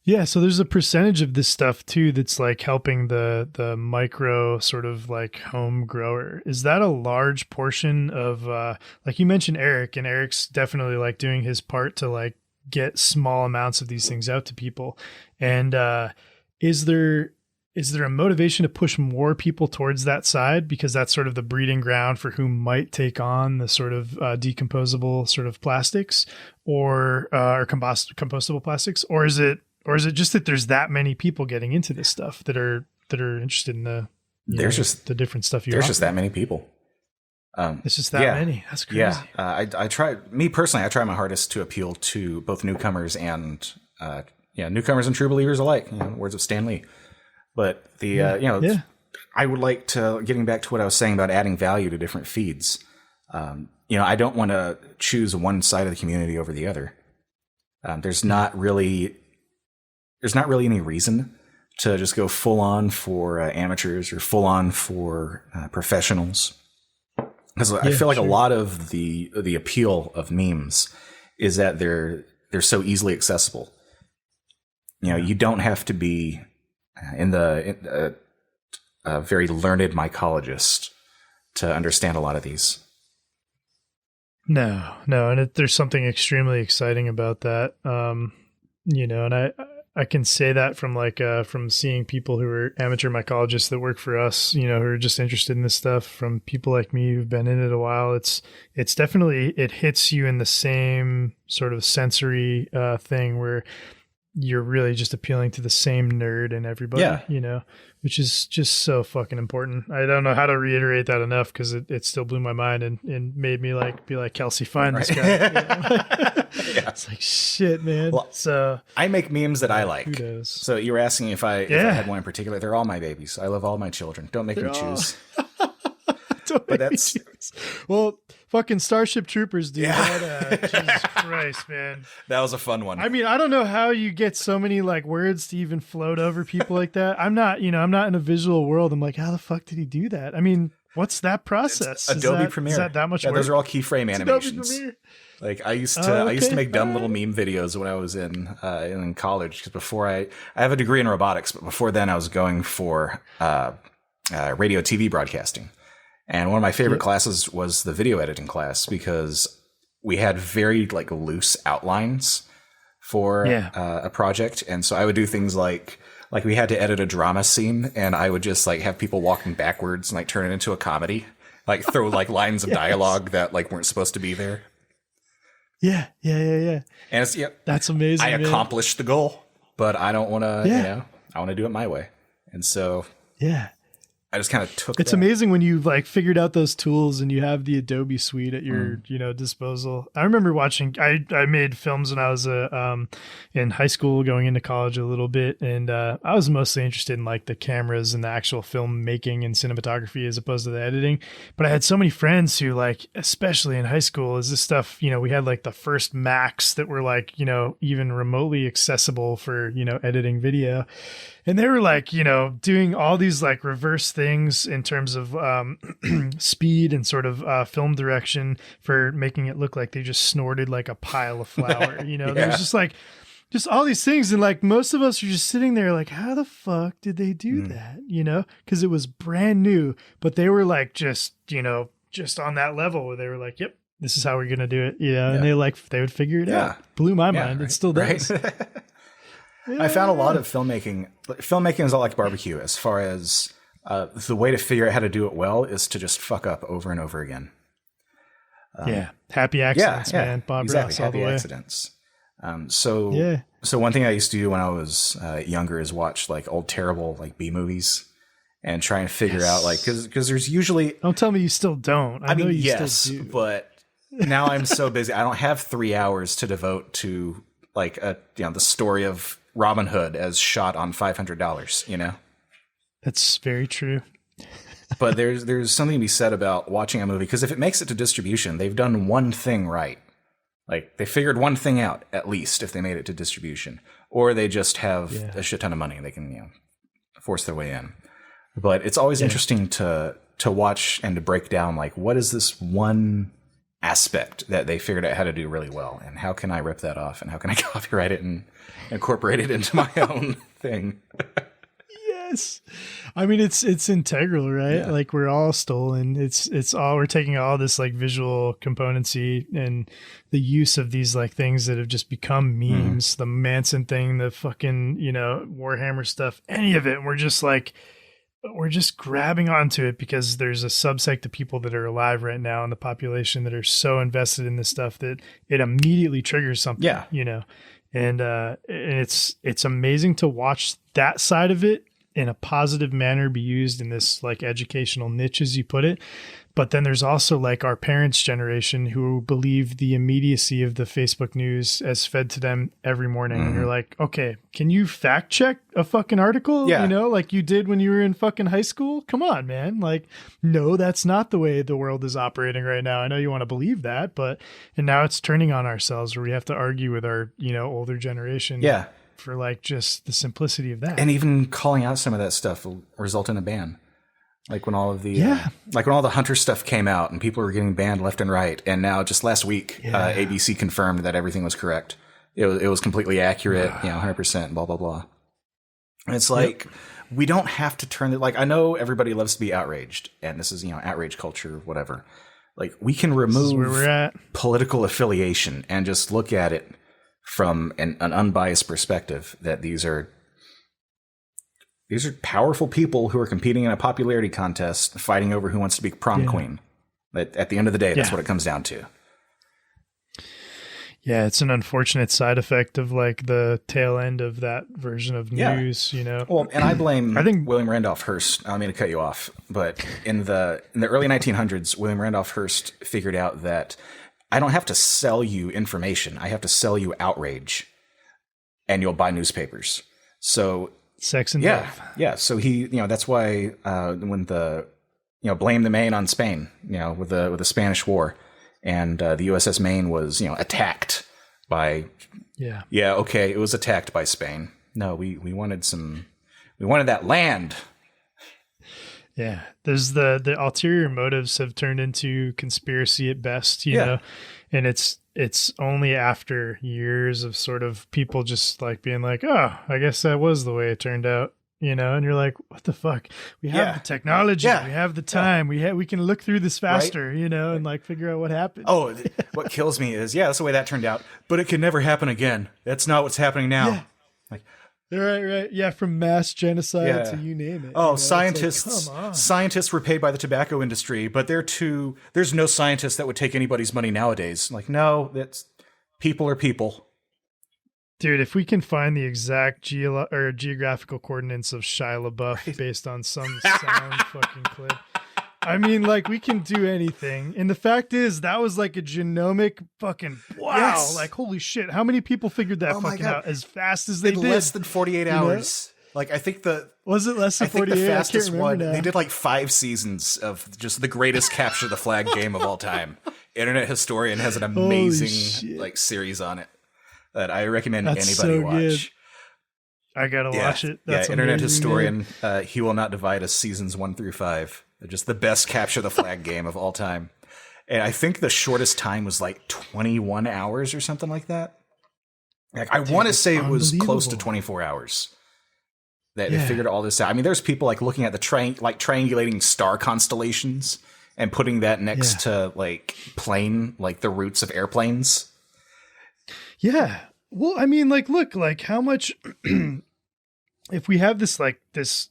Yeah, so there's a percentage of this stuff too that's like helping the micro sort of like home grower. Is that a large portion of like you mentioned Eric, and Eric's definitely like doing his part to like get small amounts of these things out to people. And is there a motivation to push more people towards that side, because that's sort of the breeding ground for who might take on the sort of decomposable sort of plastics or compostable plastics, or is it just that there's that many people getting into this stuff that are interested in the the different stuff you there's just that many people. It's just that many. That's crazy. Yeah, I try my hardest to appeal to both newcomers and newcomers and true believers alike. Words of Stan Lee. But I would like to, getting back to what I was saying about adding value to different feeds. I don't want to choose one side of the community over the other. There's not really any reason to just go full on for amateurs or full on for professionals. Because I feel like a lot of the appeal of memes is that they're so easily accessible. You don't have to be a very learned mycologist to understand a lot of these. No, and there's something extremely exciting about that. And I can say that from seeing people who are amateur mycologists that work for us, who are just interested in this stuff, from people like me who've been in it a while. It's definitely, it hits you in the same sort of sensory thing where you're really just appealing to the same nerd in everybody, which is just so fucking important. I don't know how to reiterate that enough, because it still blew my mind and made me be like, Kelsey, find this guy. It's like, shit, man. Well, so I make memes that I like. Kudos. So you were asking if I had one in particular. They're all my babies. I love all my children. Don't make me choose. Well, fucking Starship Troopers, dude. Yeah. Jesus Christ, man. That was a fun one. I mean, I don't know how you get so many like words to even float over people like that. I'm not in a visual world. I'm like, how the fuck did he do that? I mean, what's that process? Adobe Premiere. Is that much work? Those are all keyframe animations. Like I used to make dumb little meme videos when I was in college, because before I have a degree in robotics, but before then I was going for radio TV broadcasting. And one of my favorite classes was the video editing class, because we had very like loose outlines for a project. And so I would do things like we had to edit a drama scene, and I would just like have people walking backwards and like turn it into a comedy, like throw like lines of dialogue that like weren't supposed to be there. Yeah. And it's, that's amazing. I accomplished the goal, but I don't want to, I want to do it my way. And so, I just kind of took It's amazing when you've like figured out those tools and you have the Adobe suite at your, disposal. I remember watching, I made films when I was in high school, going into college a little bit. And I was mostly interested in like the cameras and the actual film making and cinematography as opposed to the editing. But I had so many friends who like, especially in high school, is this stuff, we had like the first Macs that were like, even remotely accessible for, editing video. And they were like, doing all these like reverse things in terms of speed and sort of film direction for making it look like they just snorted like a pile of flour. There's just all these things. And like most of us are just sitting there like, how the fuck did they do that? Because it was brand new, but they were like just on that level where they were like, yep, this is how we're going to do it. And they would figure it out. Blew my mind. Right. It still does. Right. I found a lot of filmmaking. Filmmaking is all like barbecue, as far as the way to figure out how to do it well is to just fuck up over and over again. Happy accidents, man. Bob Ross all happy the way. Accidents. So one thing I used to do when I was younger is watch like old terrible like B movies and try and figure out like because there's usually. Don't tell me you still don't. I know mean, you still do. But now I'm so busy. I don't have 3 hours to devote to like the story of Robin Hood as shot on $500, That's very true. But there's something to be said about watching a movie, because if it makes it to distribution, they've done one thing right. Like, they figured one thing out, at least, if they made it to distribution. Or they just have a shit ton of money and they can, force their way in. But it's always interesting to watch and to break down, like, what is this one aspect that they figured out how to do really well? And how can I rip that off? And how can I copyright it and incorporate it into my own thing? Yes. I mean, it's integral, right? Yeah. Like, we're all stolen. It's all, we're taking all this like visual componency and the use of these like things that have just become memes, the Manson thing, the fucking, Warhammer stuff, any of it. And we're just grabbing onto it because there's a subsect of people that are alive right now in the population that are so invested in this stuff that it immediately triggers something, and it's amazing to watch that side of it in a positive manner be used in this like educational niche, as you put it. But then there's also like our parents' generation who believe the immediacy of the Facebook news as fed to them every morning. And you're like, okay, can you fact check a fucking article? Like you did when you were in fucking high school? Come on, man. Like, no, that's not the way the world is operating right now. I know you want to believe that, and now it's turning on ourselves where we have to argue with our, older generation. Yeah. For like just the simplicity of that. And even calling out some of that stuff will result in a ban. Like when all of the when all the Hunter stuff came out and people were getting banned left and right, and now just last week ABC confirmed that everything was correct. It was completely accurate, 100%, blah blah blah. And it's like we don't have to turn it. Like, I know everybody loves to be outraged, and this is outrage culture, whatever. Like, we can remove where we're at. Political affiliation and just look at it from an unbiased perspective, that these are powerful people who are competing in a popularity contest, fighting over who wants to be prom queen. But at the end of the day, that's what it comes down to. Yeah, it's an unfortunate side effect of like the tail end of that version of news, Well, and I think William Randolph Hearst. I don't mean to cut you off, but in the early 1900s, William Randolph Hearst figured out that I don't have to sell you information. I have to sell you outrage, and you'll buy newspapers. So sex and death. Yeah. So he, that's why when the, blame the Maine on Spain, with the Spanish War, and the USS Maine was, attacked by. Yeah. Yeah. Okay. It was attacked by Spain. No, we wanted that land. Yeah, there's the ulterior motives have turned into conspiracy at best, you know, and it's only after years of sort of people just like being like, oh, I guess that was the way it turned out, and you're like, what the fuck? We have the technology, we have the time, we can look through this faster, and like figure out what happened. Oh, what kills me is, that's the way that turned out, but it can never happen again. That's not what's happening now. Yeah. Like. Right. Yeah, from mass genocide to you name it. Oh, scientists were paid by the tobacco industry, but there's no scientist that would take anybody's money nowadays. Like, no, that's people are people. Dude, if we can find the exact geographical coordinates of Shia LaBeouf based on some sound fucking clip. I mean, like, we can do anything. And the fact is, that was like a genomic fucking wow. Yes. Like, holy shit. How many people figured that fucking out as fast as they did? Less than 48 hours. Like, I think was it less than 48? The fastest one, they did like 5 seasons of just the greatest capture the flag game of all time. Internet Historian has an amazing like series on it that I recommend anybody watch. Good. I gotta watch it. That's Internet amazing, Historian. He Will Not Divide Us, seasons 1 through 5. They're just the best capture the flag game of all time. And I think the shortest time was like 21 hours or something like that. Like, I want to say it was close to 24 hours that they figured all this out. I mean, there's people like looking at the triangulating star constellations and putting that next to like the routes of airplanes. Yeah. Well, I mean, like, look, like how much, if we have this, like this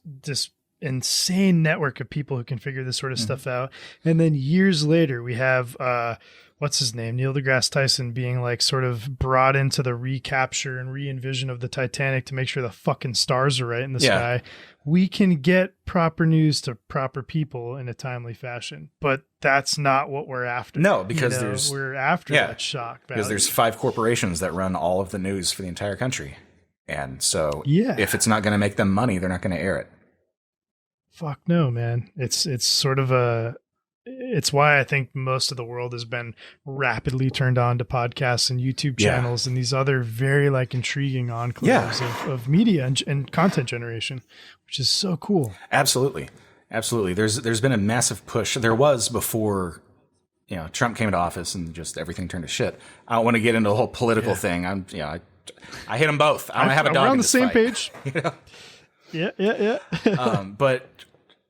insane network of people who can figure this sort of stuff out. And then years later, we have, what's his name? Neil deGrasse Tyson being like sort of brought into the recapture and re-envision of the Titanic to make sure the fucking stars are right in the sky. We can get proper news to proper people in a timely fashion, but that's not what we're after. No, because we're after that shock value. Because there's 5 corporations that run all of the news for the entire country. And so if it's not going to make them money, they're not going to air it. Fuck no, man. It's sort of it's why I think most of the world has been rapidly turned on to podcasts and YouTube channels and these other very like intriguing enclaves of media and content generation, which is so cool. Absolutely. There's been a massive push. There was before, Trump came into office and just everything turned to shit. I don't want to get into the whole political thing. I hate them both. I don't have a dog. We're on in the this same fight. page. Yeah. But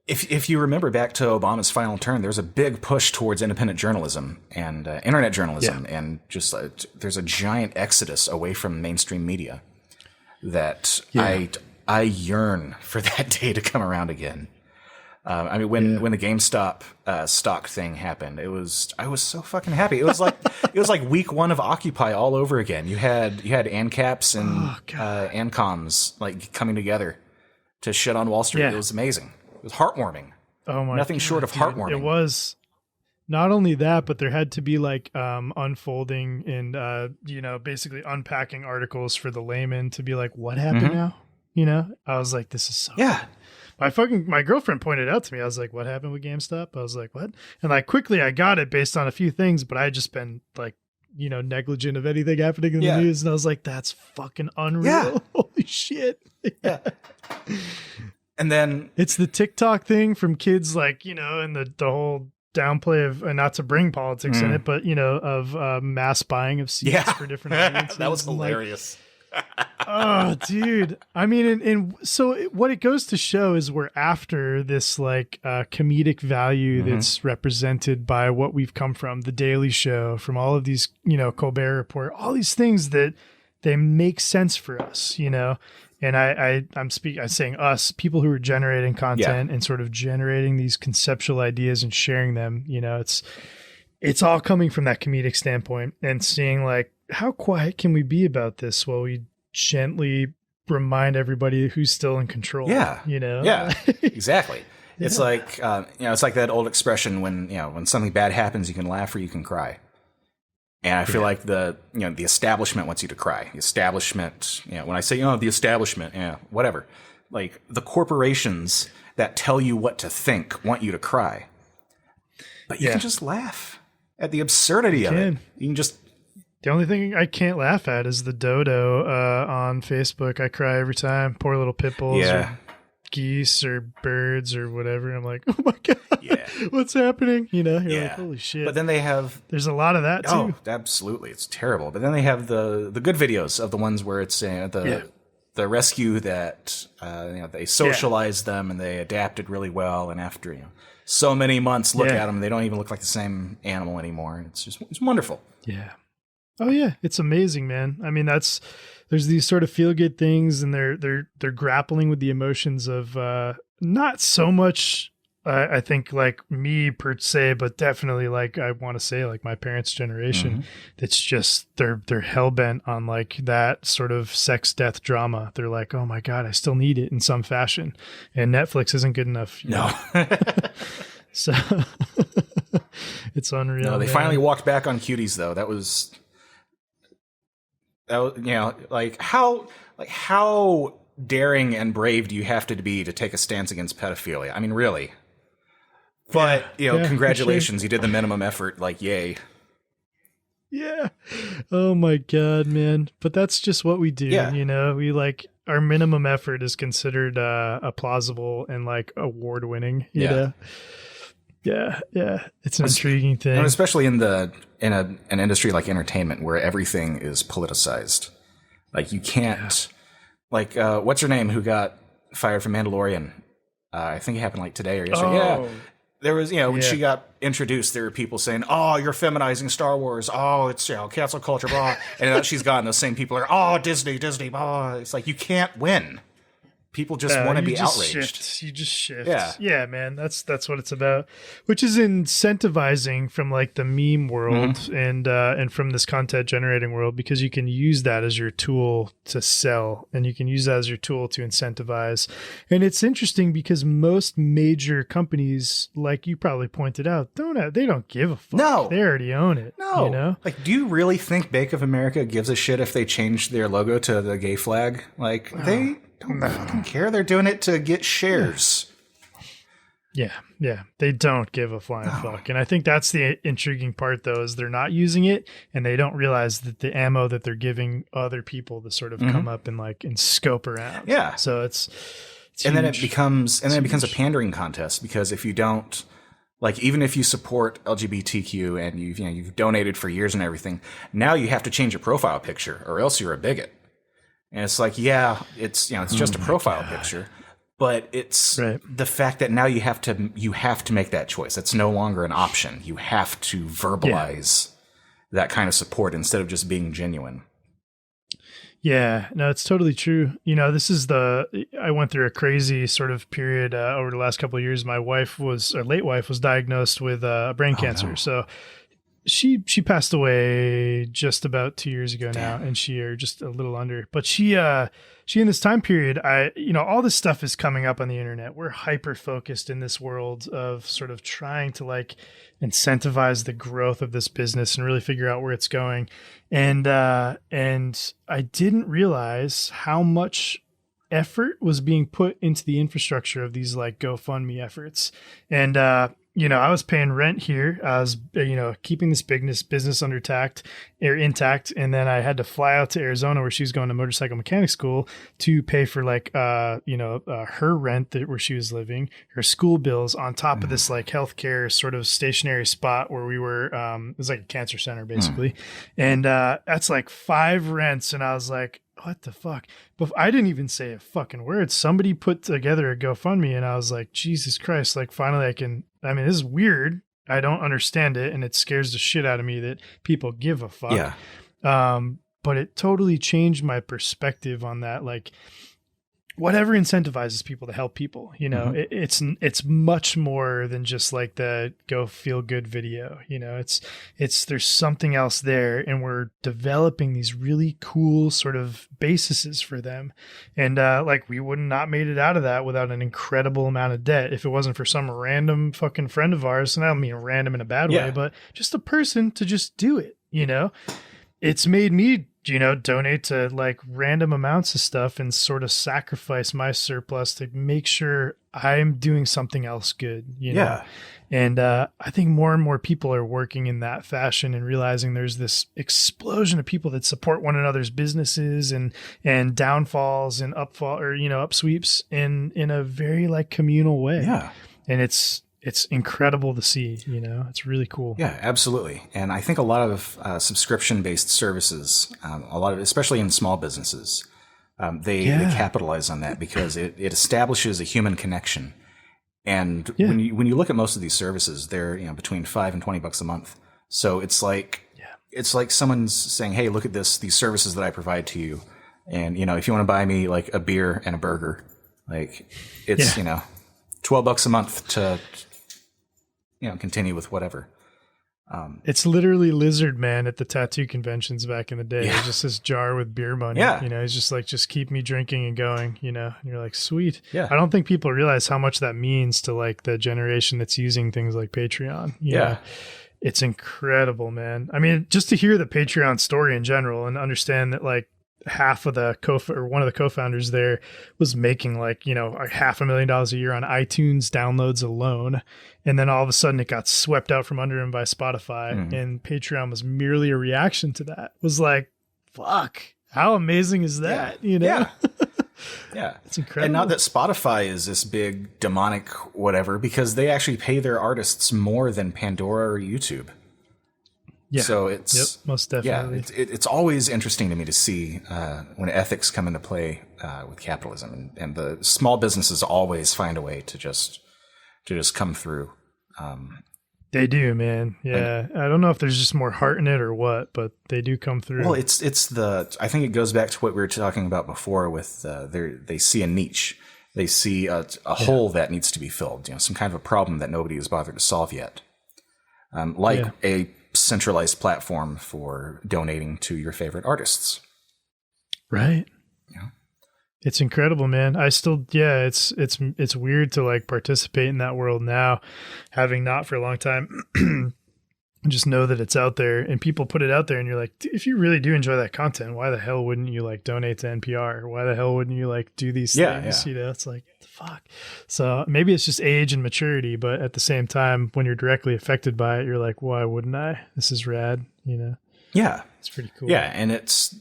if you remember back to Obama's final term, there was a big push towards independent journalism and internet journalism, and just there's a giant exodus away from mainstream media that I yearn for that day to come around again. I mean, when the GameStop stock thing happened, I was so fucking happy. It was like week one of Occupy all over again. You had ANCAPs and ANCOMs like coming together to shit on Wall Street. It was amazing. It was heartwarming. Oh my! Nothing short of heartwarming. It was not only that, but there had to be like unfolding and basically unpacking articles for the layman to be like, what happened now? I was like, this is so good. My girlfriend pointed out to me. I was like, what happened with GameStop? I was like, what? And like quickly I got it based on a few things, but I had just been like, negligent of anything happening in the news. And I was like, that's fucking unreal. Yeah. Holy shit. Yeah. And then it's the TikTok thing from kids, like, and the whole downplay of, and not to bring politics in it, but, of mass buying of seats for different audiences. That was hilarious. Oh, dude. I mean, and so what it goes to show is we're after this like comedic value that's represented by what we've come from, The Daily Show, from all of these, Colbert Report, all these things that they make sense for us, And I'm saying us, people who are generating content and sort of generating these conceptual ideas and sharing them, it's all coming from that comedic standpoint and seeing like, how quiet can we be about this while we gently remind everybody who's still in control? Yeah. Yeah, exactly. It's like, it's like that old expression when something bad happens, you can laugh or you can cry. And I feel like the establishment wants you to cry. The establishment, when I say, the establishment, whatever, like the corporations that tell you what to think want you to cry. But you can just laugh at the absurdity of it. You can just. The only thing I can't laugh at is the dodo on Facebook. I cry every time. Poor little pit bulls or geese or birds or whatever. I'm like, oh my God, what's happening? You're like, holy shit. But then there's a lot of that too. Oh, absolutely. It's terrible. But then they have the good videos of the ones where it's the rescue that, they socialized them and they adapted really well. And after, so many months, look at them, they don't even look like the same animal anymore. It's wonderful. Yeah. Oh yeah, it's amazing, man. I mean, there's these sort of feel good things, and they're grappling with the emotions of not so much, I think, like me per se, but definitely like I want to say like my parents' generation. It's just they're hell bent on like that sort of sex death drama. They're like, oh my God, I still need it in some fashion, and Netflix isn't good enough. No. So it's unreal. No, they finally walked back on cuties though. That was how daring and brave do you have to be to take a stance against pedophilia? I mean, really. But congratulations, you did the minimum effort. Like, yay. Yeah. Oh my God, man. But that's just what we do. Yeah. We like our minimum effort is considered a plausible and like award winning. You know. Yeah. It's an intriguing thing. And especially in an industry like entertainment where everything is politicized. Like you can't what's her name who got fired from Mandalorian? I think it happened like today or yesterday. Oh. Yeah. There was, when she got introduced, there were people saying, "Oh, you're feminizing Star Wars. Oh, it's cancel culture, blah." And now she's gone. Those same people are, "Oh, Disney, blah." It's like you can't win. People just want to be outraged. You just shift. Yeah, man. That's what it's about. Which is incentivizing from like the meme world and from this content generating world, because you can use that as your tool to sell and you can use that as your tool to incentivize. And it's interesting because most major companies, like you probably pointed out, they don't give a fuck. No. They already own it. No. Like, do you really think Bank of America gives a shit if they change their logo to the gay flag? Like, they don't fucking care. They're doing it to get shares. Yeah. They don't give a flying fuck. And I think that's the intriguing part, though, is they're not using it and they don't realize that the ammo that they're giving other people to sort of come up and scope around. Yeah. So it's and then huge. it becomes a pandering contest, because if you don't, like, even if you support LGBTQ and you've donated for years and everything, now you have to change your profile picture or else you're a bigot. And it's like, yeah, it's just a profile picture. But it's the fact that now you have to make that choice. It's no longer an option. You have to verbalize that kind of support instead of just being genuine. Yeah, no, it's totally true. I went through a crazy sort of period over the last couple of years. My late wife was diagnosed with brain cancer. No. So she passed away just about 2 years ago now, and or just a little under. But she in this time period, all this stuff is coming up on the internet. We're hyper focused in this world of sort of trying to incentivize the growth of this business and really figure out where it's going. And I didn't realize how much effort was being put into the infrastructure of these GoFundMe efforts. And I was paying rent here. I was, keeping this business intact. And then I had to fly out to Arizona where she was going to motorcycle mechanic school to pay for her rent where she was living, her school bills on top of this healthcare sort of stationary spot where we were, it was like a cancer center basically. And that's 5 rents. And I was like, what the fuck? But I didn't even say a fucking word. Somebody put together a GoFundMe and I was like, Jesus Christ, finally this is weird. I don't understand it. And it scares the shit out of me that people give a fuck. Yeah. But it totally changed my perspective on that. Whatever incentivizes people to help people, it's much more than just the go feel good video. There's something else there, and we're developing these really cool sort of bases for them. And we would not made it out of that without an incredible amount of debt if it wasn't for some random fucking friend of ours. And I don't mean random in a bad way, but just a person to just do it. It's made me donate to random amounts of stuff and sort of sacrifice my surplus to make sure I'm doing something else good, know? And I think more and more people are working in that fashion and realizing there's this explosion of people that support one another's businesses and downfalls and upsweeps in a very communal way. Yeah. And it's incredible to see, it's really cool. Yeah, absolutely. And I think a lot of subscription-based services, especially in small businesses, they capitalize on that because it establishes a human connection. And when you look at most of these services, they're between $5 and $20 a month. So it's like someone's saying, "Hey, look at these services that I provide to you, and if you want to buy me a beer and a burger, it's $12 a month to." Continue with whatever. It's literally Lizard Man at the tattoo conventions back in the day. It's just this jar with beer money. He's just keep me drinking and going, and you're like, sweet. Yeah. I don't think people realize how much that means to the generation that's using things like Patreon. It's incredible, man. I mean, just to hear the Patreon story in general and understand that half of one of the co-founders there was making $500,000 a year on iTunes downloads alone. And then all of a sudden it got swept out from under him by Spotify, and Patreon was merely a reaction to that. It was fuck, how amazing is that? Yeah. It's incredible. And not that Spotify is this big demonic whatever, because they actually pay their artists more than Pandora or YouTube. Yeah. So it's most definitely. Yeah, it's always interesting to me to see when ethics come into play with capitalism, and the small businesses always find a way to just come through. They do, man. Yeah, I don't know if there's just more heart in it or what, but they do come through. Well, I think it goes back to what we were talking about before with they see a niche, they see a hole that needs to be filled, some kind of a problem that nobody has bothered to solve yet, a centralized platform for donating to your favorite artists. Right. Yeah. It's incredible, man. I still, it's weird to participate in that world now, having not for a long time. And just know that it's out there and people put it out there and you're like, if you really do enjoy that content, why the hell wouldn't you like donate to NPR? Why the hell wouldn't you like do these things? Yeah. You know, it's like, what the fuck? So maybe it's just age and maturity, but at the same time, when you're directly affected by it, you're like, why wouldn't I? This is rad, you know? Yeah. It's pretty cool. Yeah. And it's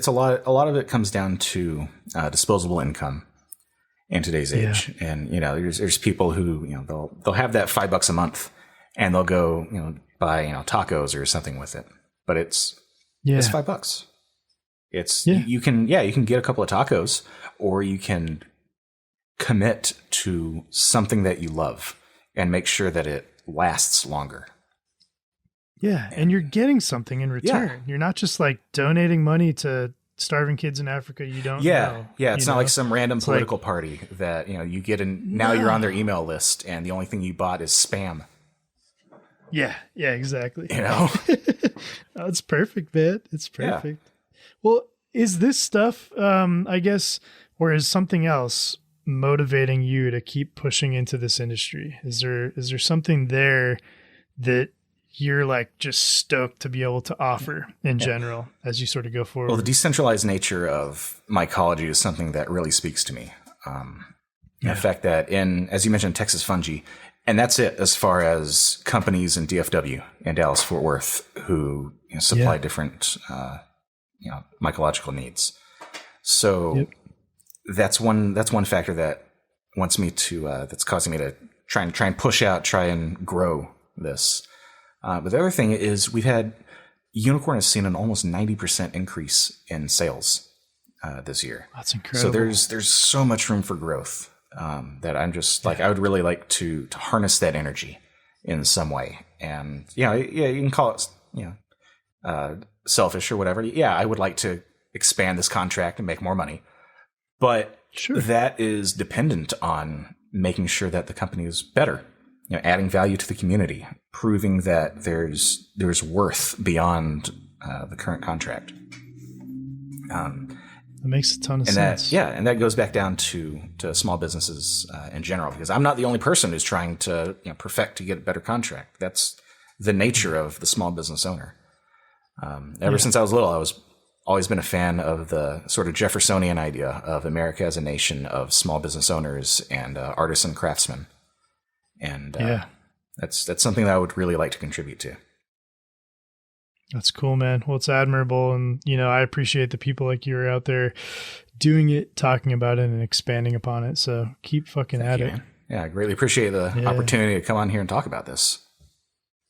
a lot of it comes down to disposable income in today's age. And, you know, there's people who, you know, they'll have that $5 a month and they'll go, you know, buy, you know, tacos or something with it, but it's $5. It's, you can get a couple of tacos, or you can commit to something that you love and make sure that it lasts longer. Yeah. And you're getting something in return. Yeah. You're not just like donating money to starving kids in Africa. You don't know. Yeah. It's not like some random political party that, you know, you get now you're on their email list and the only thing you bought is spam. Yeah, exactly. You know? It's perfect, man. It's perfect. Yeah. Well, is this stuff, I guess, or is something else motivating you to keep pushing into this industry? Is there something there that you're like just stoked to be able to offer in general as you sort of go forward? Well, the decentralized nature of mycology is something that really speaks to me. The fact that as you mentioned, Texas Fungi, and that's it as far as companies in DFW and Dallas Fort Worth who supply different mycological needs. So that's one factor that wants me to that's causing me to try and push out, try and grow this. But the other thing is Unicorn has seen an almost 90% increase in sales this year. That's incredible. So there's so much room for growth. That I'm just like, I would really like to harness that energy in some way. And you can call it, selfish or whatever. Yeah, I would like to expand this contract and make more money, but that is dependent on making sure that the company is better, adding value to the community, proving that there's worth beyond the current contract. That makes a ton of sense. And that goes back down to small businesses in general, because I'm not the only person who's trying to perfect to get a better contract. That's the nature of the small business owner. Ever since I was little, I was always been a fan of the sort of Jeffersonian idea of America as a nation of small business owners and artisan craftsmen. And that's something that I would really like to contribute to. That's cool, man. Well, it's admirable. And, I appreciate the people like you are out there doing it, talking about it, and expanding upon it. So keep fucking at it. Man. Yeah, I greatly appreciate the opportunity to come on here and talk about this.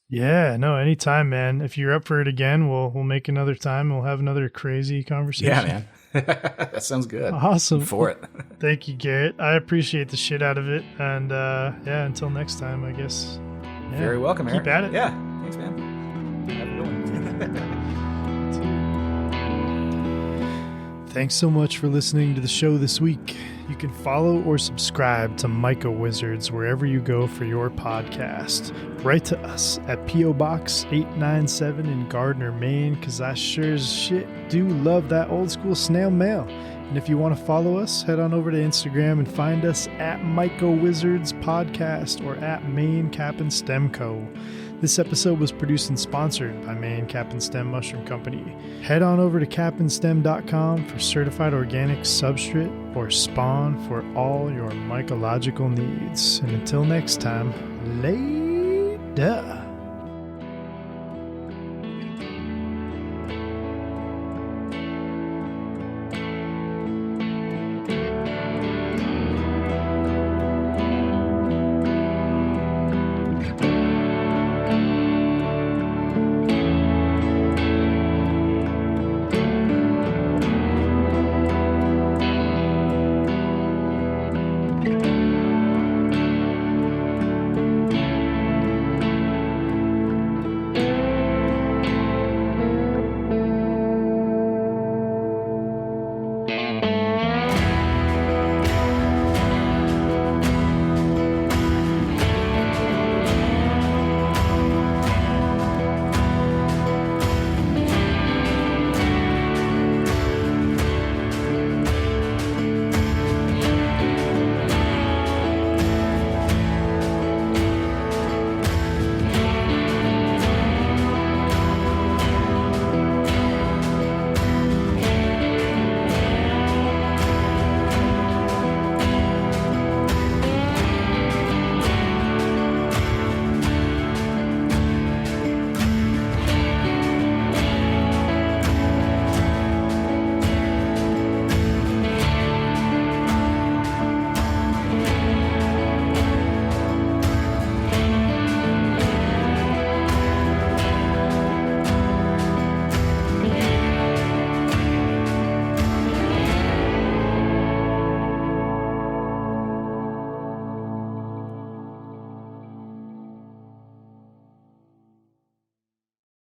Yeah, no, anytime, man. If you're up for it again, we'll make another time. We'll have another crazy conversation. Yeah, man. That sounds good. Awesome. I'm for it. Thank you, Garrett. I appreciate the shit out of it. And until next time, I guess. Yeah, very welcome, Eric. Keep at it. Yeah, thanks, man. Have a good one. Thanks so much for listening to the show this week. You can follow or subscribe to MycoWizards wherever you go for your podcast. Write to us at P.O. Box 897 in Gardner, Maine, because I sure as shit do love that old school snail mail. And if you want to follow us, head on over to Instagram and find us at MycoWizards Podcast or at Maine Cap and Stem Co. This episode was produced and sponsored by Maine Cap and Stem Mushroom Company. Head on over to capandstem.com for certified organic substrate or spawn for all your mycological needs. And until next time, later.